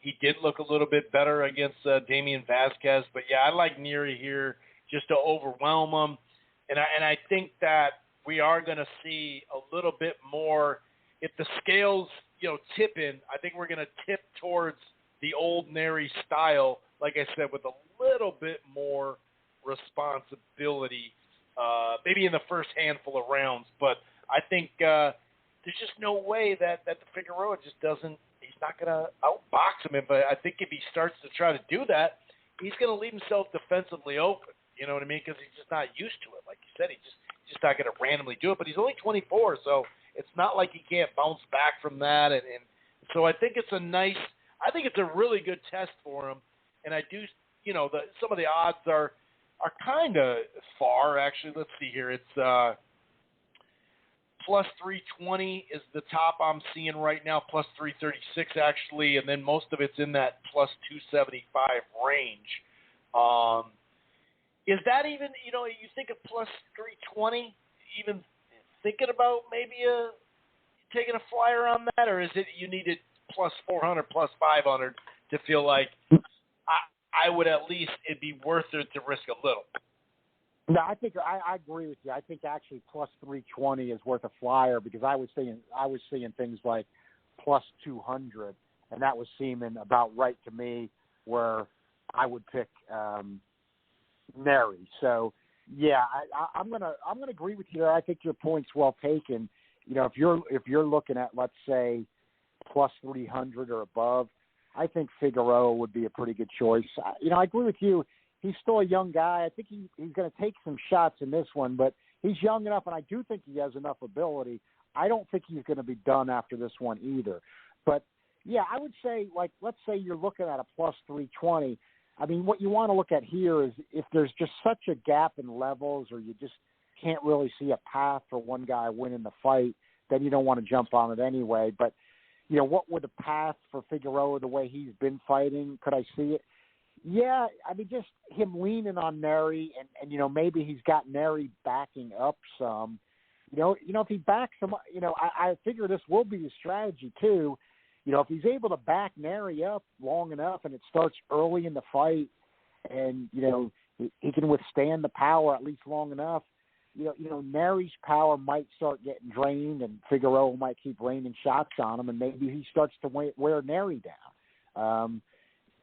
He did look a little bit better against Damian Vasquez, but yeah, I like Neri here just to overwhelm him. And I think that we are going to see a little bit more. If the scales, tip in, I think we're going to tip towards the old Neri style, like I said, with a little bit more responsibility, maybe in the first handful of rounds. But I think there's just no way that the Figueroa just doesn't. He's not going to outbox him. But I think if he starts to try to do that, he's going to leave himself defensively open. You know what I mean? Because he's just not used to it. Like you said, he's just not going to randomly do it. But he's only 24, so it's not like he can't bounce back from that. And so I think it's a really good test for him. And I do, some of the odds are kind of far, actually. Let's see here. It's plus 320 is the top I'm seeing right now, plus 336 actually, and then most of it's in that plus 275 range. Is that even, you think of plus 320, even thinking about maybe taking a flyer on that, or is it you needed plus 400, plus 500 to feel like I would at least, it'd be worth it to risk a little? No, I think I agree with you. I think actually plus 320 is worth a flyer because I was seeing things like plus 200, and that was seeming about right to me where I would pick Neri. So Yeah, I'm gonna agree with you there. I think your point's well taken. You know, if you're looking at, let's say, plus 300 or above, I think Figueroa would be a pretty good choice. You know, I agree with you. He's still a young guy. I think he's going to take some shots in this one, but he's young enough, and I do think he has enough ability. I don't think he's going to be done after this one either. But, yeah, I would say, like, let's say you're looking at a plus 320. I mean, what you want to look at here is if there's just such a gap in levels or you just can't really see a path for one guy winning the fight, then you don't want to jump on it anyway. But, you know, what would the path for Figueroa, the way he's been fighting, could I see it? Yeah, I mean, just him leaning on Neri and you know, maybe he's got Neri backing up some. You know, if he backs him, you know, I figure this will be his strategy too. You know, if he's able to back Neri up long enough and it starts early in the fight and, you know, he can withstand the power at least long enough, you know, Neri's power might start getting drained and Figueroa might keep raining shots on him and maybe he starts to wear Neri down.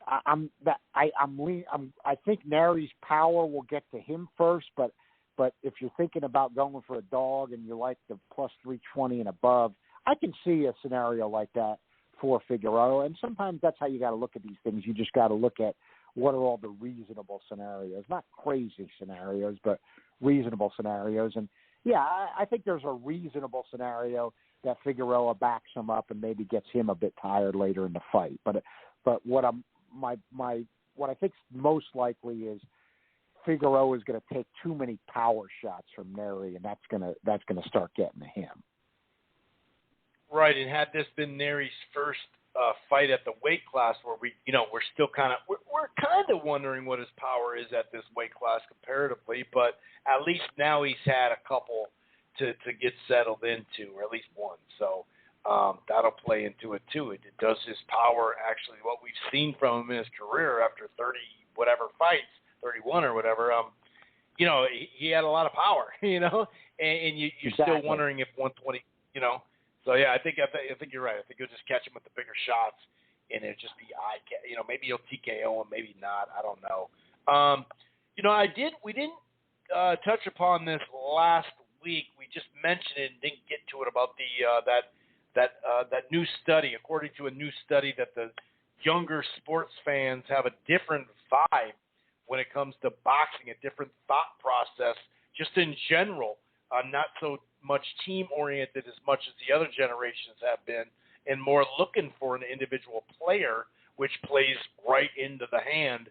I think Neri's power will get to him first, but if you're thinking about going for a dog and you like the plus 320 and above, I can see a scenario like that for Figueroa. And sometimes that's how you got to look at these things. You just got to look at what are all the reasonable scenarios, not crazy scenarios, but reasonable scenarios. And yeah, I think there's a reasonable scenario that Figueroa backs him up and maybe gets him a bit tired later in the fight. But what I think's most likely is Figueroa is going to take too many power shots from Neri, and that's going to start getting to him. Right, and had this been Neri's first fight at the weight class, where we're still kind of wondering what his power is at this weight class comparatively, but at least now he's had a couple to get settled into, or at least one. So that'll play into it too. It does his power actually what we've seen from him in his career after 30 whatever fights, 31 or whatever. You know, he had a lot of power. You know, and you're exactly. Still wondering if 120. You know. So yeah, I think you're right. I think you'll just catch him with the bigger shots, and it'll just be maybe he'll TKO him, maybe not. I don't know. We didn't touch upon this last week. We just mentioned it and didn't get to it about the that new study. According to a new study, that the younger sports fans have a different vibe when it comes to boxing, a different thought process, just in general, not so much team-oriented as much as the other generations have been, and more looking for an individual player, which plays right into the hand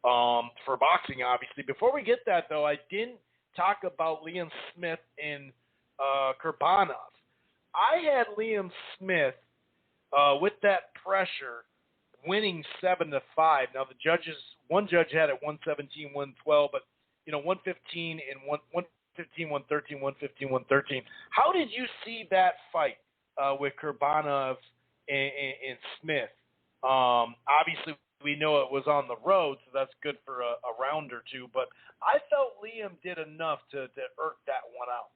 for boxing, obviously. Before we get that, though, I didn't talk about Liam Smith and Kurbanov. I had Liam Smith with that pressure winning 7-5. Now the one judge had it 117, 112, but 115 and 115, 113, 115, 113. How did you see that fight with Kurbanov and Smith? Obviously, we know it was on the road, so that's good for a round or two. But I felt Liam did enough to irk that one out.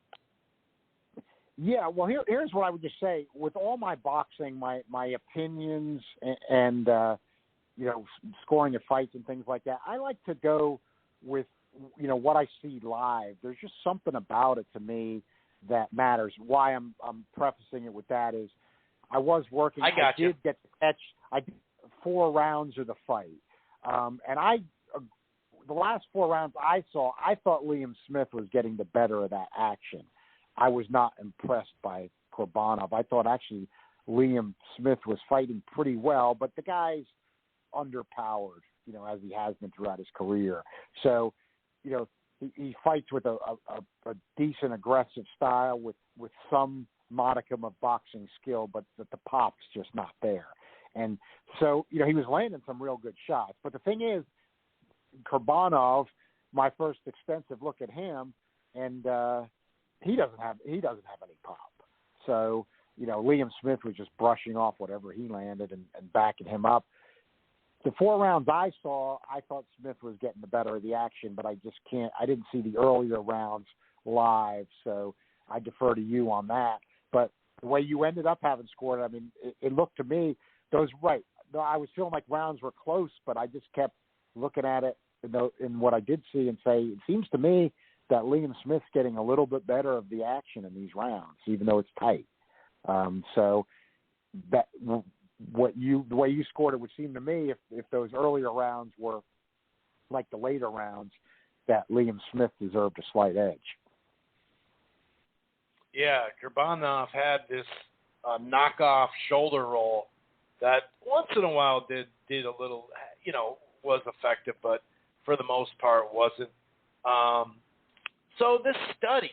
Yeah, well, here's what I would just say. With all my boxing, my opinions and scoring of fights and things like that, I like to go with what I see live. There's just something about it to me that matters. Why I'm prefacing it with that is I was working. I did get to catch. I did 4 rounds of the fight, and the last 4 rounds I saw, I thought Liam Smith was getting the better of that action. I was not impressed by Kurbanov. I thought actually Liam Smith was fighting pretty well, but the guy's underpowered, as he has been throughout his career. So, he fights with a decent aggressive style with some modicum of boxing skill, but the pop's just not there. And so, he was landing some real good shots. But the thing is, Kurbanov, my first extensive look at him, and he doesn't have any pop. So, Liam Smith was just brushing off whatever he landed and backing him up. The 4 rounds I saw, I thought Smith was getting the better of the action, but I didn't see the earlier rounds live, so I defer to you on that. But the way you ended up having scored, I mean, it looked to me, right. I was feeling like rounds were close, but I just kept looking at it in what I did see and say, it seems to me that Liam Smith's getting a little bit better of the action in these rounds, even though it's tight. So that the way you scored it would seem to me, if those earlier rounds were like the later rounds, that Liam Smith deserved a slight edge. Yeah, Kurbanov had this knockoff shoulder roll that once in a while did a little, was effective, but for the most part wasn't. So this study,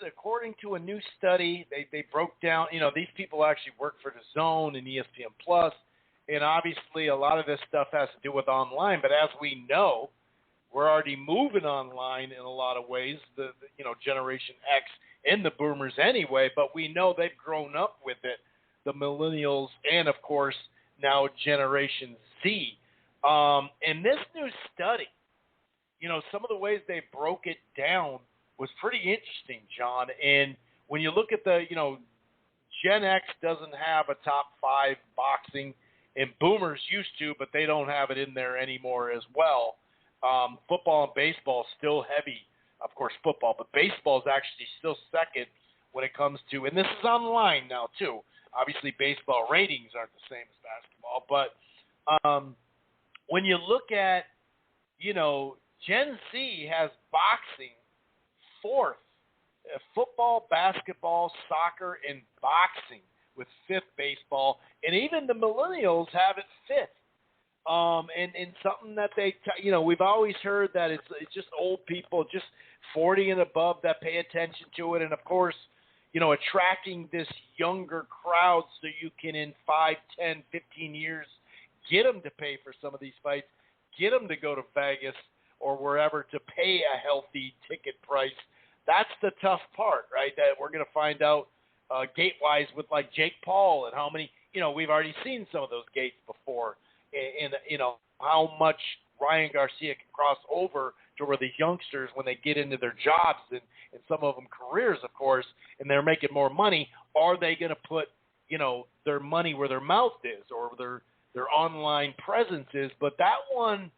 according to a new study, they broke down, these people actually work for DAZN and ESPN Plus, and obviously a lot of this stuff has to do with online, but as we know, we're already moving online in a lot of ways, the Generation X and the boomers anyway, but we know they've grown up with it, the millennials and, of course, now Generation Z. In this new study, some of the ways they broke it down was pretty interesting, John. And when you look at the, Gen X doesn't have a top 5 boxing, and boomers used to, but they don't have it in there anymore as well. Football and baseball still heavy, of course, football, but baseball is actually still second when it comes to, and this is online now too. Obviously, baseball ratings aren't the same as basketball, but when you look at, Gen Z has boxing fourth, football, basketball, soccer, and boxing with fifth baseball, and even the millennials have it fifth. And something that we've always heard that it's just old people, just 40 and above that pay attention to it. And of course, attracting this younger crowd so you can in 5, 10, 15 years, get them to pay for some of these fights, get them to go to Vegas or wherever to pay a healthy ticket price. That's the tough part, right? That we're going to find out gate-wise with like Jake Paul and how many, we've already seen some of those gates before. And how much Ryan Garcia can cross over to where these youngsters, when they get into their jobs and some of them careers, of course, and they're making more money, are they going to put, their money where their mouth is or their online presence is? But that one,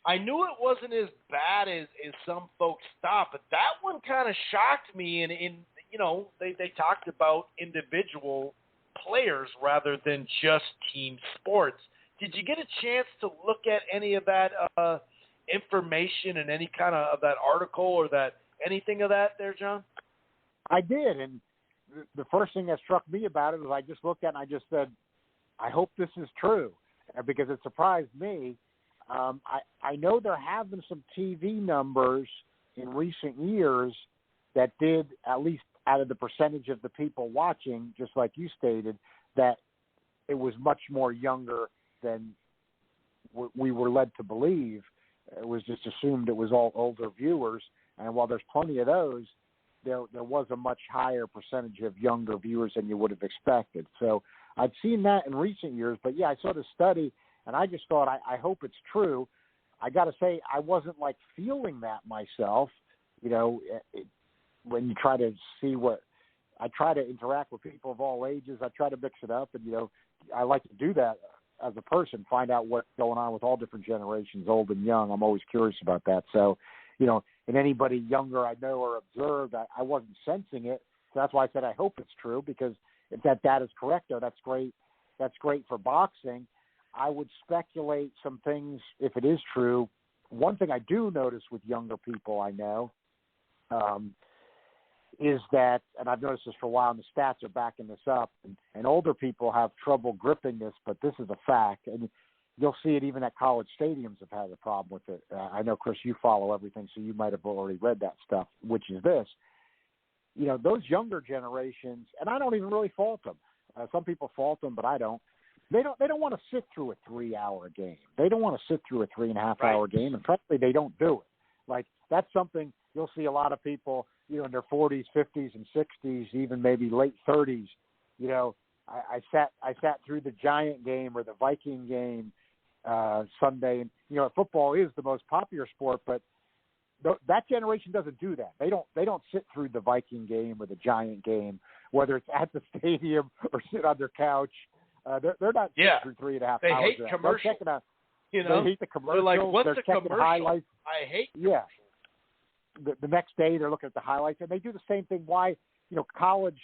I knew it wasn't as bad as some folks thought, but that one kind of shocked me. And they talked about individual players rather than just team sports. Did you get a chance to look at any of that information and any kind of that article or that anything of that there, John? I did, and the first thing that struck me about it was I just looked at it and I just said, I hope this is true, because it surprised me. I know there have been some TV numbers in recent years that did, at least out of the percentage of the people watching, just like you stated, that it was much more younger than we were led to believe. It was just assumed it was all older viewers. And while there's plenty of those, there was a much higher percentage of younger viewers than you would have expected. So I've seen that in recent years. But, yeah, I saw the study, and I just thought, I hope it's true. I got to say, I wasn't, feeling that myself. When you try to see I try to interact with people of all ages. I try to mix it up, and, I like to do that as a person, find out what's going on with all different generations, old and young. I'm always curious about that. So, in anybody younger I know or observed, I wasn't sensing it. So that's why I said I hope it's true, because if that data is correct, though, that's great. That's great for boxing. I would speculate some things if it is true. One thing I do notice with younger people I know is that, and I've noticed this for a while, and the stats are backing this up, and older people have trouble gripping this, but this is a fact, and you'll see it even at college stadiums have had a problem with it. I know, Chris, you follow everything, so you might have already read that stuff, which is this. Those younger generations, and I don't even really fault them. Some people fault them, but I don't. They don't want to sit through a 3-hour game. They don't want to sit through a 3.5-hour game, and frankly, they don't do it. That's something you'll see a lot of people, in their 40s, 50s, and 60s, even maybe late 30s. I sat through the Giant game or the Viking game Sunday, and football is the most popular sport, but that generation doesn't do that. They don't sit through the Viking game or the Giant game, whether it's at the stadium or sit on their couch. They're not sitting through 3.5 hours. They hate commercials. They hate the commercials. They're like, what's a commercial? Highlights. I hate commercials. Yeah. the next day they're looking at the highlights, and they do the same thing. Why, college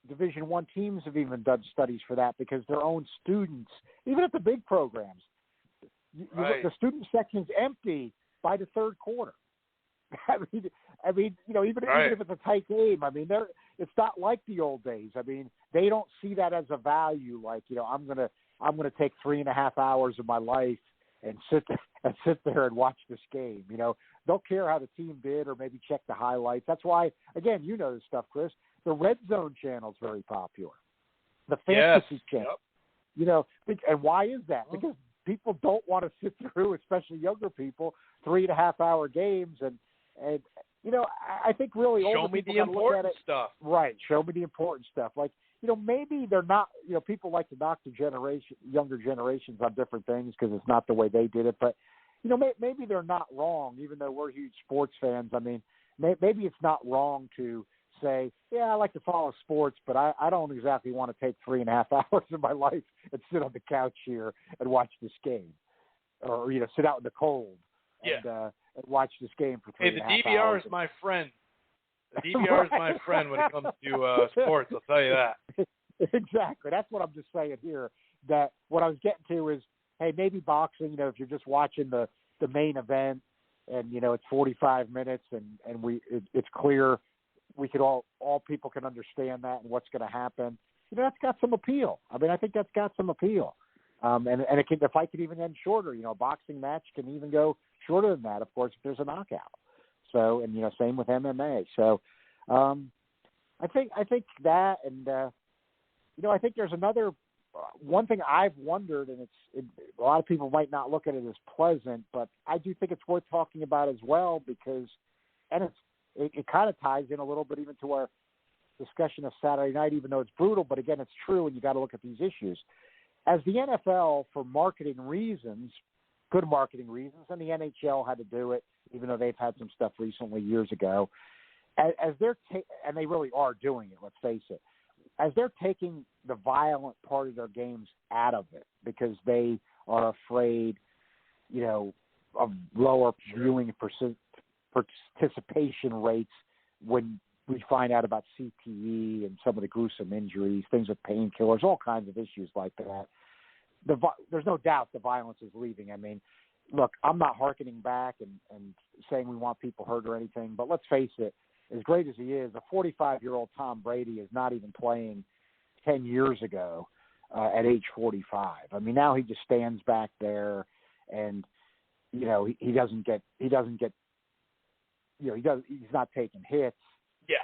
Division I teams have even done studies for that, because their own students, even at the big programs, the student section's empty by the third quarter. I mean, even if it's a tight game, I mean, it's not like the old days. I mean, they don't see that as a value. Like, I'm gonna take 3.5 hours of my life and sit there and watch this game. They'll care how the team did, or maybe check the highlights. That's why, again, this stuff, Chris. The Red Zone channel is very popular. The Fantasy channel. And why is that? Because people don't want to sit through, especially younger people, 3.5 hour games. And I think really show me the important stuff. Right. Show me the important stuff. Like, maybe they're not, people like to knock the younger generations on different things because it's not the way they did it. But, maybe they're not wrong, even though we're huge sports fans. I mean, maybe it's not wrong to say, I like to follow sports, but I don't exactly want to take 3.5 hours of my life and sit on the couch here and watch this game, or sit out in the cold and watch this game for 3.5 hours. Hey, the DVR is my friend. The DVR is my friend when it comes to sports. I'll tell you that. Exactly. That's what I'm just saying here. That what I was getting to is, hey, maybe boxing. If you're just watching the main event and it's 45 minutes and it's clear. We could all people can understand that and what's going to happen. That's got some appeal. I mean, I think that's got some appeal. And it can, the fight could even end shorter. A boxing match can even go shorter than that, of course, if there's a knockout. So, and same with MMA. So, I think that, and I think there's another one thing I've wondered, and a lot of people might not look at it as pleasant, but I do think it's worth talking about as well, because, and it kind of ties in a little bit even to our discussion of Saturday night, even though it's brutal. But again, it's true, and you got to look at these issues. As the NFL, for marketing reasons, good marketing reasons, and the NHL had to do it, even though they've had some stuff recently years ago. As they're and they really are doing it. Let's face it. As they're taking the violent part of their games out of it because they are afraid, of lower viewing participation rates when we find out about CTE and some of the gruesome injuries, things with painkillers, all kinds of issues like that. There's no doubt the violence is leaving. I mean, look, I'm not hearkening back and saying we want people hurt or anything, but let's face it, as great as he is, a 45-year-old Tom Brady is not even playing 10 years ago at age 45. I mean, now he just stands back there and, he doesn't get he's not taking hits. Yeah.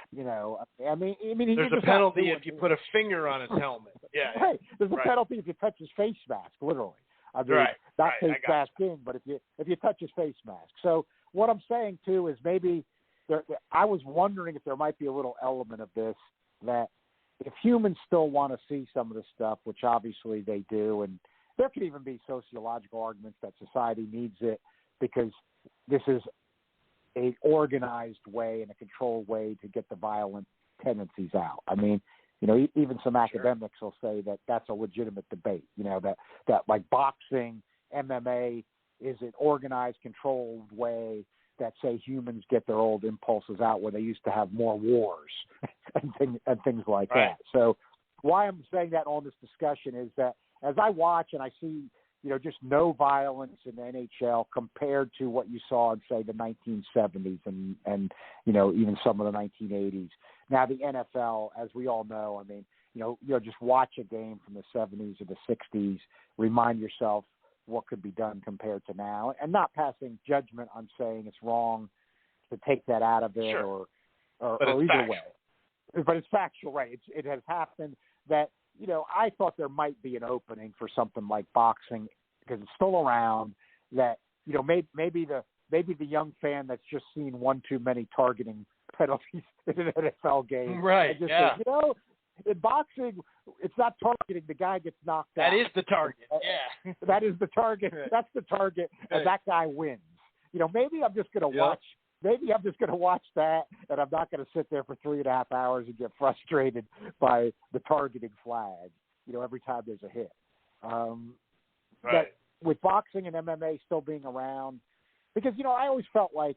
I mean, there's a penalty if you put a finger on his helmet. Yeah. Right. There's a penalty if you touch his face mask, literally. I mean, not face mask in, but if you touch his face mask. So what I'm saying too is maybe I was wondering if there might be a little element of this, that if humans still want to see some of the stuff, which obviously they do, and there could even be sociological arguments that society needs it because this is a organized way and a controlled way to get the violent tendencies out. I mean, even some academics will say that that's a legitimate debate, that like boxing, MMA is an organized, controlled way that, say, humans get their old impulses out where they used to have more wars and things like that. So why I'm saying that on this discussion is that as I watch and I see, just no violence in the NHL compared to what you saw in, say, the 1970s and even some of the 1980s. Now, the NFL, as we all know, I mean, just watch a game from the 70s or the 60s, remind yourself what could be done compared to now, and not passing judgment on saying it's wrong to take that out of it or either factual way. But it's factual, right? It has happened that, I thought there might be an opening for something like boxing because it's still around, that, maybe the young fan that's just seen one too many targeting penalties in an NFL game. Right, just says, in boxing, it's not targeting. The guy gets knocked out. That is the target, yeah. That is the target. That's the target, and that guy wins. Maybe I'm just going to watch. Maybe I'm just going to watch that, and I'm not going to sit there for 3.5 hours and get frustrated by the targeting flag, every time there's a hit. But with boxing and MMA still being around, because, I always felt like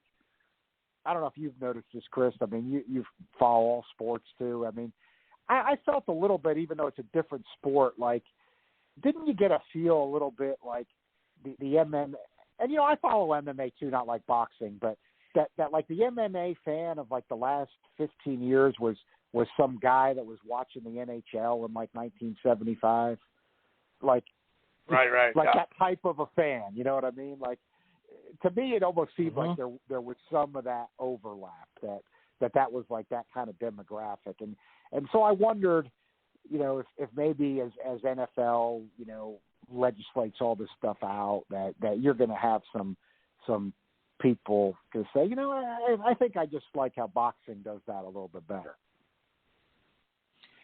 I don't know if you've noticed this, Chris. I mean, you follow all sports too. I mean, I felt a little bit, even though it's a different sport, like, didn't you get a feel a little bit like the MMA? And, you know, I follow MMA too, not like boxing, but that like the MMA fan of like the last 15 years was some guy that was watching the NHL in like 1975. Like, right. Like yeah. that type of a fan, you know what I mean? Like, to me, it almost seemed like there was some of that overlap, that was like that kind of demographic. And so I wondered, you know, if maybe as NFL, you know, legislates all this stuff out, that you're going to have some people to say, you know, I think I just like how boxing does that a little bit better.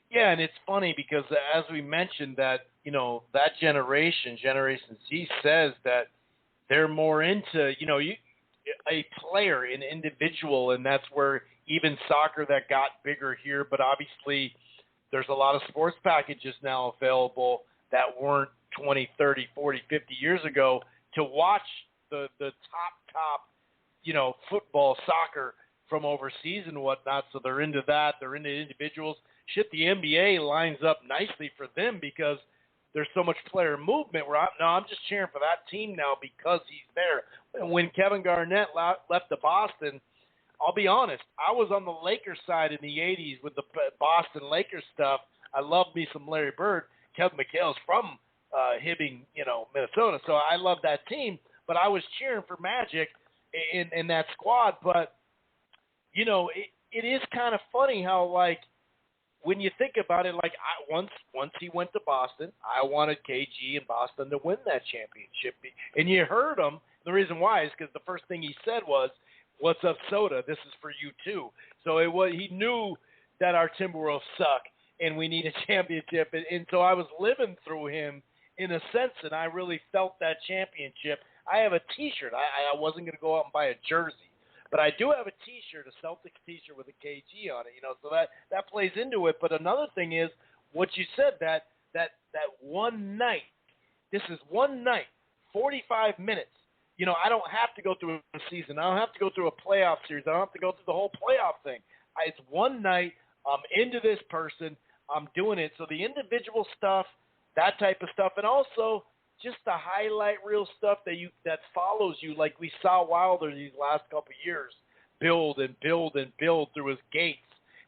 Yeah, and it's funny because as we mentioned that, you know, that Generation Z says that they're more into, you know, a player, an individual, and that's where even soccer that got bigger here, but obviously there's a lot of sports packages now available that weren't 20, 30, 40, 50 years ago to watch the top, you know, football, soccer from overseas and whatnot. So they're into that. They're into individuals. Shit, the NBA lines up nicely for them because there's so much player movement where I'm just cheering for that team now because he's there. When Kevin Garnett left to Boston, I'll be honest, I was on the Lakers side in the 80s with the Boston Lakers stuff. I loved me some Larry Bird. Kevin McHale's from Hibbing, you know, Minnesota, so I love that team. But I was cheering for Magic in that squad. But, you know, it is kind of funny how, like, when you think about it, like once he went to Boston, I wanted KG and Boston to win that championship. And you heard him. The reason why is because the first thing he said was, "What's up, Soda? This is for you too." So he knew that our Timberwolves suck and we need a championship. And so I was living through him in a sense, and I really felt that championship. I have a T-shirt. I wasn't going to go out and buy a jersey. But I do have a T-shirt, a Celtics T-shirt with a KG on it, you know, so that plays into it. But another thing is what you said, that one night. This is one night, 45 minutes. You know, I don't have to go through a season. I don't have to go through a playoff series. I don't have to go through the whole playoff thing. It's one night. I'm into this person. I'm doing it. So the individual stuff, that type of stuff, and also just the highlight reel stuff that follows you, like we saw Wilder these last couple of years, build and build and build through his gates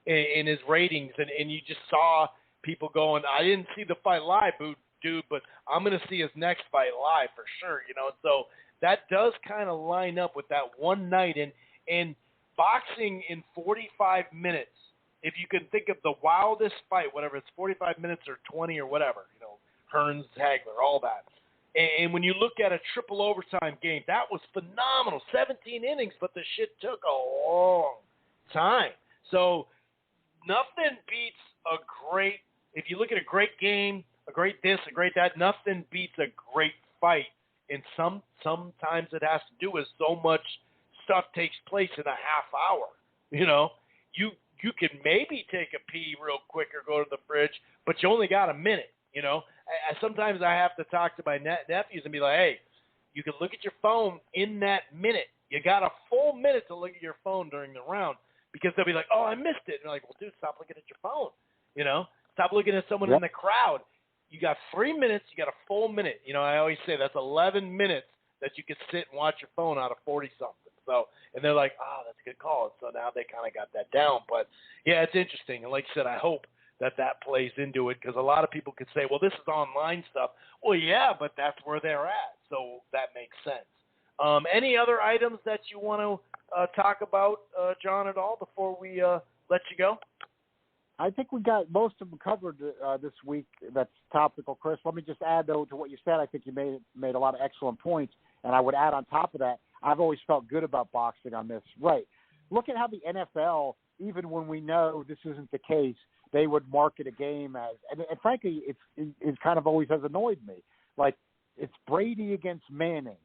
in his ratings, and you just saw people going, I didn't see the fight live, dude, but I'm going to see his next fight live for sure, you know. So that does kind of line up with that one night, and boxing in 45 minutes. If you can think of the wildest fight, whatever it's 45 minutes or 20 or whatever, you know, Hearns, Hagler, all that. And when you look at a triple overtime game, that was phenomenal. 17 innings, but the shit took a long time. So nothing beats a great, if you look at a great game, a great this, a great that, nothing beats a great fight. And sometimes it has to do with so much stuff takes place in a half hour. You know, you can maybe take a pee real quick or go to the fridge, but you only got a minute. You know, sometimes I have to talk to my nephews and be like, hey, you can look at your phone in that minute. You got a full minute to look at your phone during the round because they'll be like, oh, I missed it. And they're like, well, dude, stop looking at your phone. You know, stop looking at someone in the crowd. You got 3 minutes. You got a full minute. You know, I always say that's 11 minutes that you could sit and watch your phone out of 40-something. So, and they're like, oh, that's a good call. So now they kind of got that down. But, yeah, it's interesting. And like I said, I hope that plays into it because a lot of people could say, well, this is online stuff. Well, yeah, but that's where they're at. So that makes sense. Any other items that you want to talk about, John, at all before we let you go? I think we got most of them covered this week. That's topical, Chris. Let me just add, though, to what you said. I think you made a lot of excellent points. And I would add on top of that, I've always felt good about boxing on this. Right. Look at how the NFL, even when we know this isn't the case, they would market a game as, and frankly, it kind of always has annoyed me. Like, it's Brady against Manning.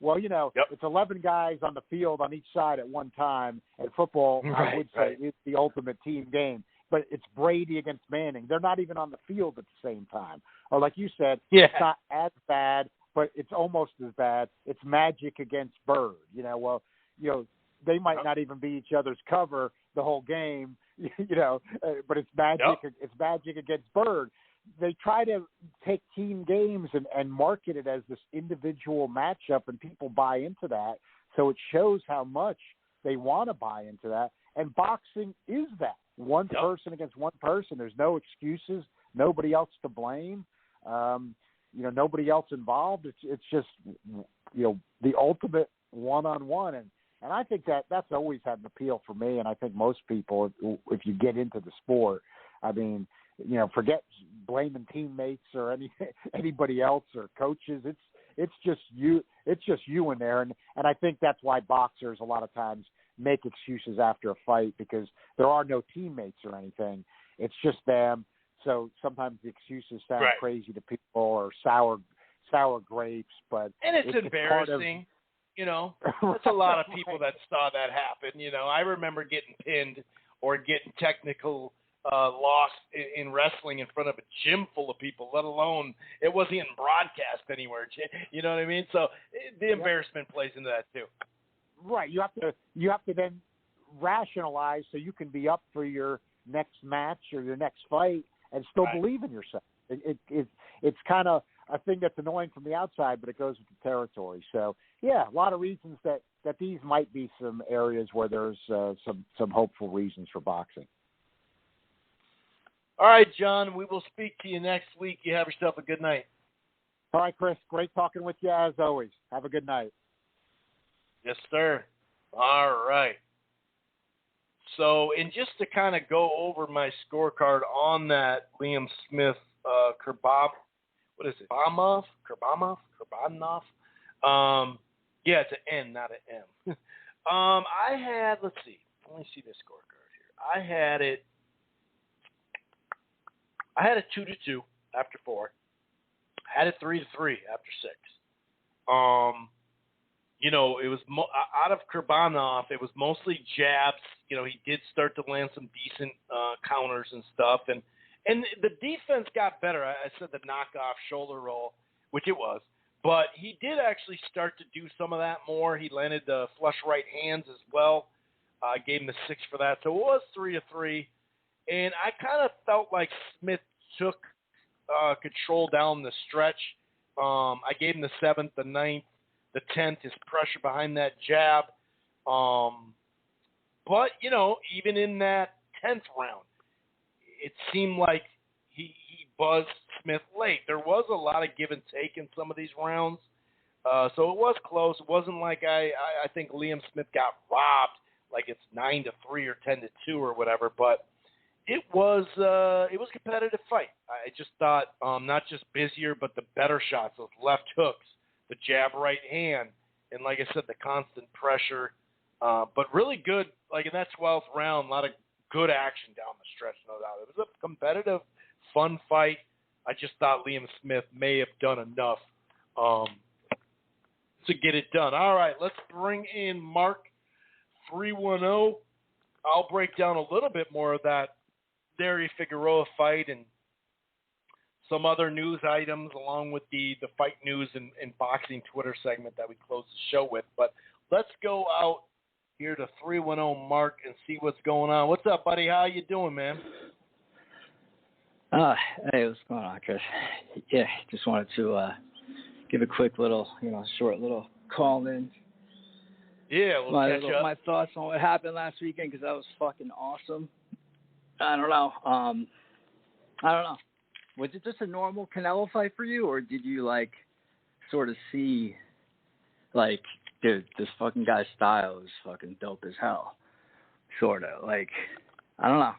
Well, you know, It's 11 guys on the field on each side at one time. And football, I would say, is the ultimate team game. But it's Brady against Manning. They're not even on the field at the same time. Or like you said, It's not as bad, but it's almost as bad. It's Magic against Bird. You know, well, you know, they might not even be each other's cover the whole game, but it's magic. Yep. It's magic against Bird. They try to take team games and market it as this individual matchup, and people buy into that. So it shows how much they want to buy into that. And boxing is that. One person against one person. There's no excuses. Nobody else to blame. Nobody else involved. It's just, the ultimate one-on-one. And I think that's always had an appeal for me. And I think most people, if you get into the sport, I mean, forget blaming teammates or anybody else or coaches. It's just you. It's just you in there. And I think that's why boxers a lot of times make excuses after a fight, because there are no teammates or anything. It's just them. So sometimes the excuses sound crazy to people or sour grapes, but it's embarrassing. That's a lot of people that saw that happen. I remember getting pinned or getting technical loss in wrestling in front of a gym full of people, let alone it wasn't even broadcast anywhere. You know what I mean? So the embarrassment plays into that too. Right. You have to then rationalize so you can be up for your next match or your next fight and still believe in yourself. It's kind of a thing that's annoying from the outside, but it goes with the territory. So, a lot of reasons that these might be some areas where there's some hopeful reasons for boxing. All right, John, we will speak to you next week. You have yourself a good night. All right, Chris, great talking with you as always. Have a good night. Yes, sir. All right. So, and just to kind of go over my scorecard on that Liam Smith, Kurbanov? It's an N, not an M. I had, let's see. Let me see this scorecard here. I had a 2-2 after 4. I had a 3-3 after 6. It was out of Kurbanov. It was mostly jabs. He did start to land some decent counters and stuff, and the defense got better. I said the knockoff shoulder roll, which it was, but he did actually start to do some of that more. He landed the flush right hands as well. I gave him the 6 for that, so it was 3-3. And I kind of felt like Smith took control down the stretch. I gave him the 7th, the 9th, the 10th, his pressure behind that jab. But, even in that 10th round, it seemed like he buzzed Smith late. There was a lot of give and take in some of these rounds. So it was close. It wasn't like I think Liam Smith got robbed, like it's 9-3 or 10-2 or whatever, but it was a competitive fight. I just thought not just busier, but the better shots, those left hooks, the jab right hand, and like I said, the constant pressure. But really good, like in that 12th round, a lot of good action down the stretch, no doubt. It was a competitive, fun fight. I just thought Liam Smith may have done enough to get it done. All right, let's bring in Mark 310. I'll break down a little bit more of that Neri Figueroa fight and some other news items along with the fight news and boxing Twitter segment that we closed the show with. But let's go out here to 310 Mark and see what's going on. What's up, buddy? How you doing, man? Hey, what's going on, Chris? Yeah, just wanted to give a quick little, short little call in. Yeah, we'll catch up. My thoughts on what happened last weekend, because that was fucking awesome. I don't know. Was it just a normal Canelo fight for you, or did you sort of see, dude, this fucking guy's style is fucking dope as hell? Sort of. I don't know.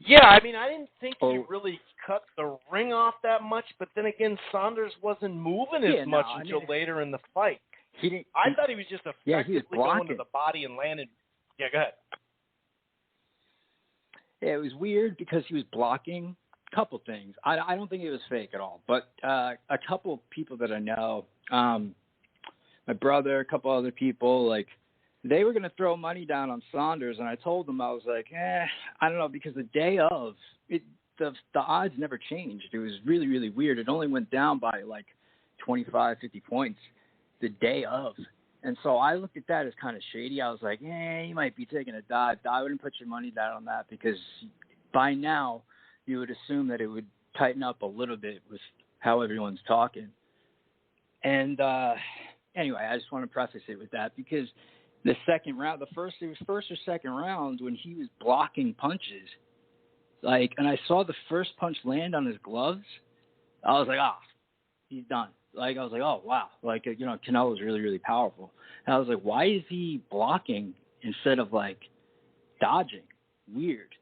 Yeah, I mean, I didn't think he really cut the ring off that much, but then again, Saunders wasn't moving as much until later in the fight. I thought he was just effectively going to the body and landed. Yeah, go ahead. Yeah, it was weird because he was blocking a couple things. I don't think it was fake at all, but a couple people that I know, my brother, a couple other people, they were going to throw money down on Saunders, and I told them, I was like, I don't know, because the day of, the odds never changed. It was really, really weird. It only went down by 25, 50 points the day of. And so I looked at that as kind of shady. I was like, you might be taking a dive. I wouldn't put your money down on that because by now you would assume that it would tighten up a little bit with how everyone's talking. And anyway, I just want to preface it with that because the second round, it was first or second round when he was blocking punches, and I saw the first punch land on his gloves, I was like, he's done. I was like, oh, wow. Canelo's really, really powerful. And I was like, why is he blocking instead of, dodging? Weird.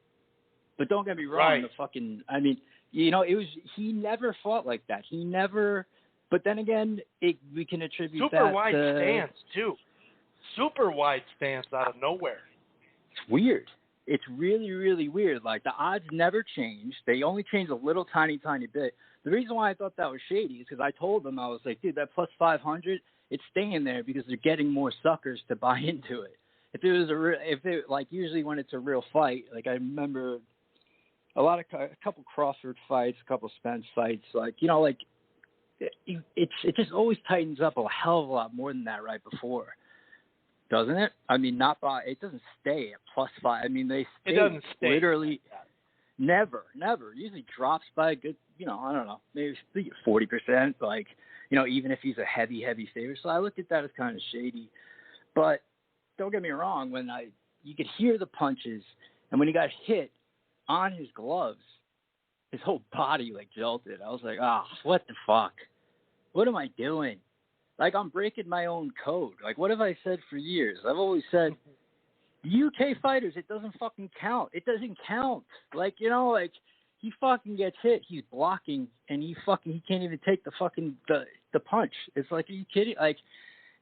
But don't get me wrong. Right. He never fought like that. He never, but then again, we can attribute super that wide to, stance, too. Super wide stance out of nowhere. It's weird. It's really, really weird. The odds never change. They only change a little tiny, tiny bit. The reason why I thought that was shady is because I told them, I was like, dude, that plus 500, it's staying there because they're getting more suckers to buy into it. Usually when it's a real fight, I remember a couple Crawford fights, a couple Spence fights, it just always tightens up a hell of a lot more than that right before. Doesn't it? It doesn't stay at plus 5. They stay. It doesn't stay. Literally never. Usually drops by a good, I don't know, maybe 40%, even if he's a heavy favorite. So I looked at that as kind of shady. But don't get me wrong, you could hear the punches, and when he got hit on his gloves, his whole body jolted. I was like, what the fuck? What am I doing? I'm breaking my own code. What have I said for years? I've always said, UK fighters, it doesn't fucking count. It doesn't count. He fucking gets hit, he's blocking, and he can't even take the fucking the punch. It's are you kidding?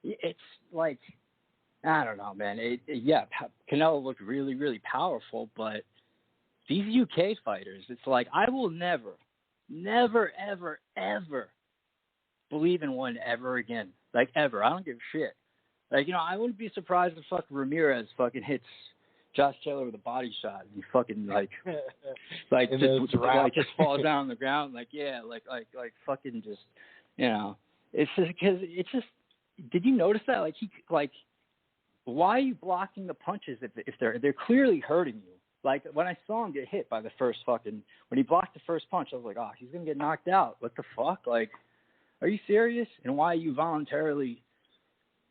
It's I don't know, man. Canelo looked really, really powerful, but these UK fighters, it's I will never, ever, ever believe in one ever again. Ever. I don't give a shit. I wouldn't be surprised if fucking Ramirez fucking hits Josh Taylor with a body shot and he fucking just falls down on the ground fucking just, it's just because it's just, did you notice that? Why are you blocking the punches if they're clearly hurting you? When I saw him get hit by the first when he blocked the first punch, I was like, he's going to get knocked out. What the fuck? Are you serious? And why are you voluntarily?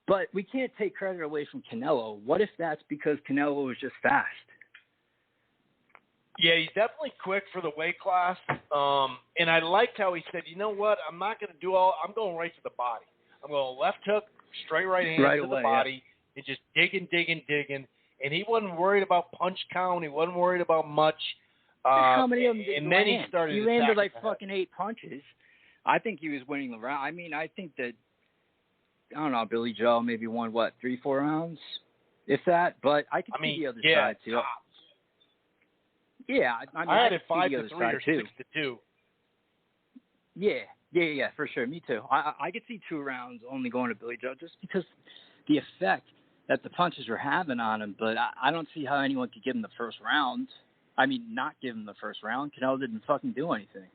But we can't take credit away from Canelo. What if that's because Canelo was just fast? Yeah, he's definitely quick for the weight class. And I liked how he said, you know what? I'm not going to do I'm going right to the body. I'm going left hook, straight right hand to the body, and just digging. And he wasn't worried about punch count. He wasn't worried about much. How many of them did and then he started. He landed fucking 8 punches. I think he was winning the round. I think that, I don't know, Billy Joe maybe won, 3-4 rounds, if that. But I could see the other side, too. Tops. Yeah. I had it 5-3 or 6-2. Yeah, for sure. Me too. I could see 2 rounds only going to Billy Joe just because the effect that the punches were having on him. But I don't see how anyone could give him the first round. Not give him the first round. Canelo didn't fucking do anything.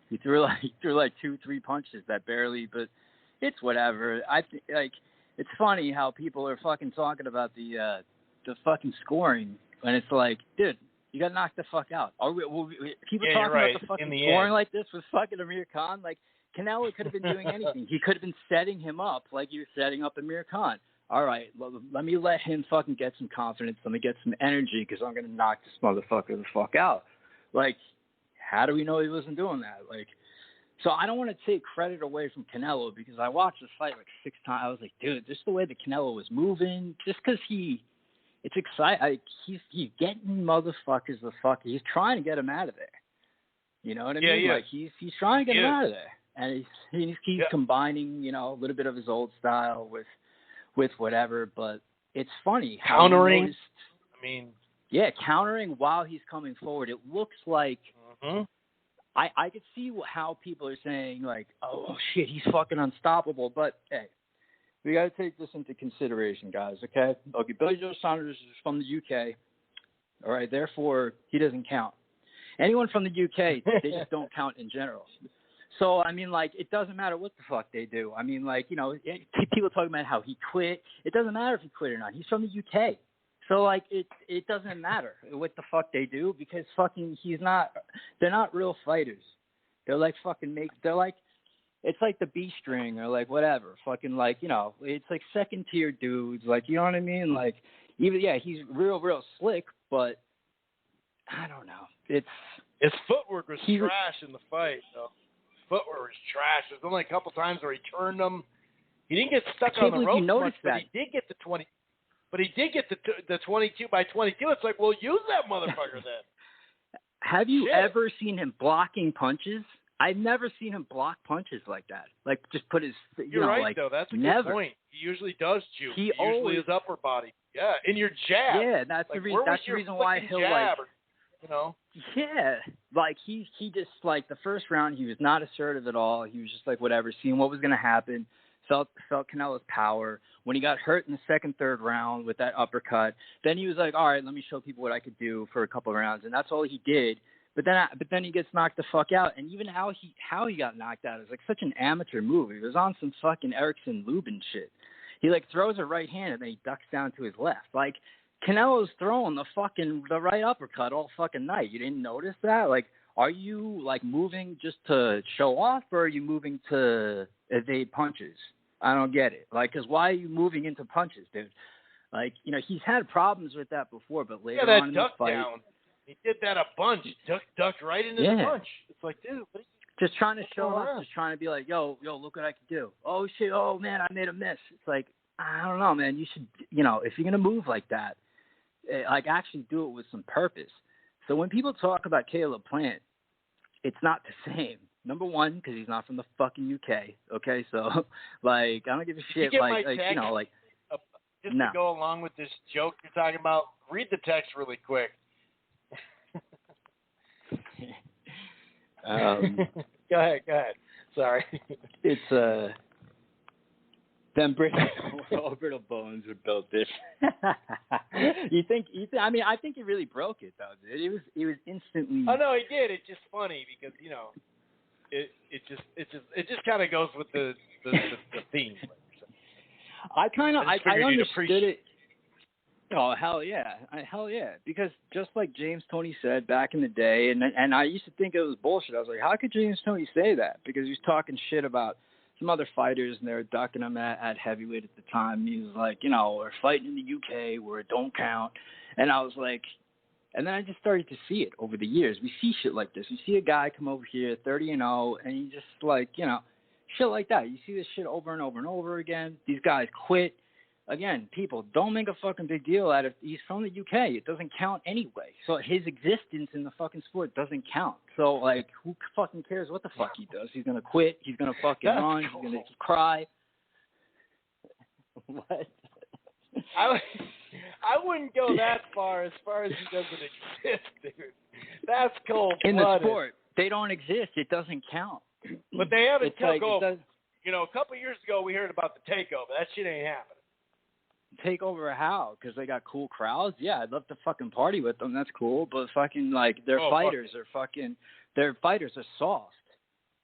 He threw 2-3 punches that barely, but it's whatever. It's funny how people are fucking talking about the fucking scoring, and it's dude, you got knocked the fuck out. People talking about the fucking scoring like this with fucking Amir Khan. Canelo could have been doing anything. He could have been setting him up like you were setting up Amir Khan. All right, let me let him fucking get some confidence. Let me get some energy because I'm going to knock this motherfucker the fuck out. How do we know he wasn't doing that? So I don't want to take credit away from Canelo because I watched this fight 6 times. I was like, dude, just the way that Canelo was moving, just because it's exciting. He's getting motherfuckers the fuck. He's trying to get him out of there. You know what I mean? Yeah. He's trying to get him out of there, and he's combining a little bit of his old style with whatever. But it's funny how countering. Countering while he's coming forward. It looks like. Mm-hmm. I could see how people are saying, oh, shit, he's fucking unstoppable. But, hey, we got to take this into consideration, guys, okay? Okay, Billy Joe Saunders is from the UK. All right, therefore, he doesn't count. Anyone from the UK, they just don't count in general. So, I mean, like, it doesn't matter what the fuck they do. I mean, like, you know, people talking about how he quit. It doesn't matter if he quit or not. He's from the UK. So, like, it doesn't matter what the fuck they do because fucking they're not real fighters. They're like they're like, it's like the B string or like whatever. Fucking like, you know, it's like second tier dudes. Like, you know what I mean? Like, even, yeah, he's real slick, but I don't know. His footwork was trash in the fight, though. Footwork was trash. There's only a couple times where he turned them. He didn't get stuck on the ropes much, but he did get the 20. But he did get the 22 by 22. It's like, well, use that motherfucker then. Have you ever seen him blocking punches? I've never seen him block punches like that. Like, just put his, You're right, like, though. That's a never. good point. He usually does juke. He usually his upper body. Yeah, in your jab. Yeah, that's like, the reason. That's the reason why he'll like. You know. Yeah, like he just like the first round he was not assertive at all. He was just like whatever, seeing what was going to happen. Felt Canelo's power. When he got hurt in the second, third round with that uppercut, then he was like, all right, let me show people what I could do for a couple of rounds, and that's all he did. But then he gets knocked the fuck out, and even how he got knocked out is like such an amateur move. He was on some fucking Erickson Lubin shit. He like throws a right hand and then he ducks down to his left. Like Canelo's throwing the right uppercut all fucking night. You didn't notice that? Like, are you like moving just to show off, or are you moving to evade punches? I don't get it. Like, cause why are you moving into punches, dude? Like, you know, he's had problems with that before, but later on in the fight, down. He did that a bunch. Ducked right into the punch. It's like, dude, what are you just trying to show off, just trying to be like, yo, look what I can do. Oh shit, oh man, I made a miss. It's like, I don't know, man. You should, you know, if you're gonna move like that, like actually do it with some purpose. So when people talk about Caleb Plant, it's not the same. Number one, because he's not from the fucking UK. Okay, so like I don't give a shit. Like you know, like just to go along with this joke you're talking about. Read the text really quick. Go ahead. Sorry. It's them brittle bones would build this. You think? I mean, I think he really broke it though, dude. It was instantly. Oh no, he did. It's just funny because you know, it just kind of goes with the theme. I understood it. Oh hell yeah, because just like James Toney said back in the day, and I used to think it was bullshit. I was like, how could James Toney say that? Because he was talking shit about some other fighters, and they were ducking him at heavyweight at the time. And he was like, you know, we're fighting in the UK where it don't count. And I was like, and then I just started to see it over the years. We see shit like this. We see a guy come over here, 30-0, and he just like, you know, shit like that. You see this shit over and over and over again. These guys quit. Again, people, don't make a fucking big deal out of he's from the UK. It doesn't count anyway. So his existence in the fucking sport doesn't count. So, like, who fucking cares what the fuck he does? He's going to quit. He's going to fucking run. He's going to cry. What? I wouldn't go that far as he doesn't exist, dude. That's cold. In the sport, they don't exist. It doesn't count. But they haven't like, you know, a couple years ago we heard about the takeover. That shit ain't happening. Take over how? Because they got cool crowds? Yeah, I'd love to fucking party with them. That's cool. But fucking, like, their fighters are soft.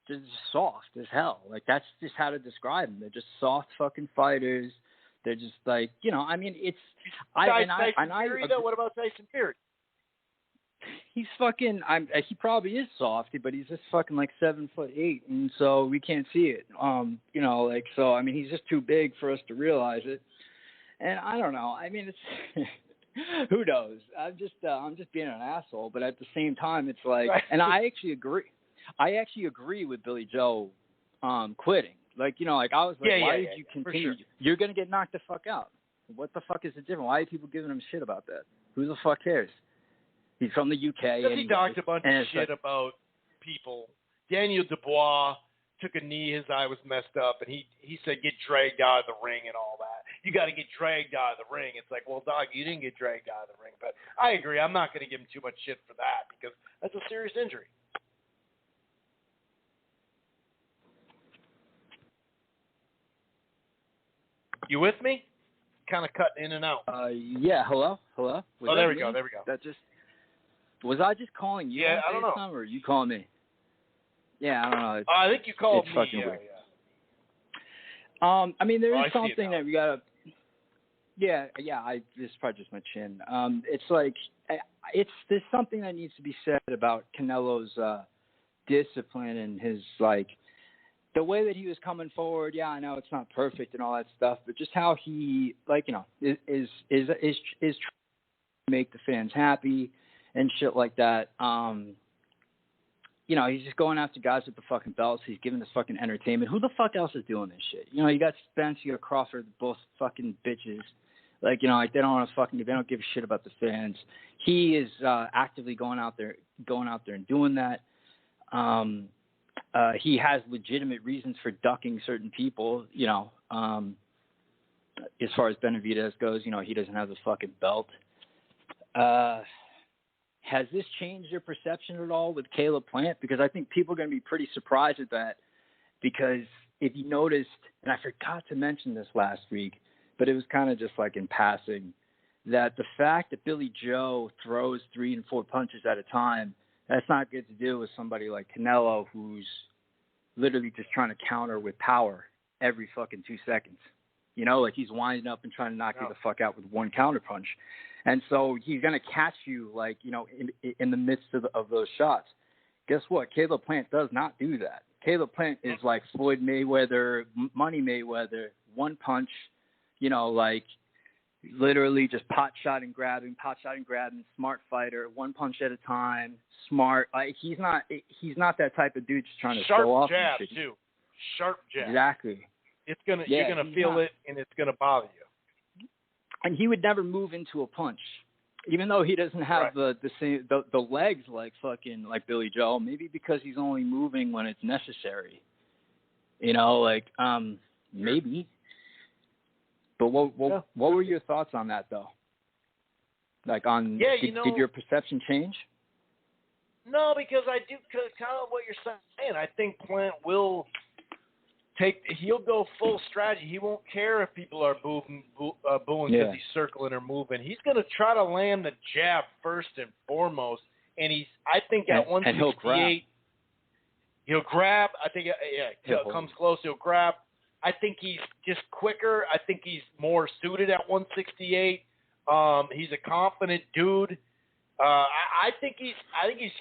They're just soft as hell. Like, that's just how to describe them. They're just soft fucking fighters. They're just like, you know, I mean, it's... What about Tyson Fury? He's fucking... he probably is softy, but he's just fucking like 7'8", and so we can't see it. You know, like, so, I mean, he's just too big for us to realize it. And I don't know. I mean, it's who knows? I'm just being an asshole. But at the same time, it's like, and I actually agree. I actually agree with Billy Joe quitting. Like, you know, like I was like, why did you continue? Sure. You're gonna get knocked the fuck out. What the fuck is the difference? Why are people giving him shit about that? Who the fuck cares? He's from the UK. Because he talked a bunch of shit about people. Daniel Dubois took a knee, his eye was messed up, and he said get dragged out of the ring and all that. You got to get dragged out of the ring. It's like, well, dog, you didn't get dragged out of the ring. But I agree. I'm not going to give him too much shit for that because that's a serious injury. You with me? Kind of cutting in and out. Yeah. Hello. There we go. Was I just calling you? Yeah, I don't know. Or you calling me? Yeah, I don't know. I think you called me. Fucking weird. I mean, there is something that we gotta. Yeah. This is probably just my chin. It's like there's something that needs to be said about Canelo's discipline and his like the way that he was coming forward. Yeah, I know it's not perfect and all that stuff, but just how he is trying to make the fans happy and shit like that. He's just going after guys with the fucking belts. He's giving us fucking entertainment. Who the fuck else is doing this shit? You got Spence, you got Crawford, both fucking bitches. Like, they don't give a shit about the fans. He is actively going out there and doing that. He has legitimate reasons for ducking certain people, as far as Benavidez goes, he doesn't have the fucking belt. Has this changed your perception at all with Caleb Plant? Because I think people are going to be pretty surprised at that, because if you noticed, and I forgot to mention this last week, but it was kind of just like in passing, that the fact that Billy Joe throws 3 and 4 punches at a time, that's not good to do with somebody like Canelo, who's literally just trying to counter with power every fucking 2 seconds. Like he's winding up and trying to knock you the fuck out with one counter punch. And so he's going to catch you, like, in the midst of those shots. Guess what? Caleb Plant does not do that. Caleb Plant is like Floyd Mayweather, Money Mayweather, one punch, like literally just pot shot and grabbing, smart fighter, one punch at a time, smart. Like he's not that type of dude just trying to show off. Sharp jab, too. Sharp jab. Exactly. You're gonna feel it, and it's gonna bother you. And he would never move into a punch, even though he doesn't have the same the legs like fucking like Billy Joe. Maybe because he's only moving when it's necessary. Maybe. But what were your thoughts on that though? Like did your perception change? No, because I do kind of what you're saying. I think Plant will. He'll go full strategy. He won't care if people are booing because he's circling or moving. He's going to try to land the jab first and foremost. And I think at 168, he'll grab. I think, comes close, he'll grab. I think he's just quicker. I think he's more suited at 168. He's a confident dude. I think he's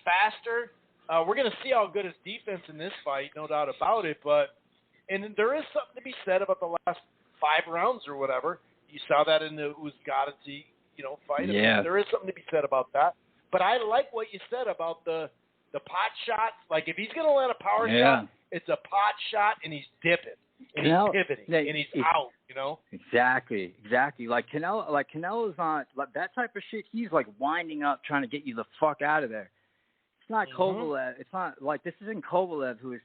faster. We're going to see how good his defense in this fight, no doubt about it. And there is something to be said about the last 5 rounds or whatever. You saw that in the Uzgadici, fight. Yeah. There is something to be said about that. But I like what you said about the pot shots. Like, if he's going to land a power shot, it's a pot shot, and he's dipping, and he's pivoting, and he's out, Exactly. Like, Canelo's not – like that type of shit, he's, like, winding up trying to get you the fuck out of there. It's not Kovalev. It's not like this isn't Kovalev who is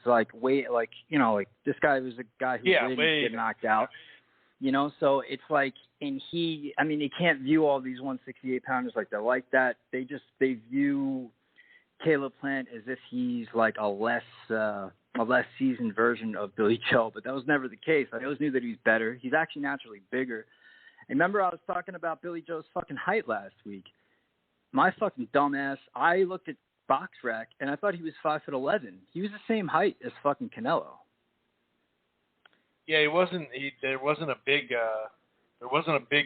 like this guy was a guy who didn't get knocked out. So it's like, and he can't view all these 168 pounders like they're like that. They view Caleb Plant as if he's like a less seasoned version of Billy Joe, but that was never the case. I always knew that he was better. He's actually naturally bigger. And remember, I was talking about Billy Joe's fucking height last week. My fucking dumbass, I looked at BoxRec and I thought he was 5'11". He was the same height as fucking Canelo. Yeah, there wasn't a big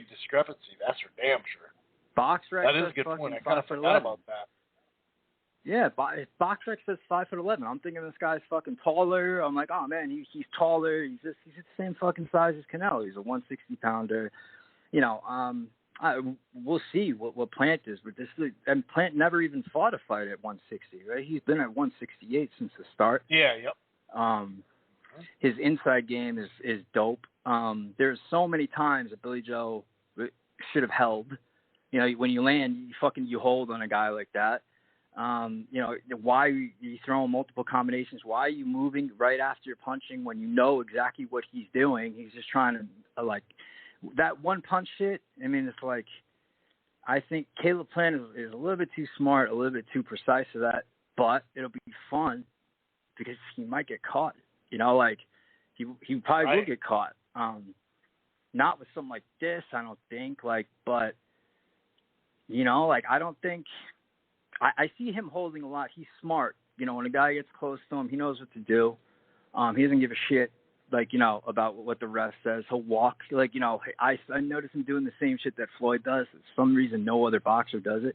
discrepancy. That's for damn sure. BoxRec. That is a good point. I kind of forgot about that. Yeah, BoxRec says 5'11". I'm thinking this guy's fucking taller. I'm like, oh man, he's taller. He's the same fucking size as Canelo. He's a 160 pounder. We'll see what Plant is, but and Plant never even fought a fight at 160, right? He's been at 168 since the start. Yeah, yep. His inside game is dope. There's so many times that Billy Joe should have held. When you land, you hold on a guy like that. Why are you throwing multiple combinations? Why are you moving right after you're punching when you know exactly what he's doing? He's just trying to that one punch shit. It's like, I think Caleb Plant is a little bit too smart, a little bit too precise for that, but it'll be fun because he might get caught. He probably will get caught. Not with something like this, I don't think. But I don't think I see him holding a lot. He's smart. You know, when a guy gets close to him, he knows what to do. He doesn't give a shit, like, you know, about what the ref says. He'll walk, like, you know, I notice him doing the same shit that Floyd does. For some reason, no other boxer does it.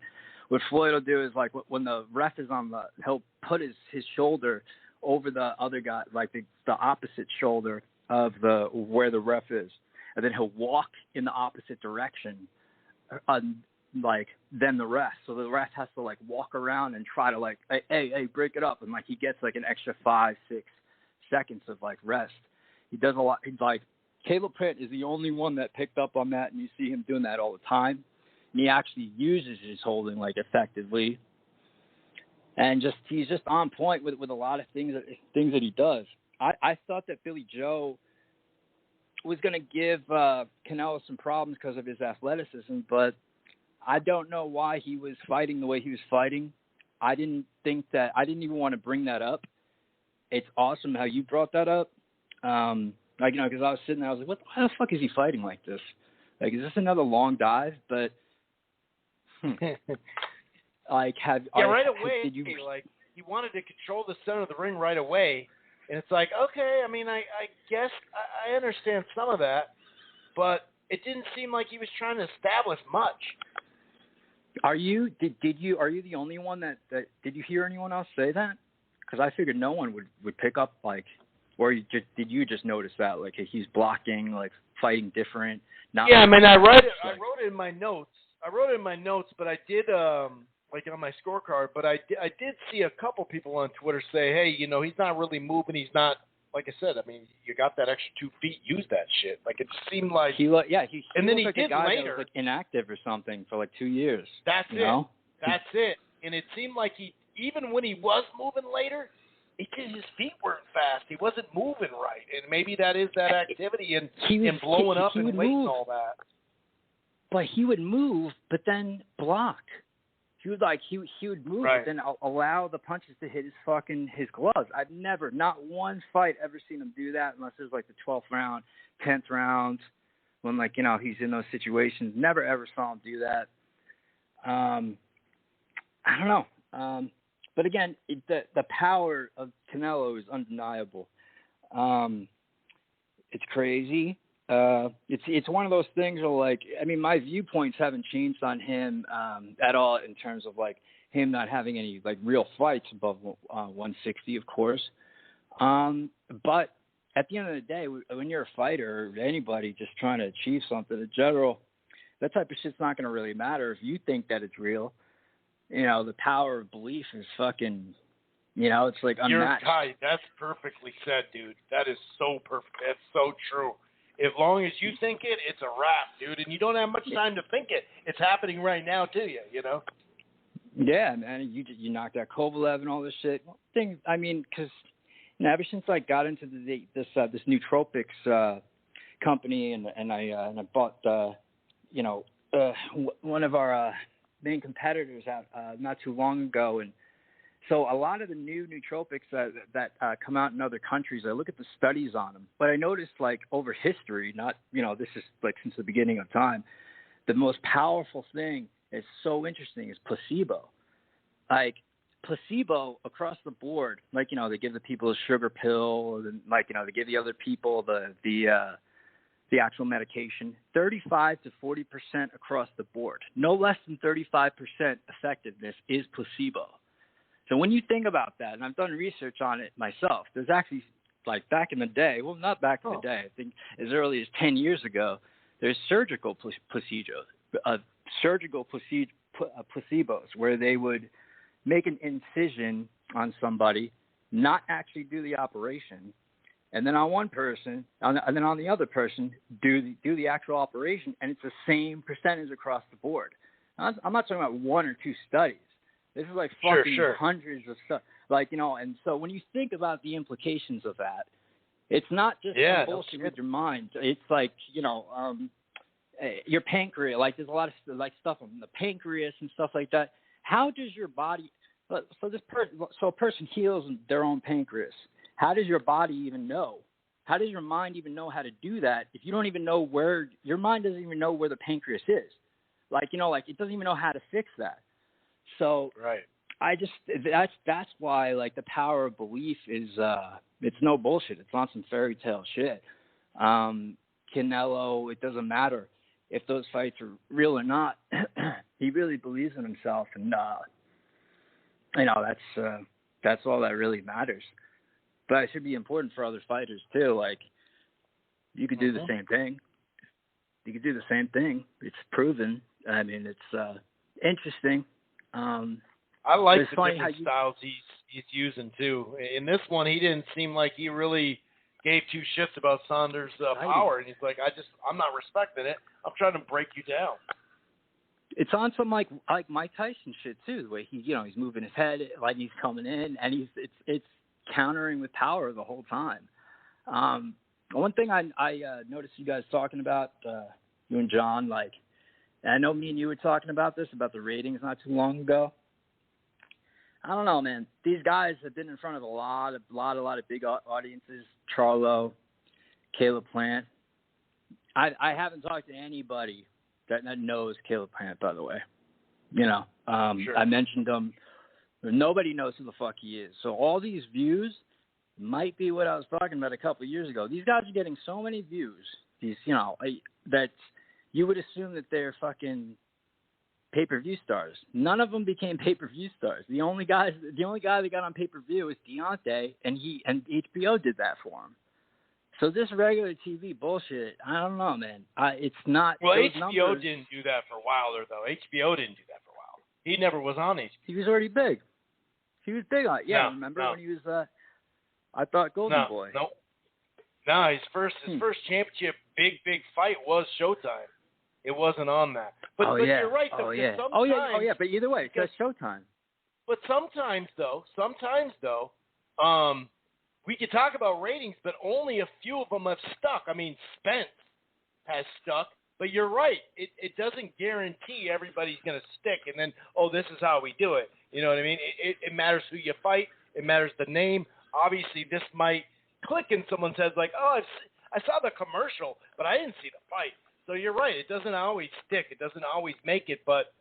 What Floyd will do is, like, when the ref is on he'll put his shoulder over the other guy, like the opposite shoulder of where the ref is. And then he'll walk in the opposite direction, like, than the ref. So the ref has to, like, walk around and try to, like, hey, break it up. And, like, he gets, like, an extra 5-6 seconds of, like, rest. He does a lot. He's like, Caleb Plant is the only one that picked up on that, and you see him doing that all the time. And he actually uses his holding, like, effectively. And he's just on point with a lot of things that he does. I thought that Billy Joe was going to give Canelo some problems because of his athleticism, but I don't know why he was fighting the way he was fighting. I didn't even want to bring that up. It's awesome how you brought that up. Like, you know, because I was sitting there, I was like, why the fuck is he fighting like this? Like, is this another long dive? But, like, right away, like, he wanted to control the center of the ring right away. And it's like, okay, I mean, I guess I understand some of that, but it didn't seem like he was trying to establish much. Are you the only one that did you hear anyone else say that? Because I figured no one would pick up, like, or did you just notice that, like, he's blocking, like, fighting different? Yeah, I mean, I wrote it in my notes. But I did, like, on my scorecard, but I did see a couple people on Twitter say, hey, you know, he's not really moving. He's not, like I said, I mean, you got that extra 2 feet, use that shit. Like, it just seemed like he and then he like did a guy later. That was, like, inactive or something for, like, 2 years. That's it. And it seemed like even when he was moving later, his feet weren't fast. He wasn't moving right. And maybe that is that activity and blowing up and weight and all that. But he would move, but then block. He would move, right. But then allow the punches to hit his gloves. I've never, not one fight, ever seen him do that unless it was like the 12th round, 10th round, when, like, you know, he's in those situations. Never ever saw him do that. I don't know. But again, the power of Canelo is undeniable. It's crazy. It's one of those things where, like, I mean, my viewpoints haven't changed on him at all in terms of, like, him not having any, like, real fights above 160, of course. But at the end of the day, when you're a fighter or anybody just trying to achieve something in general, that type of shit's not going to really matter if you think that it's real. You know, the power of belief is fucking, you know, it's like unmatched. That's perfectly said, dude. That is so perfect. That's so true. As long as you think it, it's a wrap, dude. And you don't have much time to think it. It's happening right now to you, you know? Yeah, man. You knocked out Kovalev and all this shit. Things, I mean, because, you know, ever since I got into this nootropics company and I bought, you know, one of our main competitors out not too long ago, and so a lot of the new nootropics that come out in other countries, I look at the studies on them. But I noticed, like, over history, not, you know, this is like since the beginning of time, the most powerful thing is so interesting is placebo. Like, placebo across the board, like, you know, they give the people a sugar pill, and, like, you know, they give the other people the actual medication, 35 to 40% across the board. No less than 35% effectiveness is placebo. So when you think about that, and I've done research on it myself, there's actually, like, back in the day, well, not back in the day, I think as early as 10 years ago, there's surgical placebos where they would make an incision on somebody, not actually do the operation, and then on one person, and then on the other person, do the actual operation, and it's the same percentage across the board. Now, I'm not talking about 1 or 2 studies. This is like fucking hundreds of stuff. Like, you know, and so when you think about the implications of that, it's not just bullshit with your mind. It's like, you know, your pancreas, like, there's a lot of, like, stuff on the pancreas and stuff like that. How does your body, so a person heals their own pancreas. How does your body even know? How does your mind even know how to do that if you don't even know where, your mind doesn't even know where the pancreas is? Like, you know, like, it doesn't even know how to fix that. So right. that's why like the power of belief is it's no bullshit. It's not some fairy tale shit. Canelo, it doesn't matter if those fights are real or not. He really believes in himself, and that's all that really matters. But it should be important for other fighters too. Like, you could do the same thing. You could do the same thing. It's proven. I mean, it's interesting. I like the different styles he's using too. In this one, he didn't seem like he really gave two shits about Saunders' power, and he's like, I'm not respecting it. I'm trying to break you down. It's on some like Mike Tyson shit too. The way he's moving his head like he's coming in, and it's countering with power the whole time. One thing I noticed you guys talking about, you and John, like, and I know me and you were talking about this, about the ratings not too long ago. I don't know, man. These guys have been in front of a lot of big audiences. Charlo, Caleb Plant. I haven't talked to anybody that knows Caleb Plant, by the way. Sure. I mentioned him. Nobody knows who the fuck he is. So all these views might be what I was talking about a couple of years ago. These guys are getting so many views. That you would assume that they're fucking pay-per-view stars. None of them became pay-per-view stars. The only guy that got on pay-per-view was Deontay, and HBO did that for him. So this regular TV bullshit, I don't know, man. It's not. Well, HBO didn't do that for Wilder, though. HBO didn't do that for Wilder. He never was on HBO. He was already big. He was big on it. Yeah, remember when he was? I thought Golden Boy. No, his first championship big fight was Showtime. It wasn't on that. But you're right, though. But either way, it's Showtime. But sometimes though, we could talk about ratings, but only a few of them have stuck. I mean, Spence has stuck, but you're right. It doesn't guarantee everybody's going to stick, and then, this is how we do it. You know what I mean? It matters who you fight. It matters the name. Obviously, this might click in someone's head like, I saw the commercial, but I didn't see the fight. So you're right. It doesn't always stick. It doesn't always make it. But,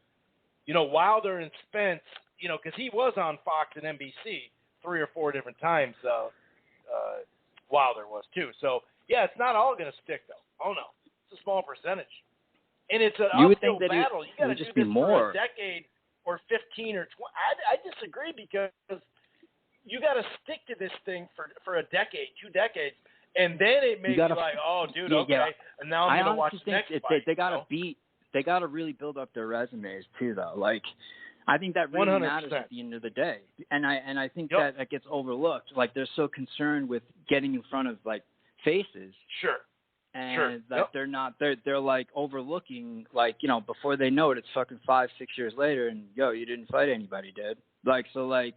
Wilder and Spence, because he was on Fox and NBC 3 or 4 different times. Wilder was too. So, yeah, it's not all going to stick, though. Oh, no. It's a small percentage. And it's an uphill battle. You got to do this for a decade or 15 or 20. I disagree, because you got to stick to this thing for a decade, 2 decades. And then it makes you like, dude, okay. Yeah. And now I'm going to watch the next fight. They got to really build up their resumes too, though. Like, I think that really 100%. Matters at the end of the day. And I think that gets overlooked. Like, they're so concerned with getting in front of like faces. Sure. And they're like overlooking, like, before they know it, it's fucking 5-6 years later, and you didn't fight anybody, dude. Like, so like.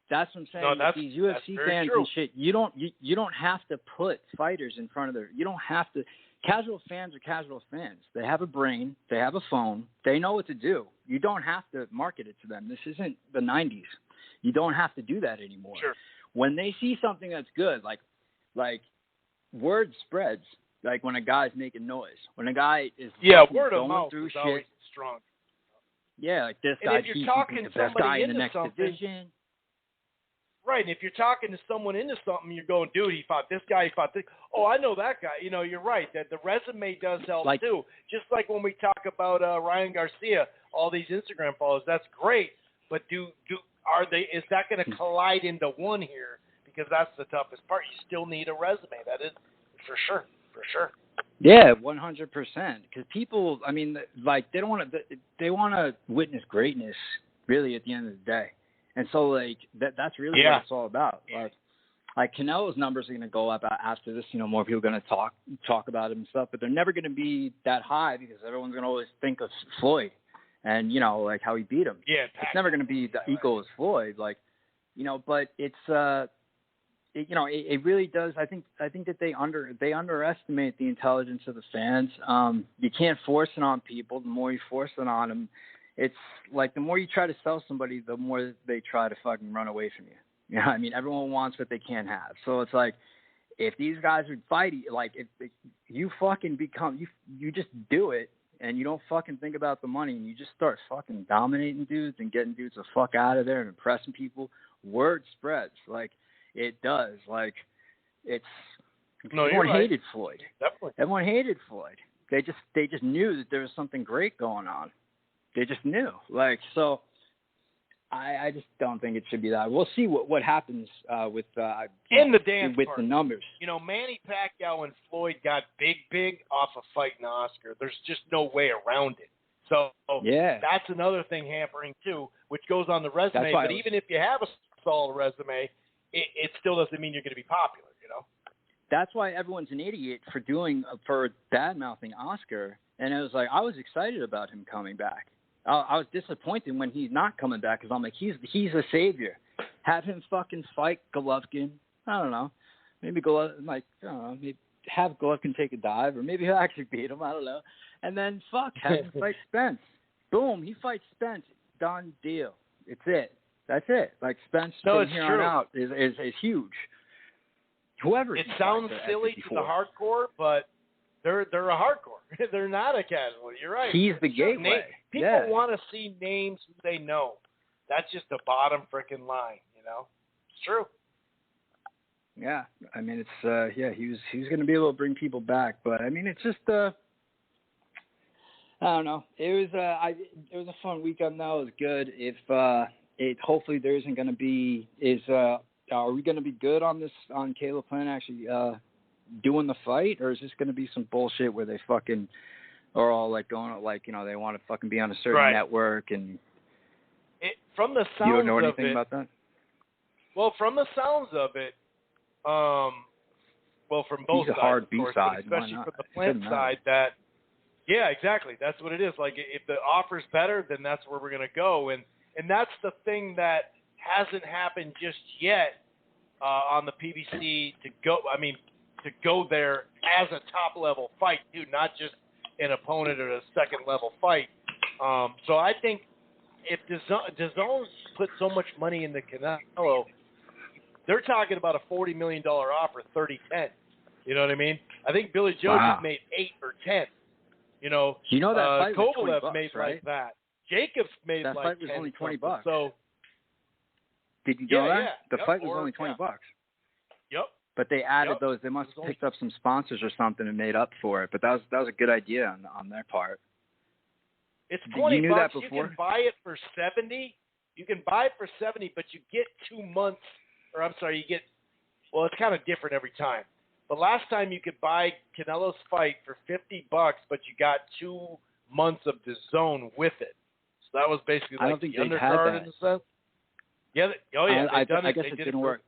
That's what I'm saying. No, these UFC fans and shit, you don't have to put fighters in front of their. You don't have to. Casual fans are casual fans. They have a brain. They have a phone. They know what to do. You don't have to market it to them. This isn't the 90s. You don't have to do that anymore. Sure. When they see something that's good, like word spreads. Like when a guy's making noise. When a guy is word of mouth through is shit. Always strong. Yeah, like this guy. And if you're talking the best guy in the next division. Right, and if you're talking to someone into something, you're going, dude, he fought this guy, he fought this. Oh, I know that guy. You're right. That the resume does help too. Just like when we talk about Ryan Garcia, all these Instagram followers, that's great. But is that going to collide into one here? Because that's the toughest part. You still need a resume. That is for sure. Yeah, 100%. Because people, I mean, like they want to witness greatness really at the end of the day. And so, like, that's really what it's all about. Like Canelo's numbers are going to go up after this. More people are going to talk about him and stuff, but they're never going to be that high because everyone's going to always think of Floyd and, like, how he beat him. Yeah. It's never going to be the equal as Floyd. Like, but it's, it really does. I think that they underestimate the intelligence of the fans. You can't force it on people. The more you force it on them, it's like the more you try to sell somebody, the more they try to fucking run away from you. I mean, everyone wants what they can't have. So it's like, if these guys are fighting, like if you fucking become, you just do it, and you don't fucking think about the money, and you just start fucking dominating dudes and getting dudes the fuck out of there and impressing people, word spreads. Like, it does. Like, everyone hated Floyd. Definitely. Everyone hated Floyd. They just knew that there was something great going on. They just knew. Like, so I just don't think it should be that. We'll see what happens with in the dance with part. The numbers. You know, Manny Pacquiao and Floyd got big off of fighting Oscar. There's just no way around it. So that's another thing hampering too, which goes on the resume. But even if you have a solid resume, it still doesn't mean you're going to be popular. You know. That's why everyone's an idiot for bad-mouthing Oscar. And it was like, I was excited about him coming back. I was disappointed when he's not coming back because I'm like, he's a savior. Have him fucking fight Golovkin. I don't know. Maybe maybe have Golovkin take a dive, or maybe he'll actually beat him. I don't know. And then have him fight Spence. Boom, he fights Spence. Done deal. It's it. That's it. Like, Spence from here on out is huge. Whoever. It sounds silly to the hardcore, but they're a hardcore. They're not a casual. You're right. He's the gateway. People want to see names who they know. That's just the bottom freaking line, you know? It's true. Yeah. I mean, it's, he was going to be able to bring people back, but I mean, it's just, I don't know. It was a fun weekend though. It was good. If, hopefully there isn't going to be, are we going to be good on Caleb Plant actually, doing the fight, or is this going to be some bullshit where they fucking are all like going like, you know, they want to fucking be on a certain network and from the sounds you don't know anything of it, about that? Well, from the sounds of it, from both sides, hard of course, B-side. especially from the Plant side, that exactly, that's what it is. Like, if the offer's better, then that's where we're going to go, and that's the thing that hasn't happened just yet on the PBC to go there as a top-level fight, too, not just an opponent or a second-level fight. So I think if DAZN put so much money into Canelo, they're talking about a $40 million offer, 30-10. You know what I mean? I think Billy Joe just made 8 or 10. You know that fight was Kovalev $20, made right? like that. Jacobs made that like fight was 10 only $20. So did you know that? Yeah. The fight was only $20. Yep. But they added those. They must have picked up some sponsors or something and made up for it. But that was a good idea on their part. It's $20. You knew that before? You can buy it for $70. You can buy it for $70, but you get 2 months. Or I'm sorry, well, it's kind of different every time. But last time you could buy Canelo's fight for $50, but you got 2 months of DAZN with it. So that was basically like the undercard in a sense. Yeah. I guess it didn't work.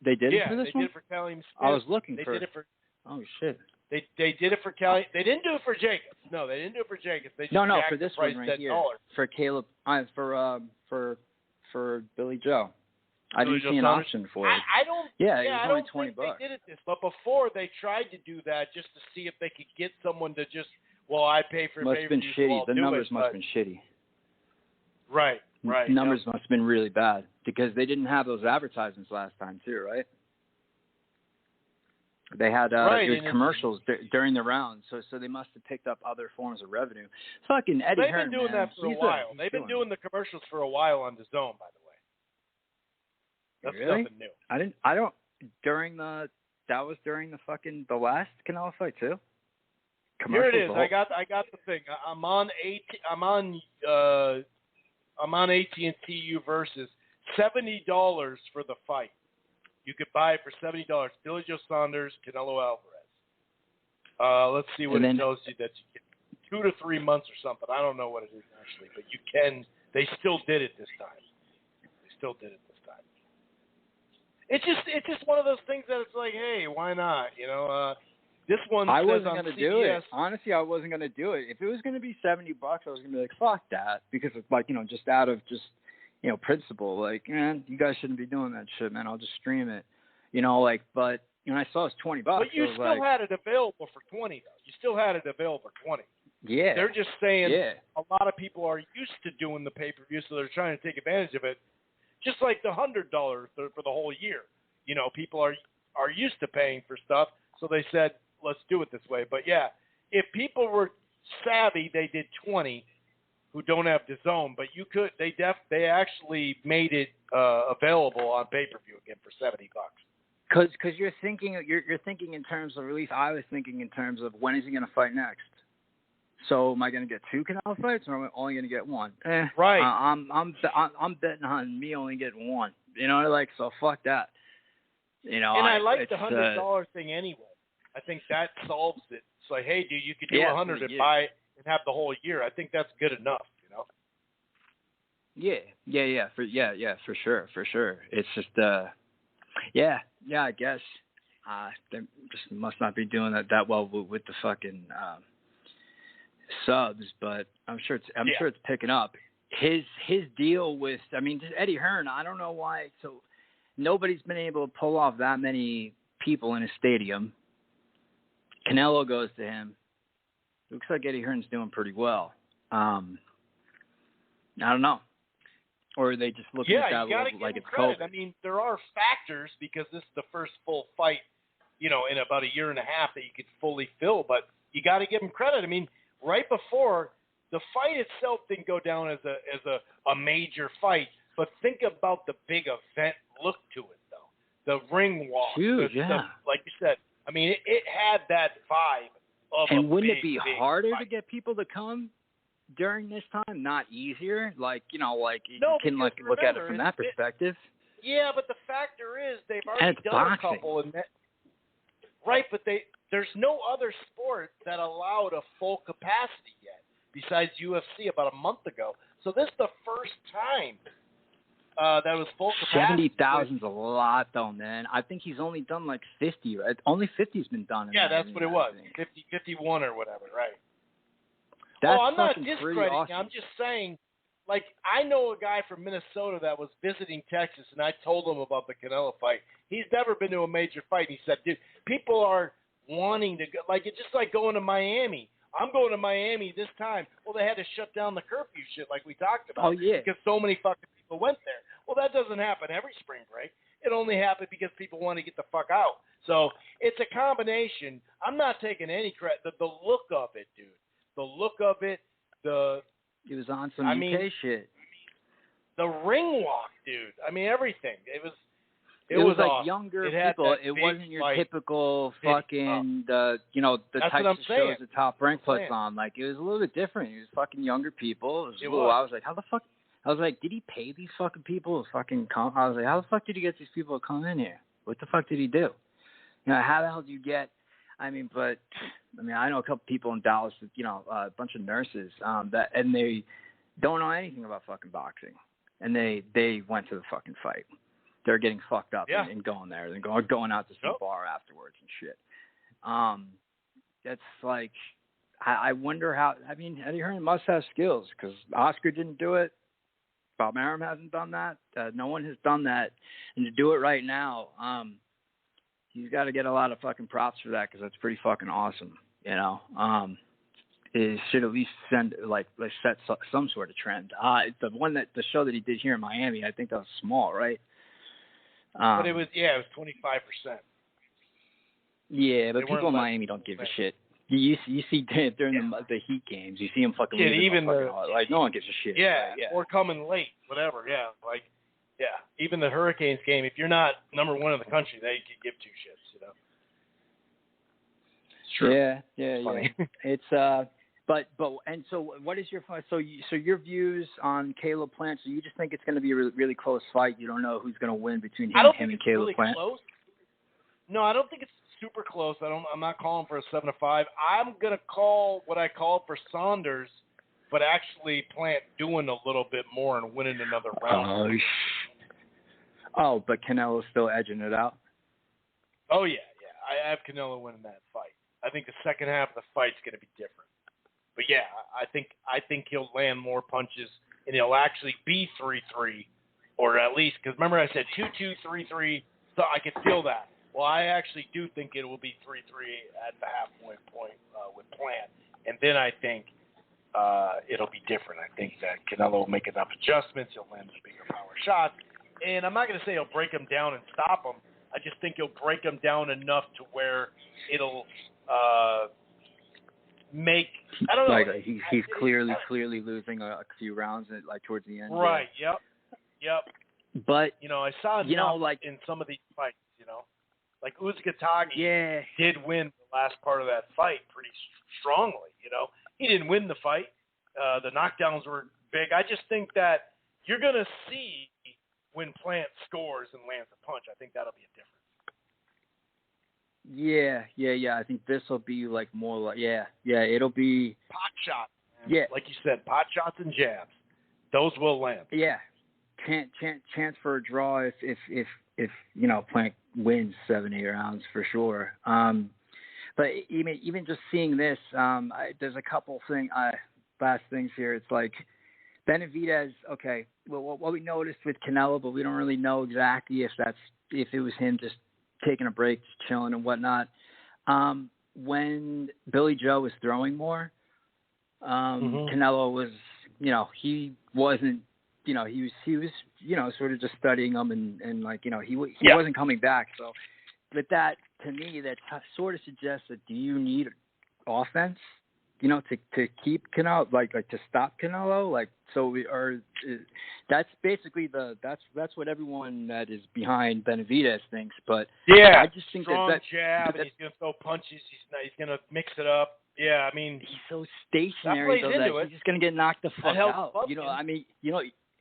They did it for this one? They did it for Cali Smith. I was looking They for did it for. Oh shit. They did it for Cali. They didn't do it for Jacobs. No, they didn't do it for Jacobs. They just for this one right here. For Caleb, for Billy Joe. I didn't see an option for it. I don't. Yeah, I it was don't only think $20. they did it this. But before they tried to do that just to see if they could get someone to just. Well, I pay for. Must have been shitty. The numbers must have been shitty. Right. Numbers must have been really bad because they didn't have those advertisements last time too, right? They had commercials during the round, so they must have picked up other forms of revenue. Fucking Eddie Hearn, They've been doing that for a while. They've been doing the commercials for a while on DAZN, by the way. That's nothing new. That was during the last Canelo fight too. Here it is. I got the thing. I'm on AT&T versus $70 for the fight. You could buy it for $70. Billy Joe Saunders, Canelo Alvarez. Let's see what it tells you that you get 2 to 3 months or something. I don't know what it is actually, but you can. They still did it this time. It's just one of those things that it's like, hey, why not? You know, this one. I wasn't going to do it. Honestly, I wasn't going to do it. If it was going to be $70, I was going to be like, fuck that, because it's like, you know, just out of principle, like, man, you guys shouldn't be doing that shit, man. I'll just stream it, you know, like, but when I saw it was $20, but you still had it available for $20, though. You still had it available for $20. Yeah, they're just saying a lot of people are used to doing the pay-per-view, so they're trying to take advantage of it. Just like the $100 for the whole year, you know, people are used to paying for stuff, so they said, let's do it this way. But yeah, if people were Savvy, they did 20 who don't have DAZN, but you could. They actually made it available on pay-per-view again for $70. Because you're thinking in terms of release. I was thinking in terms of when is he going to fight next. So am I going to get 2 Canelo fights, or am I only going to get 1? Right. I'm betting on me only getting 1. You know, like, so fuck that. You know, and I like the $100 thing anyway. I think that solves it. It's like, hey, dude, you could do 100 and buy it and have the whole year. I think that's good enough. You know. Yeah. For sure. It's just, I guess they just must not be doing that well with the fucking subs, but I'm sure it's picking up. His deal with, I mean, just Eddie Hearn. I don't know why. So nobody's been able to pull off that many people in a stadium. Canelo goes to him. Looks like Eddie Hearn's doing pretty well. I don't know. Or are they just looking at that like it's credit. COVID? I mean, there are factors because this is the first full fight, you know, in about a year and a half that you could fully fill. But you got to give him credit. I mean, right before the fight itself didn't go down as a major fight, but think about the big event look to it, though. The ring walk, huge, like you said. I mean, it had that vibe of and wouldn't big, it be harder to get people to come during this time? Not easier? Like, you know, like you can look at it from that perspective. Yeah, but the factor is they've already done a couple in that. Right, but there's no other sport that allowed a full capacity yet besides UFC about a month ago. So this is the first time that was full capacity. 70,000's a lot, though, man. I think he's only done like 50, right? Only 50's been done. That's what it was. 50, 51 or whatever, right? That's I'm not fucking discrediting. awesome. I'm just saying, like, I know a guy from Minnesota that was visiting Texas, and I told him about the Canelo fight. He's never been to a major fight. He said, dude, people are wanting to go. Like, it's just like going to Miami. I'm going to Miami this time. Well, they had to shut down the curfew shit like we talked about. Oh, yeah. Because so many fucking people went there. Well, that doesn't happen every spring break. It only happened because people want to get the fuck out. So it's a combination. I'm not taking any credit. The look of it, dude. The look of it. He was on some UK shit. The ring walk, dude. I mean, everything. It was like awesome. Younger people. It wasn't your typical fucking, the types of shows the Top Rank puts on. Like, it was a little bit different. It was fucking younger people. I was like, how the fuck? I was like, did he pay these fucking people to fucking come? I was like, how the fuck did he get these people to come in here? What the fuck did he do? You know, how the hell do you get? I mean, I know a couple people in Dallas, a bunch of nurses, and they don't know anything about fucking boxing, and they went to the fucking fight. They're getting fucked up and going there, and going out to some bar afterwards and shit. That's like, I wonder how. I mean, Eddie Hearn must have skills because Oscar didn't do it. Bob Arum hasn't done that. No one has done that, and to do it right now, he's got to get a lot of fucking props for that because that's pretty fucking awesome. You know, it should at least set some sort of trend. The show that he did here in Miami, I think that was small, right? But it was 25%. Yeah, but people in Miami don't give a shit. You see during the Heat games, you see them fucking leaving like no one gives a shit. Yeah, or coming late, whatever. Yeah, even the Hurricanes game. If you're not number one in the country, they could give two shits. You know. It's true. Yeah. It's and so what is your your views on Caleb Plant? So you just think it's going to be a really, really close fight? You don't know who's going to win between him and Caleb really Plant? Close. No, I don't think it's super close. I'm not calling for a 7-5. I'm going to call what I called for Saunders, but actually Plant doing a little bit more and winning another round. But Canelo's still edging it out? Oh, yeah. I have Canelo winning that fight. I think the second half of the fight's going to be different. But, yeah, I think he'll land more punches, and he'll actually be 3-3, or at least, because remember I said 2-2, 3-3, so I could feel that. Well, I actually do think it will be 3-3 at the halfway point with Plant. And then I think it'll be different. I think that Canelo will make enough adjustments. He'll land the bigger power shots. And I'm not going to say he'll break him down and stop him. I just think he'll break him down enough to where it'll make. I don't know. Like he's clearly losing a few rounds like towards the end. Right. Yeah. Yep. But I saw like in some of these fights. Like Uzcategui did win the last part of that fight pretty strongly. He didn't win the fight. The knockdowns were big. I just think that you're gonna see when Plant scores and lands a punch. I think that'll be a difference. Yeah. I think this will be like more like it'll be pot shots. Man. Yeah, like you said, pot shots and jabs. Those will land. Yeah, chance for a draw if Plant wins 7-8 rounds for sure. But even just seeing this, there's a couple last things here. It's like Benavidez. Okay, well, what we noticed with Canelo, but we don't really know exactly if it was him just taking a break, just chilling and whatnot. When Billy Joe was throwing more, Canelo was, he wasn't, he was, sort of just studying him and like, he wasn't coming back. So with that, to me, that sort of suggests that do you need offense, to keep Canelo, like to stop Canelo, like that's basically that's what everyone that is behind Benavidez thinks. But I just think that jab, and he's gonna throw punches. He's gonna mix it up. Yeah, I mean he's so stationary though that he's just gonna get knocked the fuck out.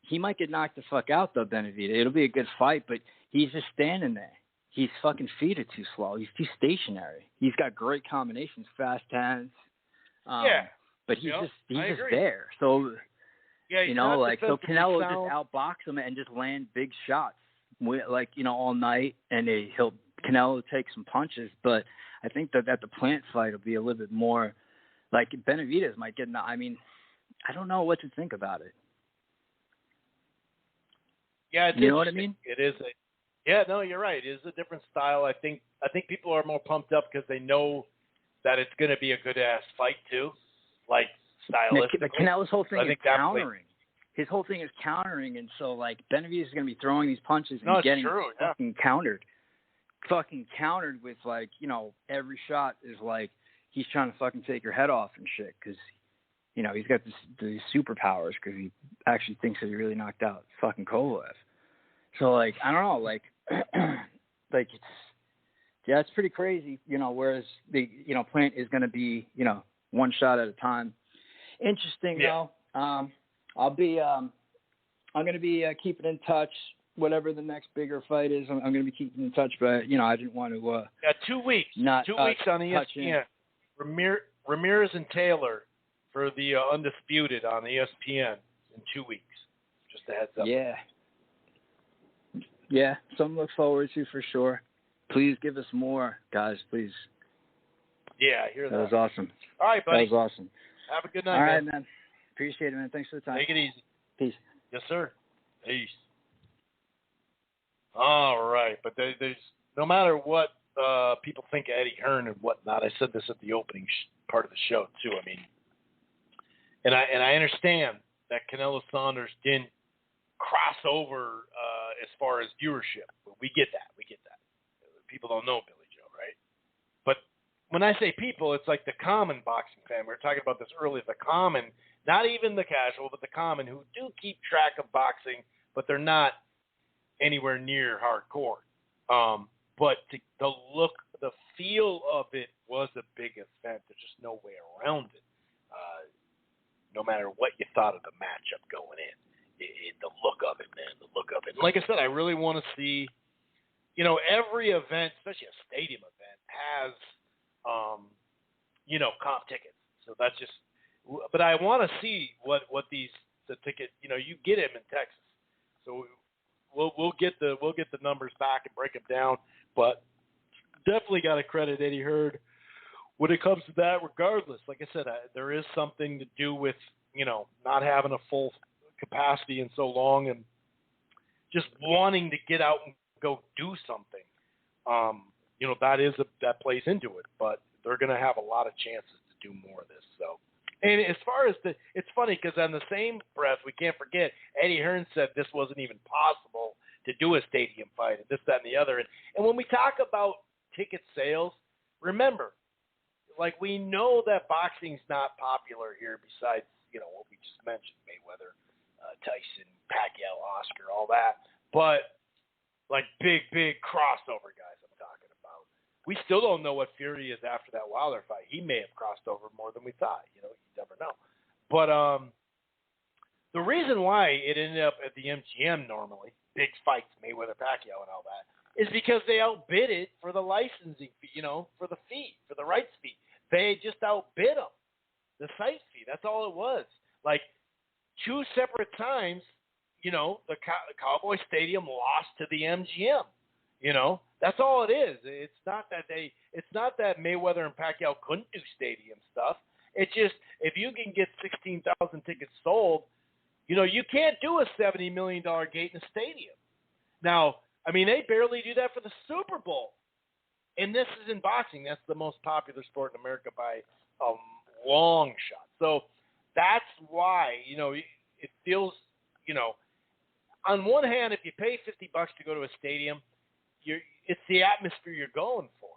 He might get knocked the fuck out though, Benavidez. It'll be a good fight, but he's just standing there. His fucking feet are too slow. He's too stationary. He's got great combinations, fast hands. But he's just there. So so Canelo just outbox him and just land big shots, all night, and Canelo take some punches. But I think that the Plant fight will be a little bit more like Benavidez might get. I mean, I don't know what to think about it. Yeah, you know what I mean. It is you're right. It is a different style. I think people are more pumped up because they know that it's going to be a good-ass fight, too, like, stylistically. Canelo's whole thing is countering. His whole thing is countering, and so, like, Benavidez is going to be throwing these punches and getting fucking countered. Fucking countered with, like, every shot is like he's trying to fucking take your head off and shit because, he's got these superpowers because he actually thinks that he really knocked out fucking Kovalev. So, like, I don't know, like, it's pretty crazy, whereas the, Plant is going to be, one shot at a time. Interesting, though. I'm going to be keeping in touch, whatever the next bigger fight is. I'm going to be keeping in touch, but, I didn't want to 2 weeks. 2 weeks on ESPN. Ramirez and Taylor for the Undisputed on ESPN in 2 weeks. Just a heads up. Yeah, something to look forward to for sure. Please give us more, guys, please. Yeah, I hear that. That was awesome. All right, buddy. That was awesome. Have a good night, All right, man. Appreciate it, man. Thanks for the time. Take it easy. Peace. Yes, sir. Peace. All right, but there's no matter what people think of Eddie Hearn and whatnot, I said this at the opening part of the show, too. I mean, and I understand that Canelo Saunders didn't cross over as far as viewership. But we get that. People don't know Billy Joe, right? But when I say people, it's like the common boxing fan. We were talking about this earlier. The common, not even the casual, but the common who do keep track of boxing, but they're not anywhere near hardcore. But the look, the feel of it was a big event. There's just no way around it. No matter what you thought of the matchup going in. The look of it, man, the look of it. Like I said, I really want to see, every event, especially a stadium event, has, comp tickets. So that's just, but I want to see what the ticket, you get them in Texas. So we'll get the numbers back and break them down. But definitely got to credit Eddie Hearn when it comes to that. Regardless, like I said, there is something to do with not having a full capacity in so long and just wanting to get out and go do something. That plays into it, but they're going to have a lot of chances to do more of this. So, and as far as it's funny because on the same breath, we can't forget Eddie Hearn said this wasn't even possible to do a stadium fight and this, that, and the other. And when we talk about ticket sales, remember, Like, we know that boxing's not popular here besides, what we just mentioned, Mayweather, Tyson, Pacquiao, Oscar, all that. But, like, big crossover guys I'm talking about. We still don't know what Fury is after that Wilder fight. He may have crossed over more than we thought. You never know. But the reason why it ended up at the MGM normally, big fights, Mayweather, Pacquiao, and all that, is because they outbid it for the licensing fee, for the fee, for the rights fee. They just outbid them, the site fee. That's all it was. Like, 2 separate times, the Cowboy Stadium lost to the MGM. That's all it is. It's not that Mayweather and Pacquiao couldn't do stadium stuff. It's just, if you can get 16,000 tickets sold, you can't do a $70 million gate in a stadium. Now, they barely do that for the Super Bowl. And this is in boxing. That's the most popular sport in America by a long shot. So that's why, it feels, on one hand, if you pay $50 to go to a stadium, it's the atmosphere you're going for.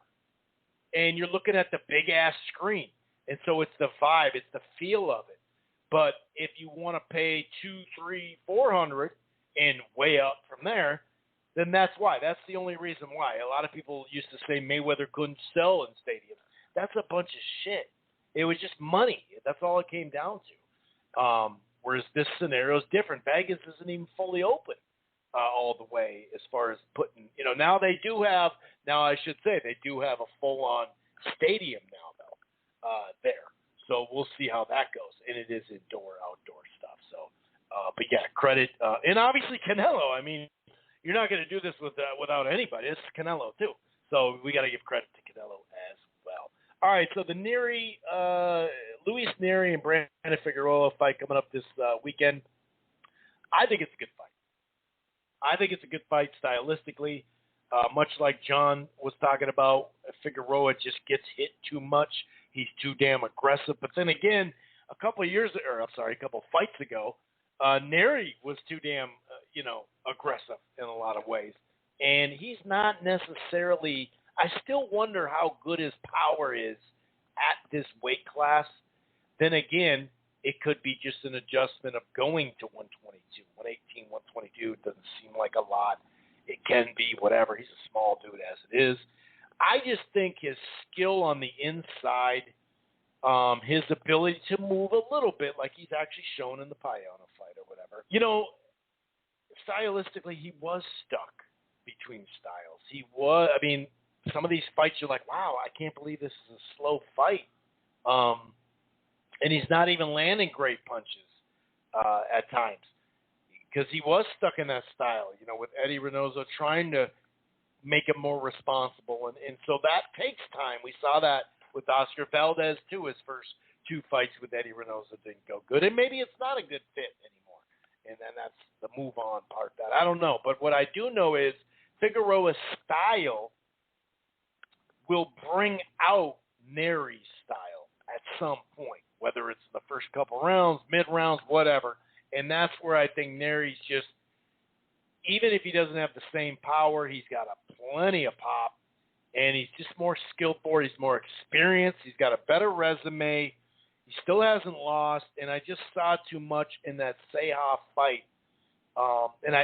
And you're looking at the big-ass screen. And so it's the vibe, it's the feel of it. But if you want to pay $200, $300, $400 and way up from there, then that's why. That's the only reason why. A lot of people used to say Mayweather couldn't sell in stadiums. That's a bunch of shit. It was just money. That's all it came down to. Whereas this scenario is different. Vegas isn't even fully open all the way as far as putting, now they do have a full-on stadium now, though, there. So we'll see how that goes. And it is indoor, outdoor stuff. So, but yeah, credit. And obviously Canelo, you're not going to do this without anybody. It's Canelo, too. So we got to give credit to Canelo as well. All right, so the Neri, Luis Neri and Brandon Figueroa fight coming up this weekend. I think it's a good fight. I think it's a good fight stylistically. Much like John was talking about, Figueroa just gets hit too much. He's too damn aggressive. But then again, a couple fights ago, Neri was too damn, aggressive in a lot of ways. And he's not necessarily – I still wonder how good his power is at this weight class. Then again, it could be just an adjustment of going to 122. 118, 122 doesn't seem like a lot. It can be whatever. He's a small dude as it is. I just think his skill on the inside, his ability to move a little bit like he's actually shown in the Payano fight or whatever. Stylistically, he was stuck between styles. He was, some of these fights you're like, wow, I can't believe this is a slow fight. And he's not even landing great punches at times because he was stuck in that style, with Eddie Reynoso trying to make him more responsible. And so that takes time. We saw that with Oscar Valdez, too. His first 2 fights with Eddie Reynoso didn't go good. And maybe it's not a good fit anymore. And then that's the move on part that I don't know. But what I do know is Figueroa's style will bring out Neri's style at some point, whether it's the first couple rounds, mid-rounds, whatever. And that's where I think Neri's just, even if he doesn't have the same power, he's got plenty of pop, and he's just more skillful. He's more experienced. He's got a better resume. He still hasn't lost, and I just saw too much in that Seha fight. And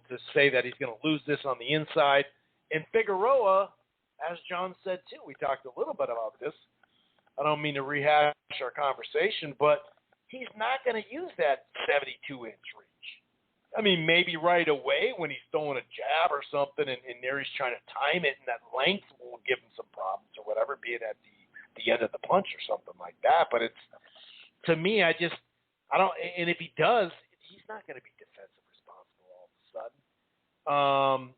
to say that he's going to lose this on the inside. And Figueroa, as John said too, we talked a little bit about this. I don't mean to rehash our conversation, but he's not going to use that 72-inch reach. Maybe right away when he's throwing a jab or something and Neri's trying to time it, and that length will give him some problems or whatever, be it at the end of the punch or something like that. But it's, to me, I don't, and if he does, he's not going to be defensive responsible all of a sudden.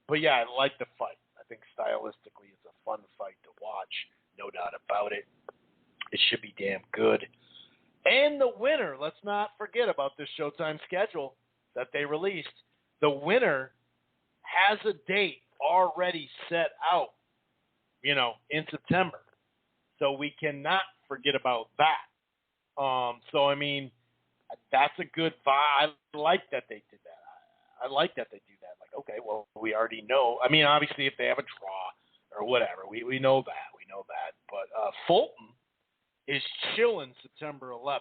But yeah, I like the fight. I think stylistically it's a fun fight to watch, no doubt about it. It should be damn good. And the winner, let's not forget about this Showtime schedule that they released. The winner has a date already set out, in September. So we cannot forget about that. That's a good vibe. I like that they did that. I like that they do that. Like, okay, well, we already know. Obviously, if they have a draw or whatever, we know that. We know that. Fulton is chilling September 11th.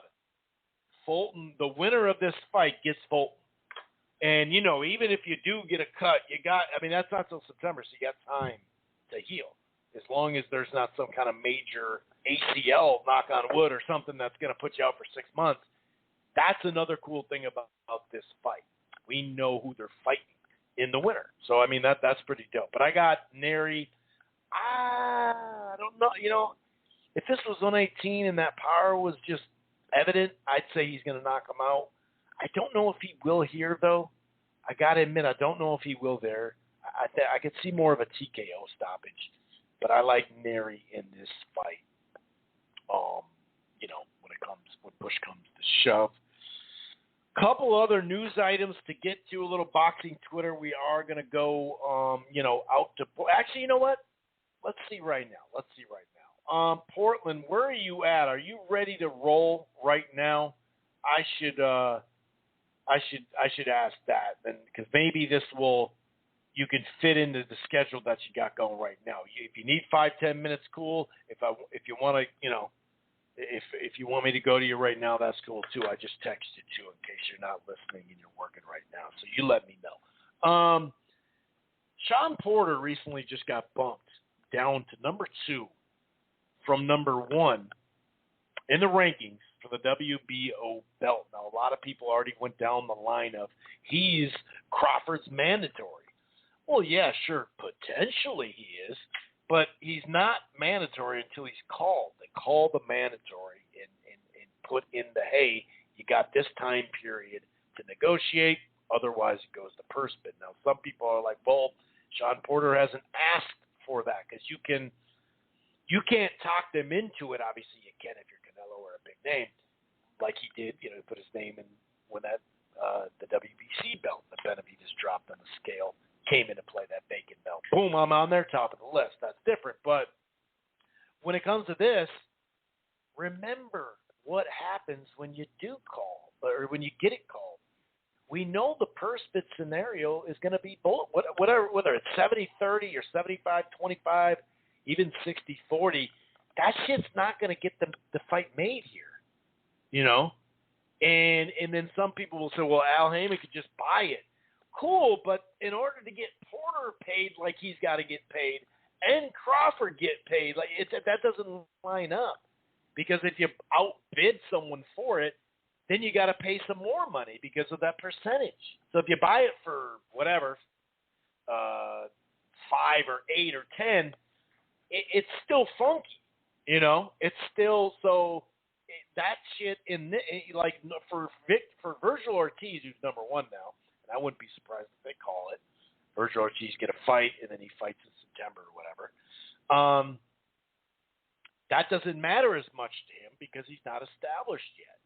Fulton, the winner of this fight gets Fulton. And, you know, even if you do get a cut, that's not till September, so you got time to heal. As long as there's not some kind of major ACL, knock on wood, or something that's going to put you out for 6 months. That's another cool thing about this fight. We know who they're fighting in the winter. So, I mean, that's pretty dope. But I got Neri. I don't know. You know, if this was 118 and that power was just evident, I'd say he's going to knock him out. I don't know if he will here, though. I got to admit, I don't know if he will there. I could see more of a TKO stoppage, but I like Neri in this fight. You know, when push comes to shove. Couple other news items to get to. A little boxing Twitter. We are going to go, out to. Actually, you know what? Let's see right now. Portland, where are you at? Are you ready to roll right now? I should ask that, then, because maybe you can fit into the schedule that you got going right now. If you need 5-10 minutes, cool. If you want to, if you want me to go to you right now, that's cool too. I just texted you in case you're not listening and you're working right now, so you let me know. Sean Porter recently just got bumped down to number 2 from number 1 in the rankings for the WBO belt. Now, a lot of people already went down the line of he's Crawford's mandatory. Well, yeah, sure, potentially he is, but he's not mandatory until he's called. They call the mandatory and put in the, hey, you got this time period to negotiate, otherwise it goes to purse bid. Now, some people are like, well, Sean Porter hasn't asked for that, because you can't talk them into it. Obviously, you can if you're Canelo or a big name, like he did. Put his name in when that the WBC belt that Benavidez dropped on the scale came into play. That bacon belt, boom, I'm on their top of the list. That's different. But when it comes to this, remember what happens when you do call, or when you get it called. We know the purse bid scenario is going to be whatever, whether it's 70-30 or 75-25, even 60-40. That shit's not going to get the fight made here, And then some people will say, well, Al Heyman could just buy it. Cool, but in order to get Porter paid like he's got to get paid, and Crawford get paid, that doesn't line up. Because if you outbid someone for it, then you got to pay some more money because of that percentage. So if you buy it for whatever, 5 or 8 or 10, it's still funky, It's still that shit for Virgil Ortiz, who's number 1 now, and I wouldn't be surprised if they call it. Virgil Ortiz get a fight and then he fights in September or whatever. That doesn't matter as much to him because he's not established yet.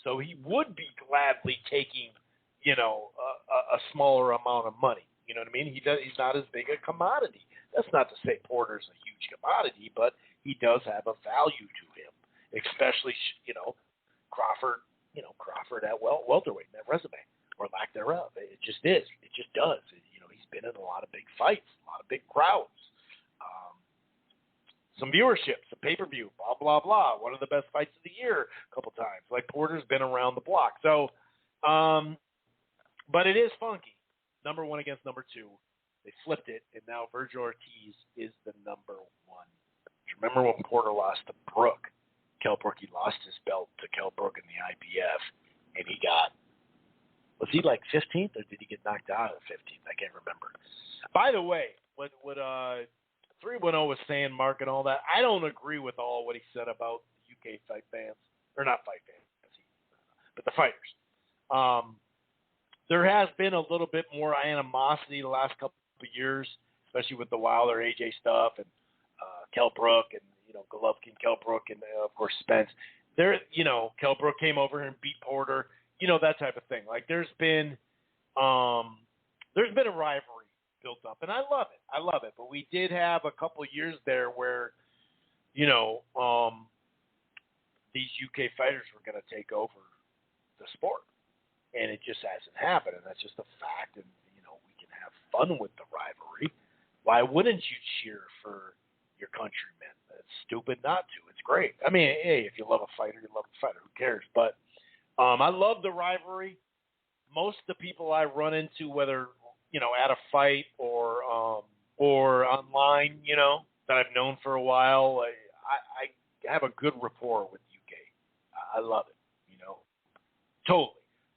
So he would be gladly taking, a smaller amount of money. You know what I mean? He's not as big a commodity. That's not to say Porter's a huge commodity, but he does have a value to him, especially, Crawford, Crawford at welterweight in that resume, or lack thereof. It just is. It just does. He's been in a lot of big fights, a lot of big crowds. Some viewership, some pay-per-view, blah, blah, blah. One of the best fights of the year a couple times. Like, Porter's been around the block. So, but it is funky. Number 1 against number 2. They flipped it, and now Virgil Ortiz is the number 1. Remember when Porter lost to Brook? Kell Brook, he lost his belt to Kell Brook in the IBF, and he got, was he like 15th, or did he get knocked out at 15th? I can't remember. By the way, what 310 was saying, Mark, and all that, I don't agree with all what he said about UK fight fans. Or not fight fans, but the fighters. There has been a little bit more animosity the last couple of years, especially with the Wilder AJ stuff and Kell Brook and, Golovkin, Kell Brook, and, of course, Spence. Kell Brook came over here and beat Porter, that type of thing. Like, there's been a rivalry built up, and I love it. But we did have a couple of years there where, these UK fighters were going to take over the sport, and it just hasn't happened, and that's just a fact. And we can have fun with the rivalry. Why wouldn't you cheer for your countrymen? It's stupid not to. It's great. I mean, hey, if you love a fighter, you love a fighter. Who cares? But I love the rivalry. Most of the people I run into, whether at a fight or online, that I've known for a while, I have a good rapport with UK. I love it, totally.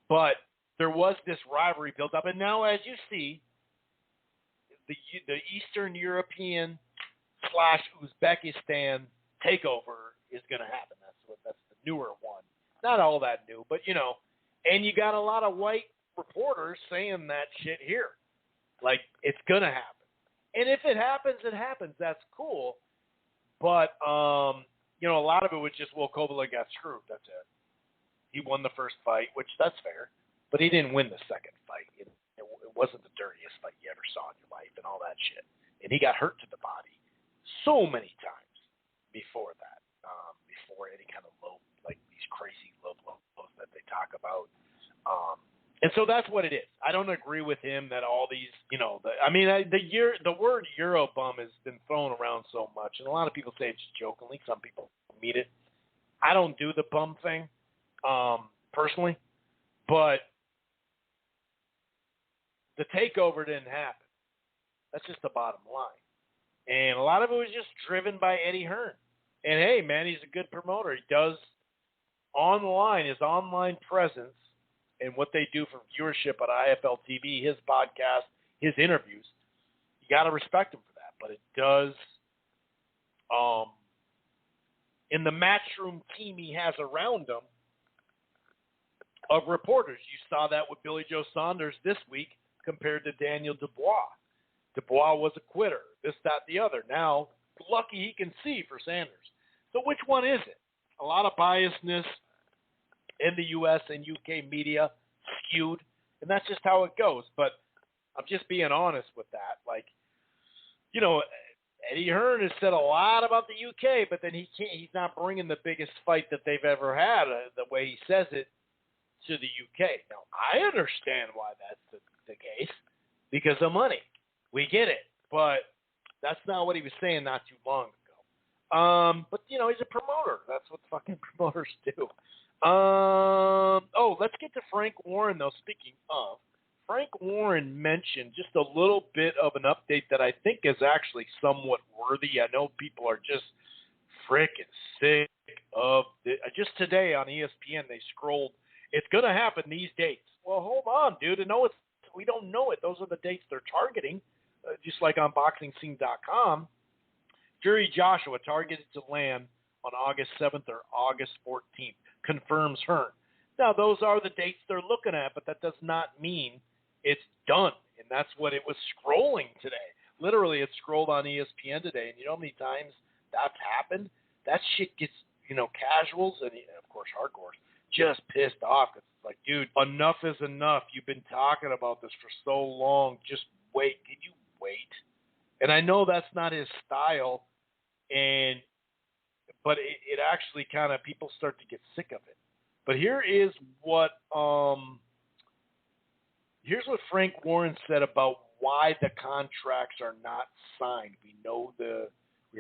But there was this rivalry built up, and now, as you see, the Eastern European / Uzbekistan takeover is going to happen. That's the newer one. Not all that new, but and you got a lot of white reporters saying that shit here, like it's going to happen. And if it happens, it happens. That's cool. But a lot of it was just, Kovalev got screwed. That's it. He won the first fight, which that's fair, but he didn't win the second fight. It wasn't the dirtiest fight you ever saw in your life and all that shit. And he got hurt to the body so many times before that, before any kind of low, like these crazy low blows that they talk about. And so that's what it is. I don't agree with him that all these, the word Eurobum has been thrown around so much, and a lot of people say it just jokingly. Some people mean it. I don't do the bum thing, personally, but the takeover didn't happen. That's just the bottom line. And a lot of it was just driven by Eddie Hearn. And hey, man, he's a good promoter. He does his online presence, and what they do for viewership at IFL TV, his podcast, his interviews, you got to respect him for that. But it does, in the matchroom team he has around him of reporters, you saw that with Billy Joe Saunders this week compared to Daniel Dubois. Dubois was a quitter, this, that, the other. Now, lucky he can see for Sanders. So which one is it? A lot of biasness in the U.S. and U.K. media, skewed, and that's just how it goes. But I'm just being honest with that. Like, Eddie Hearn has said a lot about the U.K., but then he's not bringing the biggest fight that they've ever had, the way he says it, to the U.K. Now, I understand why that's the case, because of money. We get it, but that's not what he was saying not too long ago. But, he's a promoter. That's what fucking promoters do. Let's get to Frank Warren, though. Speaking of, Frank Warren mentioned just a little bit of an update that I think is actually somewhat worthy. I know people are just freaking sick of it. Just today on ESPN, they scrolled, it's going to happen these dates. Well, hold on, dude. We don't know it. Those are the dates they're targeting, just like on BoxingScene.com. Jerry Joshua targeted to land on August 7th or August 14th. Confirms Hearn. Now, those are the dates they're looking at, but that does not mean it's done. And that's what it was scrolling today. Literally, it scrolled on ESPN today. And you know how many times that's happened? That shit gets, casuals and, of course, hardcores just pissed off. It's like, dude, enough is enough. You've been talking about this for so long. Just wait. Can you wait? And I know that's not his style, but it actually kind of, people start to get sick of it. But here's what Frank Warren said about why the contracts are not signed. We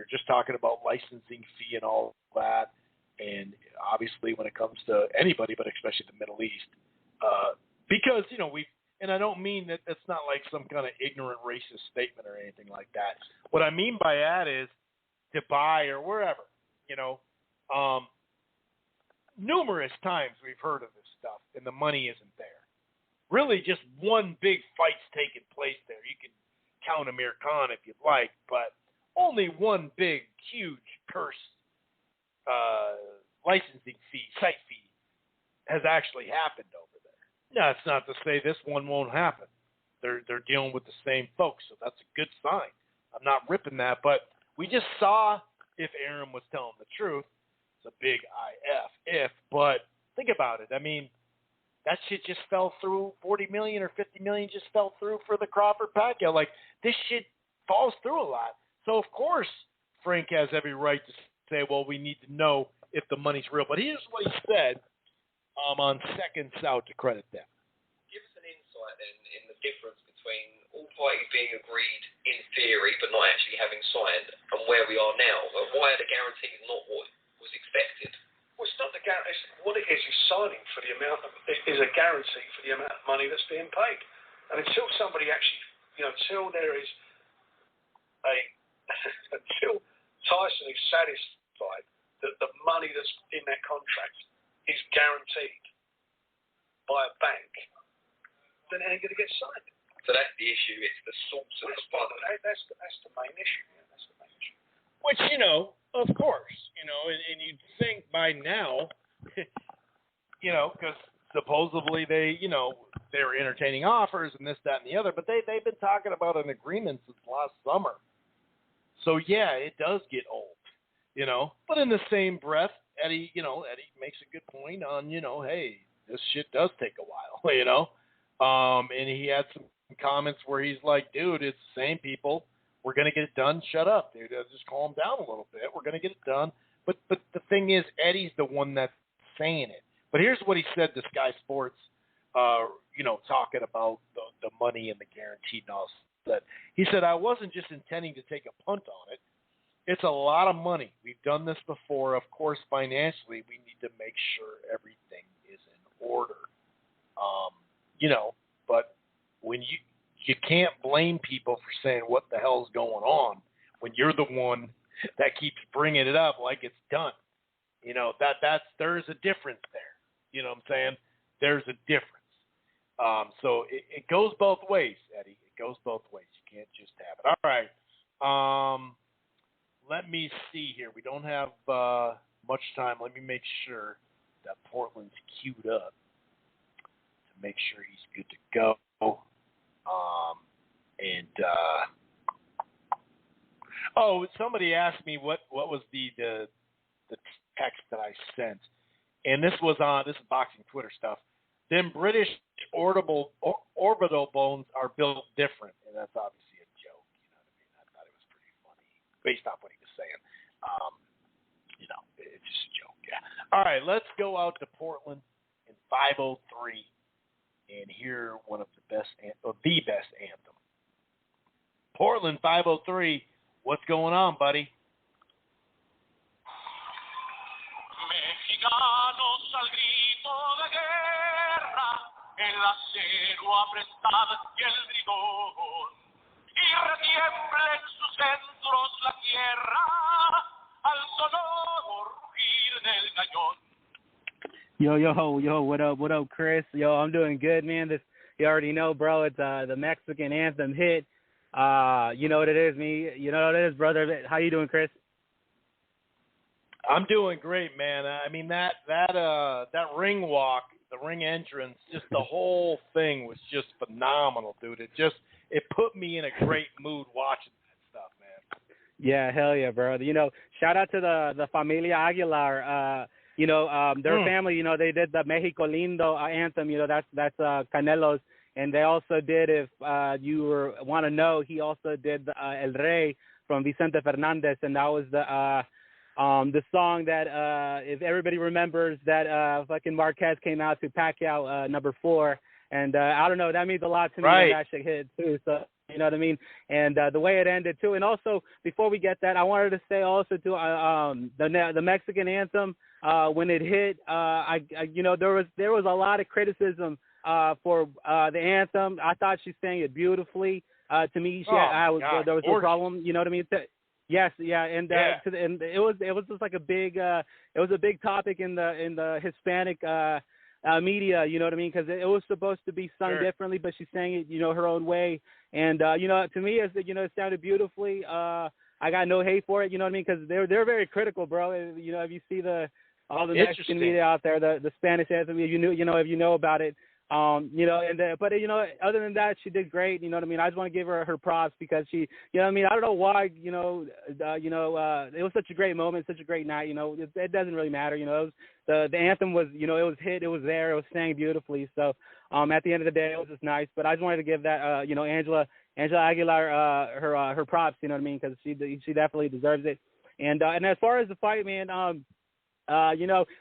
were just talking about licensing fee and all that. And obviously when it comes to anybody, but especially the Middle East, because, and I don't mean that it's not like some kind of ignorant racist statement or anything like that. What I mean by that is Dubai or wherever, numerous times we've heard of this stuff and the money isn't there. Really just one big fight's taking place there. You can count Amir Khan if you'd like, but only one big, huge curse licensing fee, site fee, has actually happened over there. Now, it's not to say this one won't happen. They're dealing with the same folks, so that's a good sign. I'm not ripping that, but we just saw, if Aaron was telling the truth, it's a big if, but think about it. I mean, that shit just fell through. 40 million or 50 million just fell through for the Crawford Pacquiao. Like, this shit falls through a lot. So, of course, Frank has every right to say, well, we need to know if the money's real. But here's what he said on Seconds Out to credit them. Give us an insight then in the difference between all parties being agreed in theory but not actually having signed and where we are now. Why are the guarantees not what was expected. Well, it's not the guarantee. What it is signing for the amount of, is a guarantee for the amount of money that's being paid. And until somebody actually, until there is until Tyson is satisfied that the money that's in that contract is guaranteed by a bank, then it ain't going to get signed. So that's the issue. It's the source of this problem. That's the main issue. Yeah, that's the main issue. Which, of course, and you'd think by now, because supposedly they're entertaining offers and this, that, and the other, but they've been talking about an agreement since last summer. So, yeah, it does get old, But in the same breath, Eddie makes a good point on, hey, this shit does take a while, and he had some comments where he's like, dude, it's the same people. We're going to get it done. Shut up, dude. Just calm down a little bit. We're going to get it done. But the thing is, Eddie's the one that's saying it. But here's what he said to Sky Sports, talking about the money and the guarantee and all that. He said, I wasn't just intending to take a punt on it. It's a lot of money. We've done this before. Of course, financially, we need to make sure everything is in order. But when you can't blame people for saying what the hell's going on when you're the one that keeps bringing it up like it's done. There's a difference there. You know what I'm saying? There's a difference. So it goes both ways, Eddie. It goes both ways. You can't just have it. All right. Let me see here. We don't have much time. Let me make sure that Portland's queued up to make sure he's good to go. Somebody asked me what was the text that I sent, and this is boxing Twitter stuff. Them British orbital bones are built different, and that's obviously a joke. You know what I mean? I thought it was pretty funny based off what he was saying. It's just a joke. Yeah. All right, let's go out to Portland in 5:03 and hear one of the best anthem. Portland 5:03. What's going on, buddy? Mexicanos al grito de guerra, el acero apretado y el rigor, y retiembla en sus centros la tierra al sonoro rugir del cañón. Yo, what up, Chris? Yo, I'm doing good, man. You already know, bro, it's the Mexican anthem hit. You know what it is, you know what it is, brother. How you doing, Chris? I'm doing great, man. I mean, that ring walk, the ring entrance, just the whole thing was just phenomenal, dude. It put me in a great mood watching that stuff, man. Yeah, hell yeah, bro. Shout out to the Familia Aguilar. Their family, they did the Mexico Lindo anthem. That's Canelo's. And they also did, if you want to know, he also did the El Rey from Vicente Fernandez, and that was the song that, if everybody remembers, that fucking Marquez came out to Pacquiao number 4, and I don't know, that means a lot to me when that shit hit too. So you know what I mean? And the way it ended too. And also, before we get that, I wanted to say also too, the Mexican anthem when it hit, there was a lot of criticism. For the anthem, I thought she sang it beautifully. To me, there was no problem. You know what I mean? Yes, yeah, and and it was just like a big topic in the Hispanic media. You know what I mean? Because it was supposed to be sung differently, but she sang it her own way. And to me, it sounded beautifully. I got no hate for it. You know what I mean? Because they're very critical, bro. If you see all the Mexican media out there, the Spanish anthem, if you know about it. But other than that, she did great. You know what I mean? I just want to give her props because she, I don't know why, it was such a great moment, such a great night. It doesn't really matter. The anthem was, it was hit, it was there, it was sang beautifully. So, at the end of the day, it was just nice. But I just wanted to give that, Angela Aguilar, her props. You know what I mean? Because she definitely deserves it. And as far as the fight, man,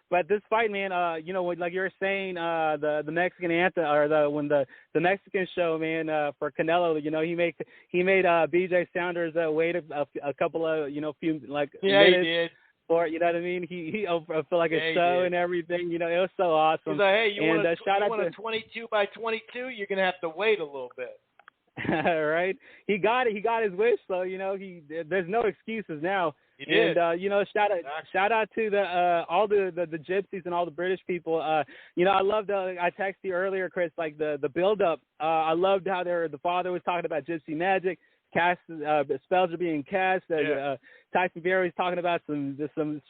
but this fight, man, like you were saying, the Mexican anthem or when the Mexican show, man, for Canelo, he made BJ Saunders wait a couple of few minutes. He did. sport. You know what I mean? He for like a show and everything. You know, it was so awesome. He's like, hey, you want a 22 by 22? You're gonna have to wait a little bit. Right? He got it. He got his wish. So you know, there's no excuses now. He did. And you know, shout out to the all the gypsies and all the British people. You know, I loved. I texted you earlier, Chris. Like the build up. I loved how the father was talking about gypsy magic. Cast spells are being cast. Tyson Fury's talking about some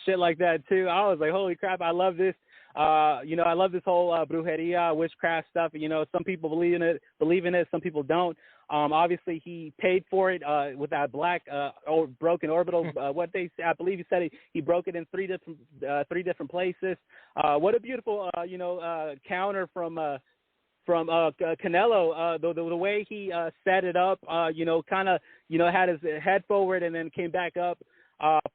shit like that too. I was like, holy crap! I love this. You know, I love this whole brujeria, witchcraft stuff. You know, some people believe in it, some people don't. Obviously, he paid for it with that black or broken orbital. I believe he said he broke it in three different places. What a beautiful counter from Canelo. The way he set it up, you know, kind of, you know, had his head forward and then came back up.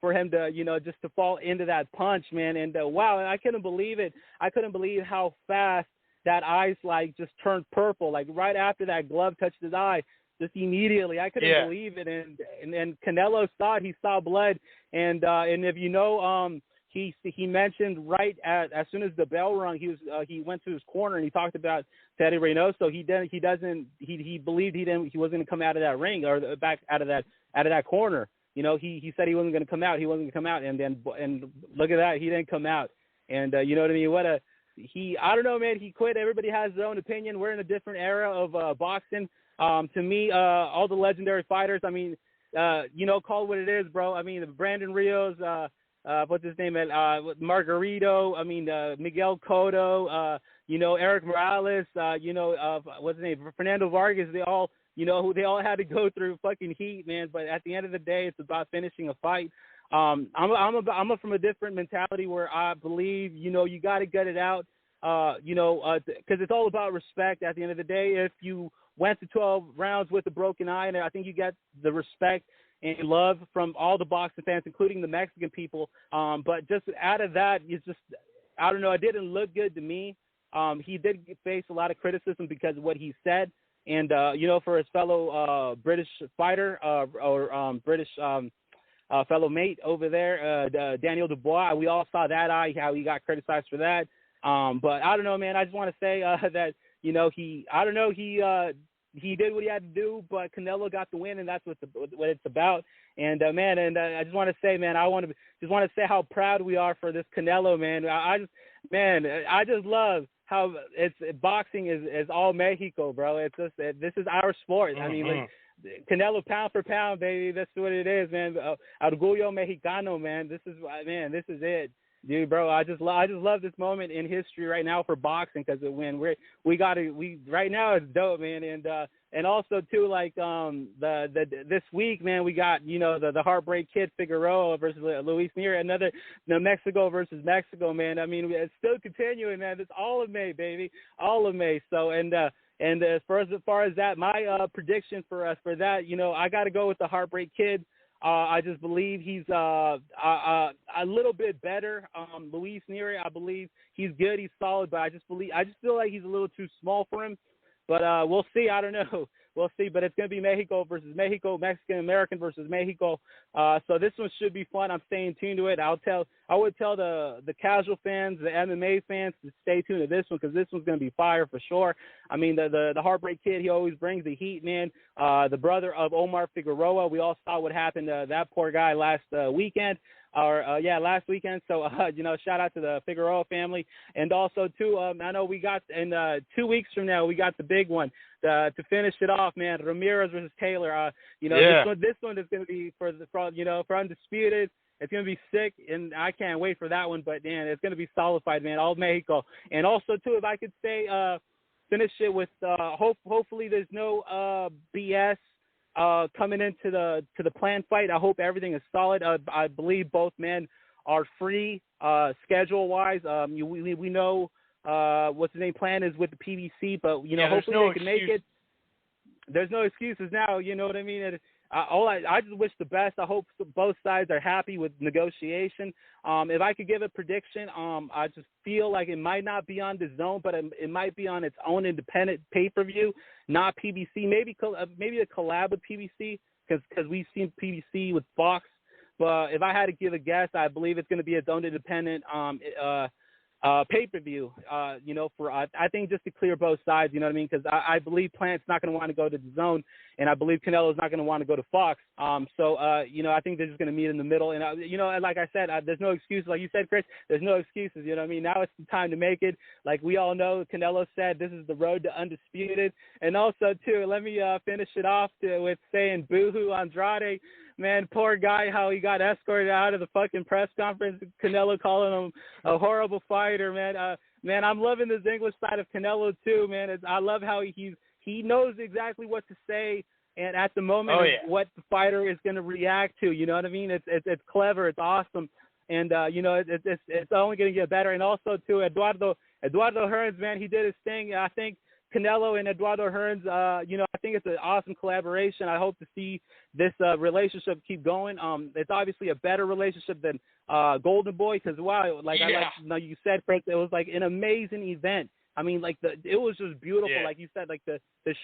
For him to, you know, just to fall into that punch, man. And wow, I couldn't believe it. I couldn't believe how fast that eyes like just turned purple. Like right after that glove touched his eye, just immediately. I couldn't believe it. And Canelo saw it. He saw blood. And if you know, he mentioned right as soon as the bell rung, he went to his corner and he talked about Teddy Reynoso. He believed he wasn't going to come out of that ring or back out of that corner. You know, he said he wasn't going to come out. He wasn't going to come out, and look at that, he didn't come out. And you know what I mean? I don't know, man. He quit. Everybody has their own opinion. We're in a different era of boxing. To me, all the legendary fighters. I mean, you know, call it what it is, bro. I mean, Brandon Rios. What's his name? Margarito. I mean, Miguel Cotto. You know, Eric Morales. You know, what's his name? Fernando Vargas. They all had to go through fucking heat, man. But at the end of the day, it's about finishing a fight. I'm from a different mentality where I believe, you know, you got to gut it out. You know, because it's all about respect. At the end of the day, if you went to 12 rounds with a broken eye, and I think you get the respect and love from all the boxing fans, including the Mexican people. But just out of that, I don't know. It didn't look good to me. He did face a lot of criticism because of what he said. And, you know, for his fellow British fighter or British fellow mate over there, Daniel Dubois, we all saw that eye, how he got criticized for that. But I don't know, man. I just want to say that, you know, he did what he had to do, but Canelo got the win, and that's what it's about. And, man, I just want to say, man, I just want to say how proud we are for this Canelo, man. I just love how boxing is all Mexico, bro. It's just this is our sport. I mean, like, Canelo pound for pound, baby. That's what it is, man. Orgullo Mexicano, man. This is it, dude, bro. I just love this moment in history right now for boxing because right now it's dope, man. And also too, like this week, man, we got, you know, the Heartbreak Kid Figueroa versus Ruiz Neri, another Mexico versus Mexico, man. I mean, it's still continuing, man. It's all of May, baby, all of May. So and as far as that, my prediction for that, you know, I got to go with the Heartbreak Kid. I just believe he's a little bit better. Ruiz Neri, I believe he's good, he's solid, but I just feel like he's a little too small for him. But we'll see. I don't know. We'll see. But it's going to be Mexico versus Mexico, Mexican-American versus Mexico. So this one should be fun. I'm staying tuned to it. I would tell the casual fans, the MMA fans, to stay tuned to this one because this one's going to be fire for sure. I mean, the Heartbreak Kid, he always brings the heat, man. The brother of Omar Figueroa, we all saw what happened to that poor guy last weekend. Last weekend. So, you know, shout out to the Figueroa family. And also, too, I know we got, in 2 weeks from now, we got the big one to finish it off, man. Ramirez versus Taylor. You know, this one is going to be for Undisputed. It's going to be sick, and I can't wait for that one. But, man, it's going to be solidified, man, all Mexico. And also, too, if I could say, finish it with hopefully there's no BS coming into the planned fight. I hope everything is solid. I believe both men are free schedule wise. We know what's the name plan is with the PBC, but you know hopefully they can make it. There's no excuses now. You know what I mean? I just wish the best. I hope both sides are happy with negotiation. If I could give a prediction, I just feel like it might not be on DAZN, but it might be on its own independent pay-per-view, not PBC. Maybe a collab with PBC because we've seen PBC with Fox But if I had to give a guess, I believe it's going to be its own independent pay-per-view, for I think just to clear both sides, you know what I mean? Because I believe Plant's not going to want to go to the Zone, and I believe Canelo's not going to want to go to Fox. I think they're just going to meet in the middle. And, and like I said, there's no excuses. Like you said, Chris, there's no excuses, you know what I mean? Now it's the time to make it. Like we all know, Canelo said this is the road to undisputed. And also, too, let me finish it off with saying boo-hoo Andrade. Man, poor guy, how he got escorted out of the fucking press conference. Canelo calling him a horrible fighter, man. Man, I'm loving this English side of Canelo too, man. I love how he knows exactly what to say, and at the moment, what the fighter is going to react to. You know what I mean? It's clever, it's awesome, and it's only going to get better. And also too, Eduardo Hearns, man, he did his thing. I think Canelo and Eduardo Hearns, I think it's an awesome collaboration. I hope to see this relationship keep going. It's obviously a better relationship than Golden Boy because, wow, you said, Chris, it was like an amazing event. I mean, like it was just beautiful, like you said, like the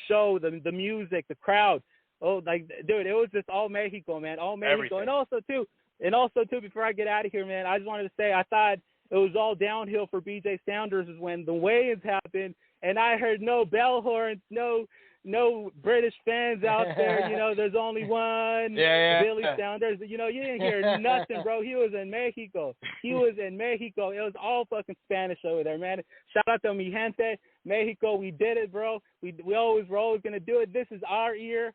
show, the music, the crowd. Oh, like, dude, it was just all Mexico, man, all Mexico. Everything. And also too, before I get out of here, man, I just wanted to say I thought it was all downhill for BJ Saunders is when the weigh-ins happened. And I heard no bell horns, no British fans out there. There's only one. Billy Saunders. You didn't hear nothing, bro. He was in Mexico. It was all fucking Spanish over there, man. Shout out to mi gente, Mexico. We did it, bro. We're always gonna do it. This is our year.